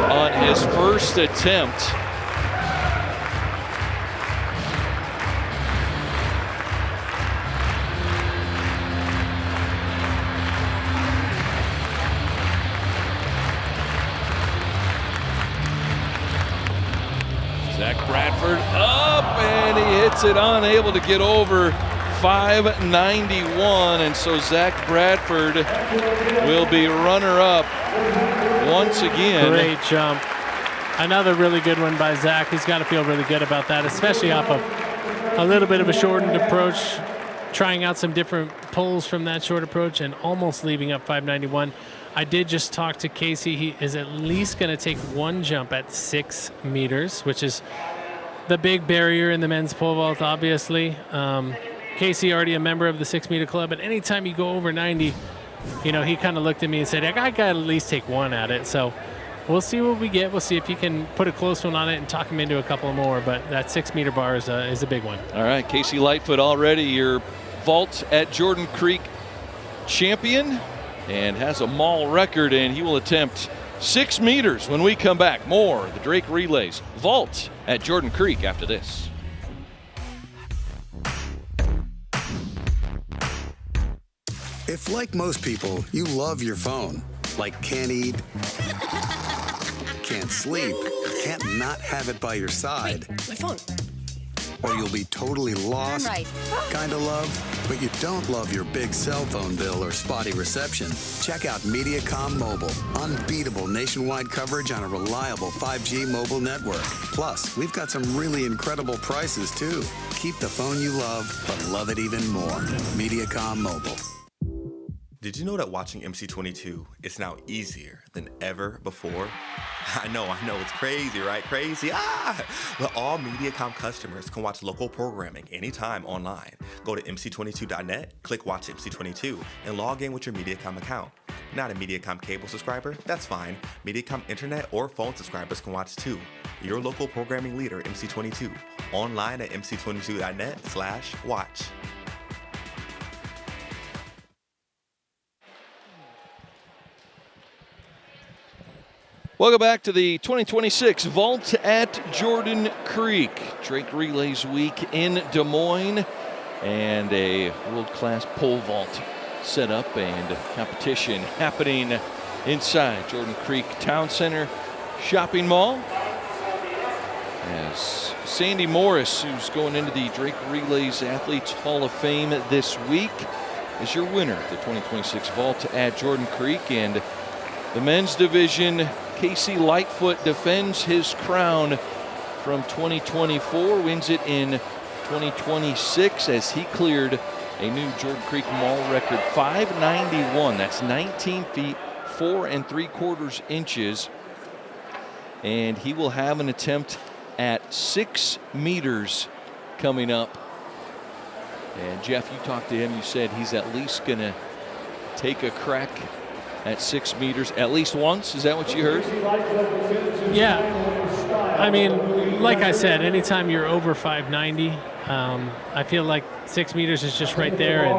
on his 1st attempt. Zach Bradford up, and he hits it, unable to get over 591, and so Zach Bradford will be runner-up once again. Great jump. Another really good one by Zach. He's got to feel really good about that, especially off of a little bit of a shortened approach, trying out some different pulls from that short approach and almost leaving up 591. I did just talk to Casey. He is at least going to take 1 jump at 6 meters, which is the big barrier in the men's pole vault, obviously. Casey, already a member of the 6 meter club, but anytime you go over 90, you know, he kind of looked at me and said, I got to at least take 1 at it. So we'll see what we get. We'll see if he can put a close one on it and talk him into a couple more, but that 6 meter bar is a big one. All right, Casey Lightfoot already your vault at Jordan Creek champion and has a mall record, and he will attempt 6 meters when we come back. More the Drake Relays vault at Jordan Creek after this. If, like most people, you love your phone, like can't eat, can't sleep, can't not have it by your side, My phone. or you'll be totally lost, Right. kinda love, but you don't love your big cell phone bill or spotty reception, check out Mediacom Mobile. Unbeatable nationwide coverage on a reliable 5G mobile network. Plus, we've got some really incredible prices, too. Keep the phone you love, but love it even more. Mediacom Mobile. Did you know that watching MC22 is now easier than ever before? I know, it's crazy, right? Crazy, But all Mediacom customers can watch local programming anytime online. Go to MC22.net, click Watch MC22, and log in with your Mediacom account. Not a Mediacom cable subscriber? That's fine. Mediacom internet or phone subscribers can watch too. Your local programming leader, MC22, online at mc22.net/watch. Welcome back to the 2026 Vault at Jordan Creek. Drake Relays Week in Des Moines, and a world-class pole vault setup and competition happening inside Jordan Creek Town Center Shopping Mall. As Sandy Morris, who's going into the Drake Relays Athletes Hall of Fame this week, is your winner of the 2026 Vault at Jordan Creek. And the men's division, Casey Lightfoot defends his crown from 2024, wins it in 2026 as he cleared a new Jordan Creek Mall record, 591. That's 19 feet, 4 3/4 inches. And he will have an attempt at 6 meters coming up. And Jeff, you talked to him, you said he's at least gonna take a crack at 6 meters at least once. Is that what you heard? Yeah. I mean, like I said, anytime you're over 590, I feel like 6 meters is just right there. And,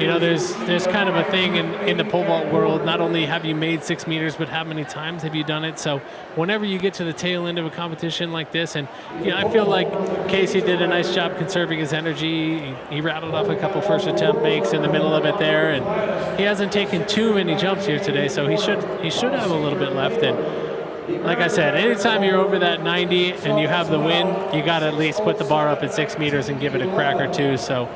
you know, there's kind of a thing in the pole vault world. Not only have you made 6 meters, but how many times have you done it? So whenever you get to the tail end of a competition like this, and, you know, I feel like Casey did a nice job conserving his energy. He rattled off a couple first attempt makes in the middle of it there, and he hasn't taken too many jumps here today, so he should have a little bit left. And like I said, anytime you're over that 90 and you have the win, you got to at least put the bar up at 6 meters and give it a crack or two. So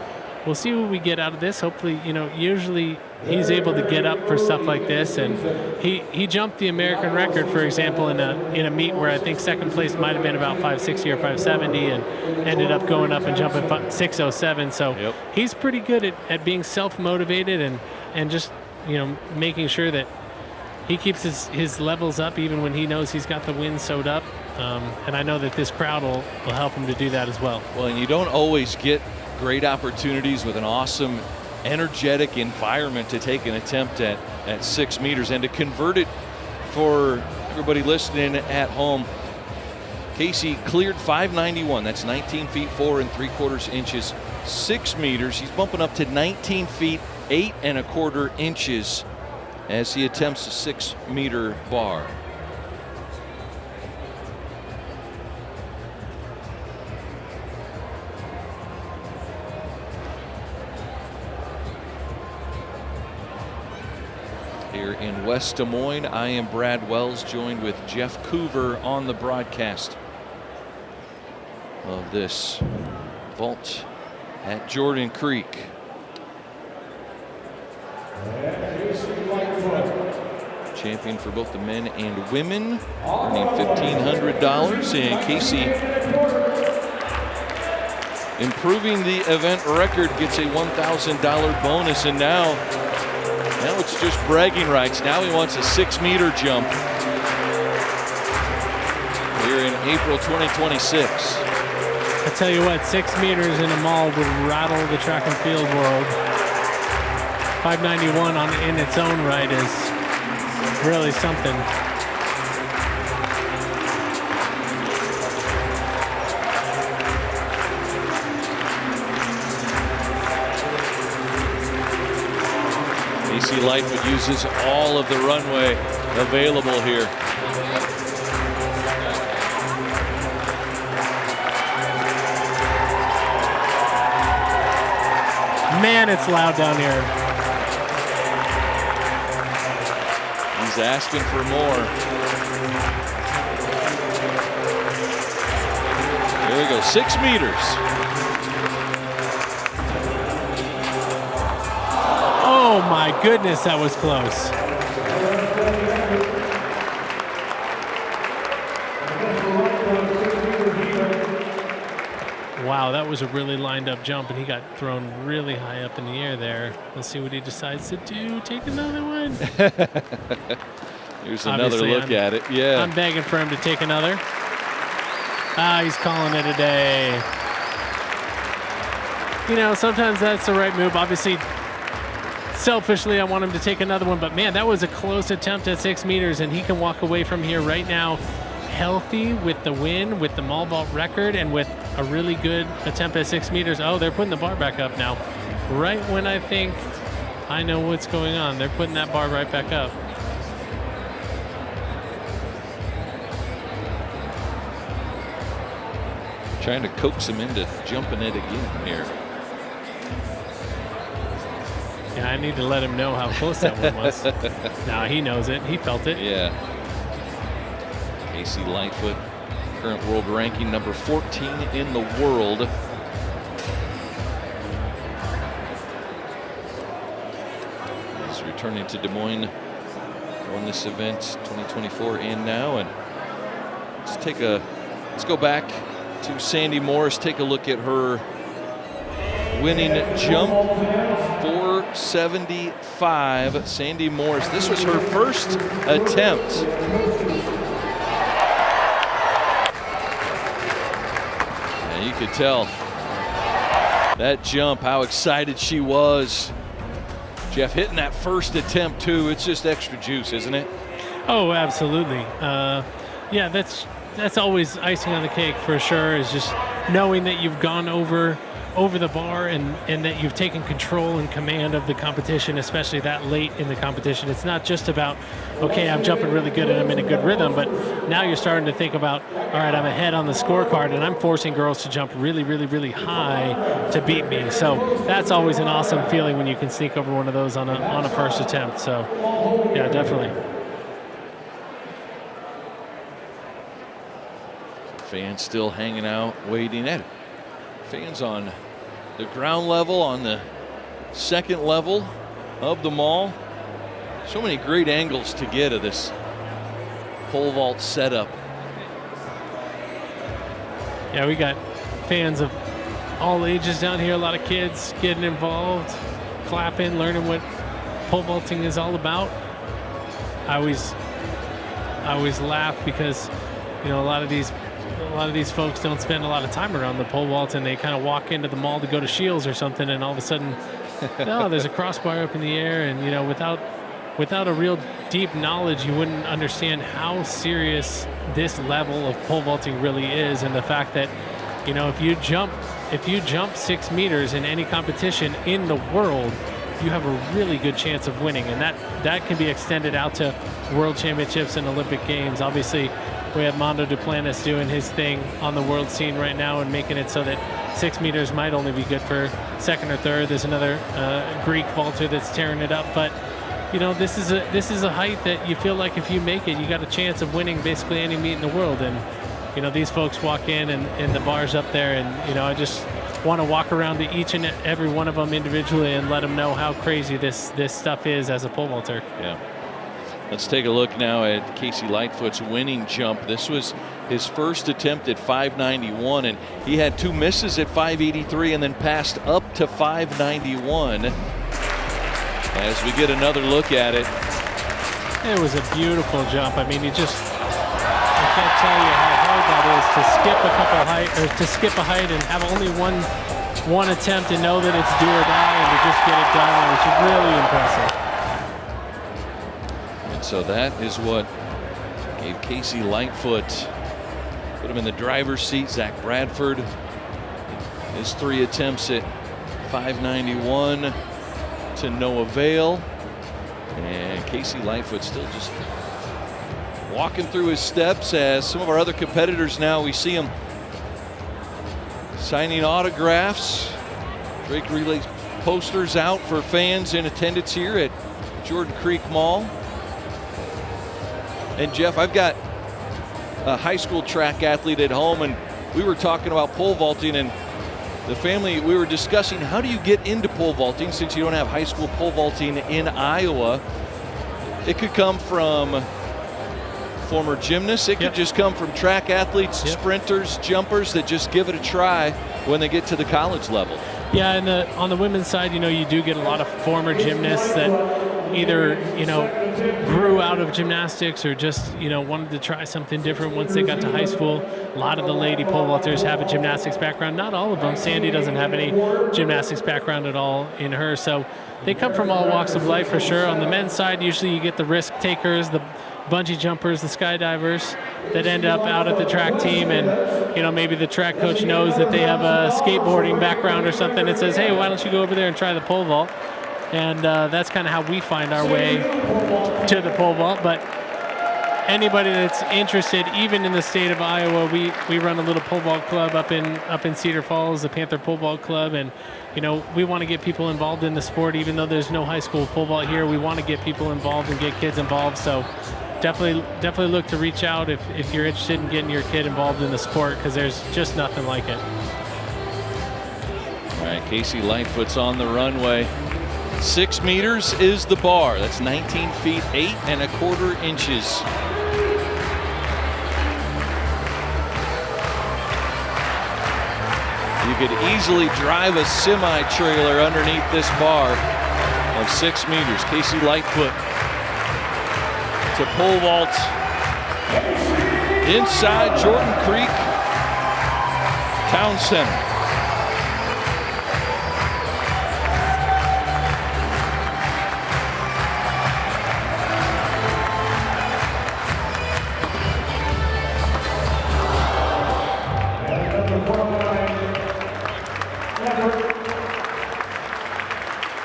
we'll see what we get out of this. Hopefully, you know, usually he's able to get up for stuff like this. And he jumped the American record, for example, in a meet where I think second place might have been about 560 or 570, and ended up going up and jumping 607. So he's pretty good at being self-motivated and just, you know, making sure that he keeps his levels up even when he knows he's got the win sewed up. And I know that this crowd will help him to do that as well. Well, and you don't always get great opportunities with an awesome, energetic environment to take an attempt at 6 meters and to convert it for everybody listening at home. Casey cleared 591. That's 19 feet, 4 3/4 inches, 6 meters. He's bumping up to 19 feet, 8 1/4 inches as he attempts a 6 meter bar. Here in West Des Moines, I am Brad Wells, joined with Jeff Coover on the broadcast of this vault at Jordan Creek. Champion for both the men and women, earning $1,500. And Casey, improving the event record, gets a $1,000 bonus. And now it's just bragging rights. Now he wants a 6 meter jump here in April 2026. I tell you what, 6 meters in a mall would rattle the track and field world. 591 in its own right is really something. Casey Lightfoot uses all of the runway available here. Man, it's loud down here. She's asking for more. There we go, 6 meters. Oh my goodness, that was close. Wow, that was a really lined up jump, and he got thrown really high up in the air there. Let's see what he decides to do. Take another one. Here's another look at it. Yeah. I'm begging for him to take another. He's calling it a day. You know, sometimes that's the right move. Obviously, selfishly, I want him to take another one, but man, that was a close attempt at 6 meters, and he can walk away from here right now healthy with the win, with the mall vault record, and with a really good attempt at 6 meters. Oh, they're putting the bar back up now. Right when I think I know what's going on, they're putting that bar right back up. Trying to coax him into jumping it again here. Yeah, I need to let him know how close that one was. Now he knows it. He felt it. Yeah. Casey Lightfoot, current world ranking number 14 in the world. He's returning to Des Moines on this event 2024 and now. And let's go back to Sandy Morris. Take a look at her winning jump, 475. Sandy Morris, this was her first attempt. And you could tell that jump, how excited she was. Jeff, hitting that first attempt too, it's just extra juice, isn't it? Oh, absolutely. Yeah, that's always icing on the cake for sure, is just knowing that you've gone over the bar and that you've taken control and command of the competition, especially that late in the competition. It's not just about, okay, I'm jumping really good and I'm in a good rhythm, but now you're starting to think about, all right, I'm ahead on the scorecard and I'm forcing girls to jump really, really, really high to beat me. So that's always an awesome feeling when you can sneak over one of those on a first attempt. So yeah, definitely. Fans still hanging out, waiting at it. Fans on the ground level, on the second level of the mall. So many great angles to get of this pole vault setup. Yeah, we got fans of all ages down here, a lot of kids getting involved, clapping, learning what pole vaulting is all about. I always laugh because, you know, a lot of these folks don't spend a lot of time around the pole vault, and they kind of walk into the mall to go to Shields or something, and all of a sudden, oh, there's a crossbar up in the air, and you know, without a real deep knowledge, you wouldn't understand how serious this level of pole vaulting really is, and the fact that, you know, if you jump 6 meters in any competition in the world, you have a really good chance of winning, and that can be extended out to World Championships and Olympic Games. Obviously, we have Mondo Duplantis doing his thing on the world scene right now and making it so that 6 meters might only be good for second or third. There's another Greek vaulter that's tearing it up, but you know, this is a height that you feel like if you make it, you got a chance of winning basically any meet in the world. And you know, these folks walk in and the bar's up there, and you know, I just want to walk around to each and every one of them individually and let them know how crazy this stuff is as a pole vaulter. Yeah. Let's take a look now at Casey Lightfoot's winning jump. This was his first attempt at 591, and he had 2 misses at 583 and then passed up to 591. As we get another look at it. It was a beautiful jump. I mean, I can't tell you how hard that is to skip a height and have only one attempt and know that it's do or die and to just get it done. It was really impressive. And so that is what gave Casey Lightfoot, put him in the driver's seat. Zach Bradford, his 3 attempts at 591 to no avail. And Casey Lightfoot still just walking through his steps, as some of our other competitors now, we see him signing autographs. Drake Relay posters out for fans in attendance here at Jordan Creek Mall. And Jeff, I've got a high school track athlete at home, and we were talking about pole vaulting, and the family, we were discussing how do you get into pole vaulting since you don't have high school pole vaulting in Iowa. It could come from former gymnasts. It could just come from track athletes, sprinters, jumpers that just give it a try when they get to the college level. Yeah, and on the women's side, you do get a lot of former gymnasts that either, grew out of gymnastics or just, wanted to try something different once they got to high school. A lot of the lady pole vaulters have a gymnastics background. Not all of them. Sandy doesn't have any gymnastics background at all in her. So they come from all walks of life for sure. On the men's side, usually you get the risk takers, the bungee jumpers, the skydivers that end up out at the track team, and maybe the track coach knows that they have a skateboarding background or something and says, hey, why don't you go over there and try the pole vault? And that's kind of how we find our way to the pole vault. But anybody that's interested, even in the state of Iowa, we run a little pole vault club up in Cedar Falls, the Panther Pole Vault Club, and we want to get people involved in the sport. Even though there's no high school pole vault here, we want to get people involved and get kids involved. So definitely look to reach out if you're interested in getting your kid involved in the sport, because there's just nothing like it. All right, Casey Lightfoot's on the runway. 6 meters is the bar. That's 19 feet 8 1/4 inches. You could easily drive a semi-trailer underneath this bar of 6 meters. Casey Lightfoot to pole vault inside Jordan Creek Town Center.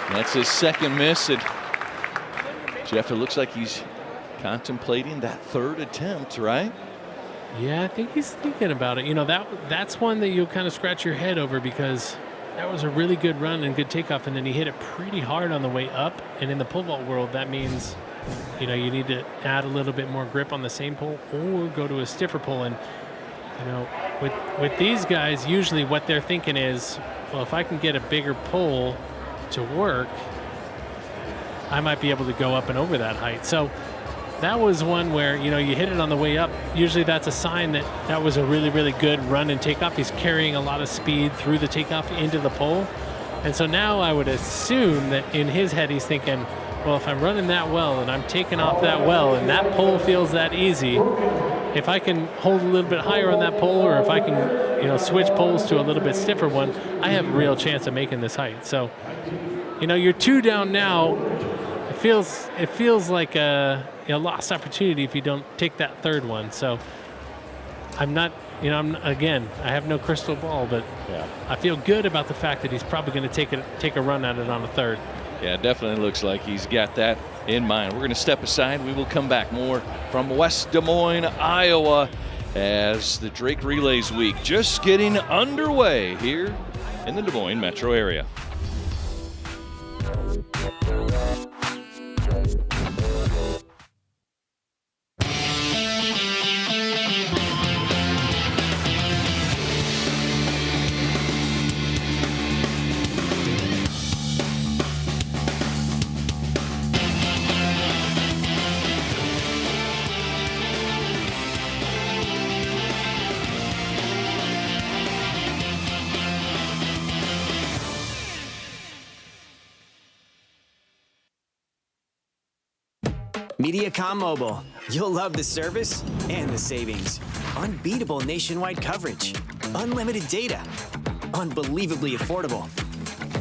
That's his second miss, and Jeff, it looks like he's contemplating that third attempt, right? Yeah, I think he's thinking about it. That's one that you'll kind of scratch your head over, because that was a really good run and good takeoff, and then he hit it pretty hard on the way up. And in the pole vault world, that means, you need to add a little bit more grip on the same pole or go to a stiffer pole. And, with these guys, usually what they're thinking is, well, if I can get a bigger pole to work, I might be able to go up and over that height. So that was one where, you hit it on the way up. Usually that's a sign that was a really, really good run and takeoff. He's carrying a lot of speed through the takeoff into the pole. And so now I would assume that in his head he's thinking, well, if I'm running that well and I'm taking off that well and that pole feels that easy, if I can hold a little bit higher on that pole, or if I can, switch poles to a little bit stiffer one, I have a real chance of making this height. So, you're 2 down now. It feels like a lost opportunity if you don't take that third one. So I'm not, I have no crystal ball, but I feel good about the fact that he's probably going to take a run at it on a third. Yeah, definitely looks like he's got that in mind. We're going to step aside. We will come back more from West Des Moines, Iowa, as the Drake Relays Week just getting underway here in the Des Moines metro area. Mediacom Mobile. You'll love the service and the savings. Unbeatable nationwide coverage. Unlimited data. Unbelievably affordable.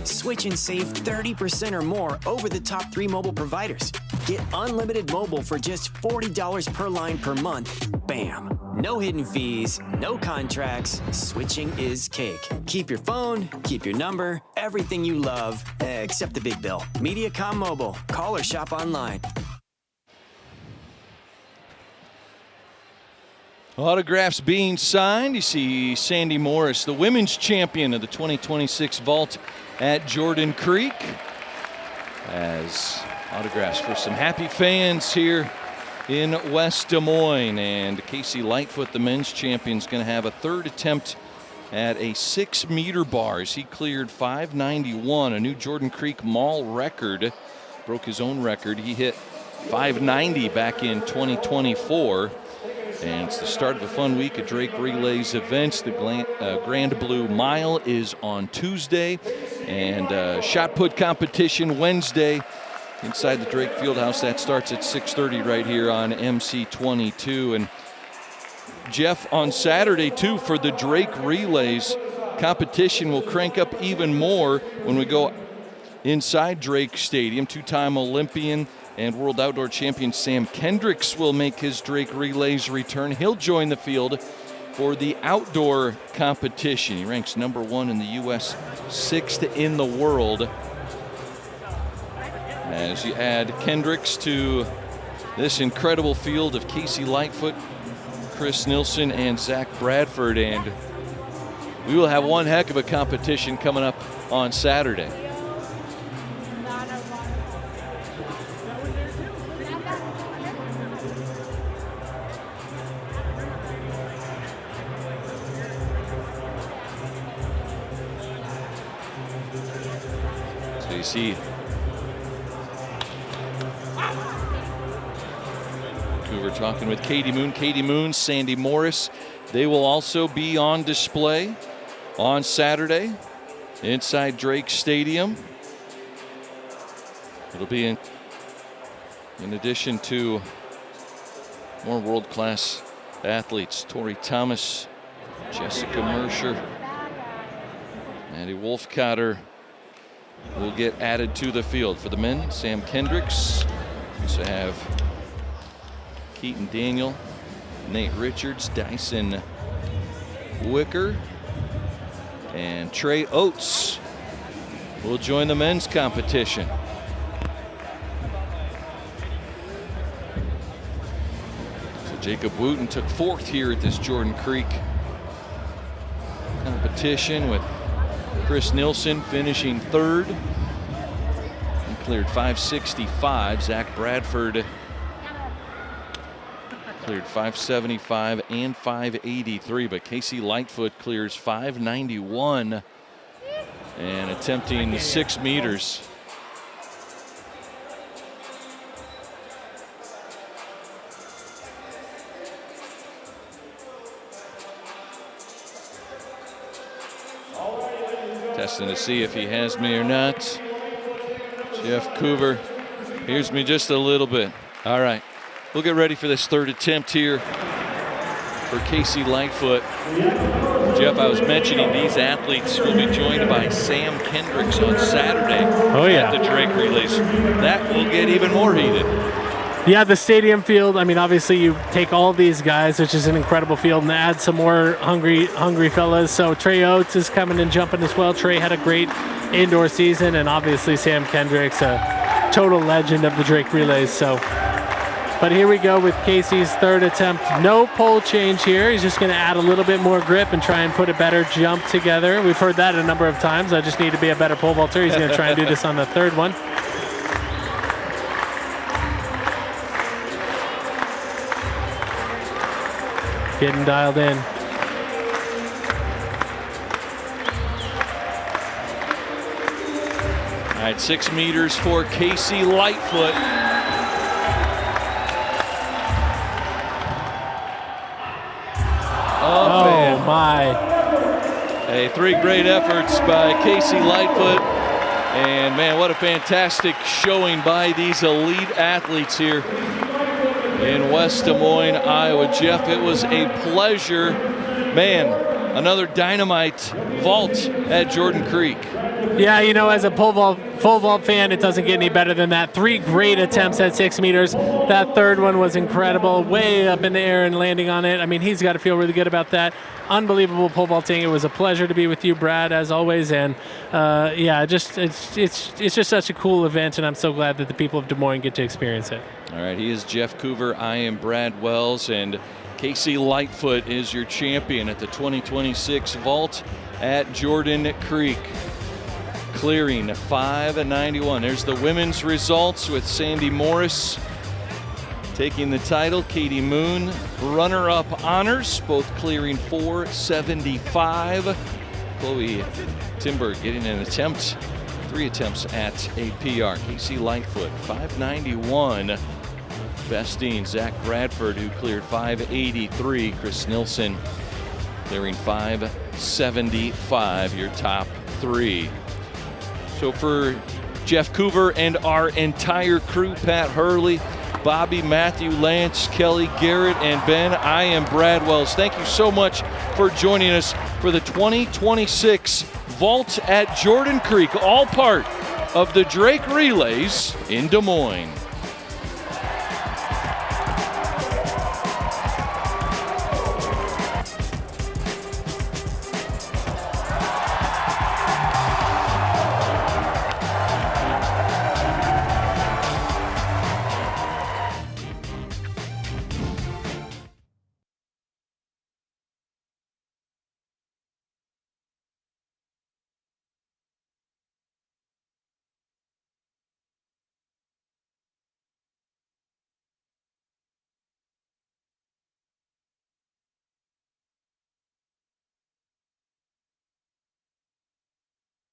Switch and save 30% or more over the top 3 mobile providers. Get unlimited mobile for just $40 per line per month. Bam. No hidden fees, no contracts. Switching is cake. Keep your phone, keep your number, everything you love, except the big bill. Mediacom Mobile. Call or shop online. Autographs being signed. You see Sandy Morris, the women's champion of the 2026 vault at Jordan Creek, as autographs for some happy fans here in West Des Moines. And Casey Lightfoot, the men's champion, is going to have a third attempt at a 6-meter bars. He cleared 591, a new Jordan Creek Mall record. Broke his own record. He hit 590 back in 2024. And it's the start of a fun week at Drake Relays events. The Grand Blue Mile is on Tuesday, and shot put competition Wednesday inside the Drake Fieldhouse. That starts at 6:30 right here on MC22. And Jeff, on Saturday too, for the Drake Relays, competition will crank up even more when we go inside Drake Stadium. Two-time Olympian and World Outdoor Champion Sam Kendricks will make his Drake Relays return. He'll join the field for the outdoor competition. He ranks #1 in the U.S., 6th in the world. As you add Kendricks to this incredible field of Casey Lightfoot, Chris Nilsson, and Zach Bradford, and we will have one heck of a competition coming up on Saturday. So you see Coover talking with Katie Moon, Sandy Morris. They will also be on display on Saturday inside Drake Stadium. It'll be in addition to more world-class athletes. Tori Thomas, Jessica Mercer, Maddie Wolfcotter will get added to the field. For the men, Sam Kendricks. We also have Keaton Daniel, Nate Richards, Dyson Wicker, and Trey Oates will join the men's competition. So Jacob Wooten took 4th here at this Jordan Creek competition, with Chris Nilsson finishing 3rd. He cleared 565. Zach Bradford cleared 575 and 583, but Casey Lightfoot clears 591 and attempting 6 meters. Testing to see if he has me or not. Jeff Coover hears me just a little bit. All right. We'll get ready for this 3rd attempt here for Casey Lightfoot. Jeff, I was mentioning these athletes will be joined by Sam Kendricks on Saturday at the Drake Relays. That will get even more heated. Yeah, the stadium field, I mean, obviously you take all these guys, which is an incredible field, and add some more hungry fellas. So Trey Oates is coming and jumping as well. Trey had a great indoor season, and obviously Sam Kendricks, a total legend of the Drake Relays. So. But here we go with Casey's 3rd attempt. No pole change here. He's just going to add a little bit more grip and try and put a better jump together. We've heard that a number of times. I just need to be a better pole vaulter. He's going to try and do this on the 3rd one. Getting dialed in. All right, 6 meters for Casey Lightfoot. Oh my. Hey, 3 great efforts by Casey Lightfoot. And man, what a fantastic showing by these elite athletes here in West Des Moines, Iowa. Jeff, it was a pleasure. Man, another dynamite vault at Jordan Creek. Yeah, you know, as a pole vault fan, it doesn't get any better than that. 3 great attempts at 6 meters. That 3rd one was incredible, way up in the air and landing on it. I mean, he's got to feel really good about that. Unbelievable pole vaulting. It was a pleasure to be with you, Brad, as always. And yeah, it's just such a cool event, and I'm so glad that the people of Des Moines get to experience it. All right, he is Jeff Coover. I am Brad Wells, and Casey Lightfoot is your champion at the 2026 vault at Jordan Creek, clearing 591. There's the women's results with Sandy Morris Taking the title, Katie Moon, runner-up honors, both clearing 4:75. Chloe Timber getting an attempt, 3 attempts at a PR. Casey Lightfoot, 5:91. Besting Zach Bradford, who cleared 5:83. Chris Nilsson clearing 5:75, your top 3. So for Jeff Coover and our entire crew, Pat Hurley, Bobby, Matthew, Lance, Kelly, Garrett, and Ben, I am Brad Wells. Thank you so much for joining us for the 2026 Vault at Jordan Creek, all part of the Drake Relays in Des Moines.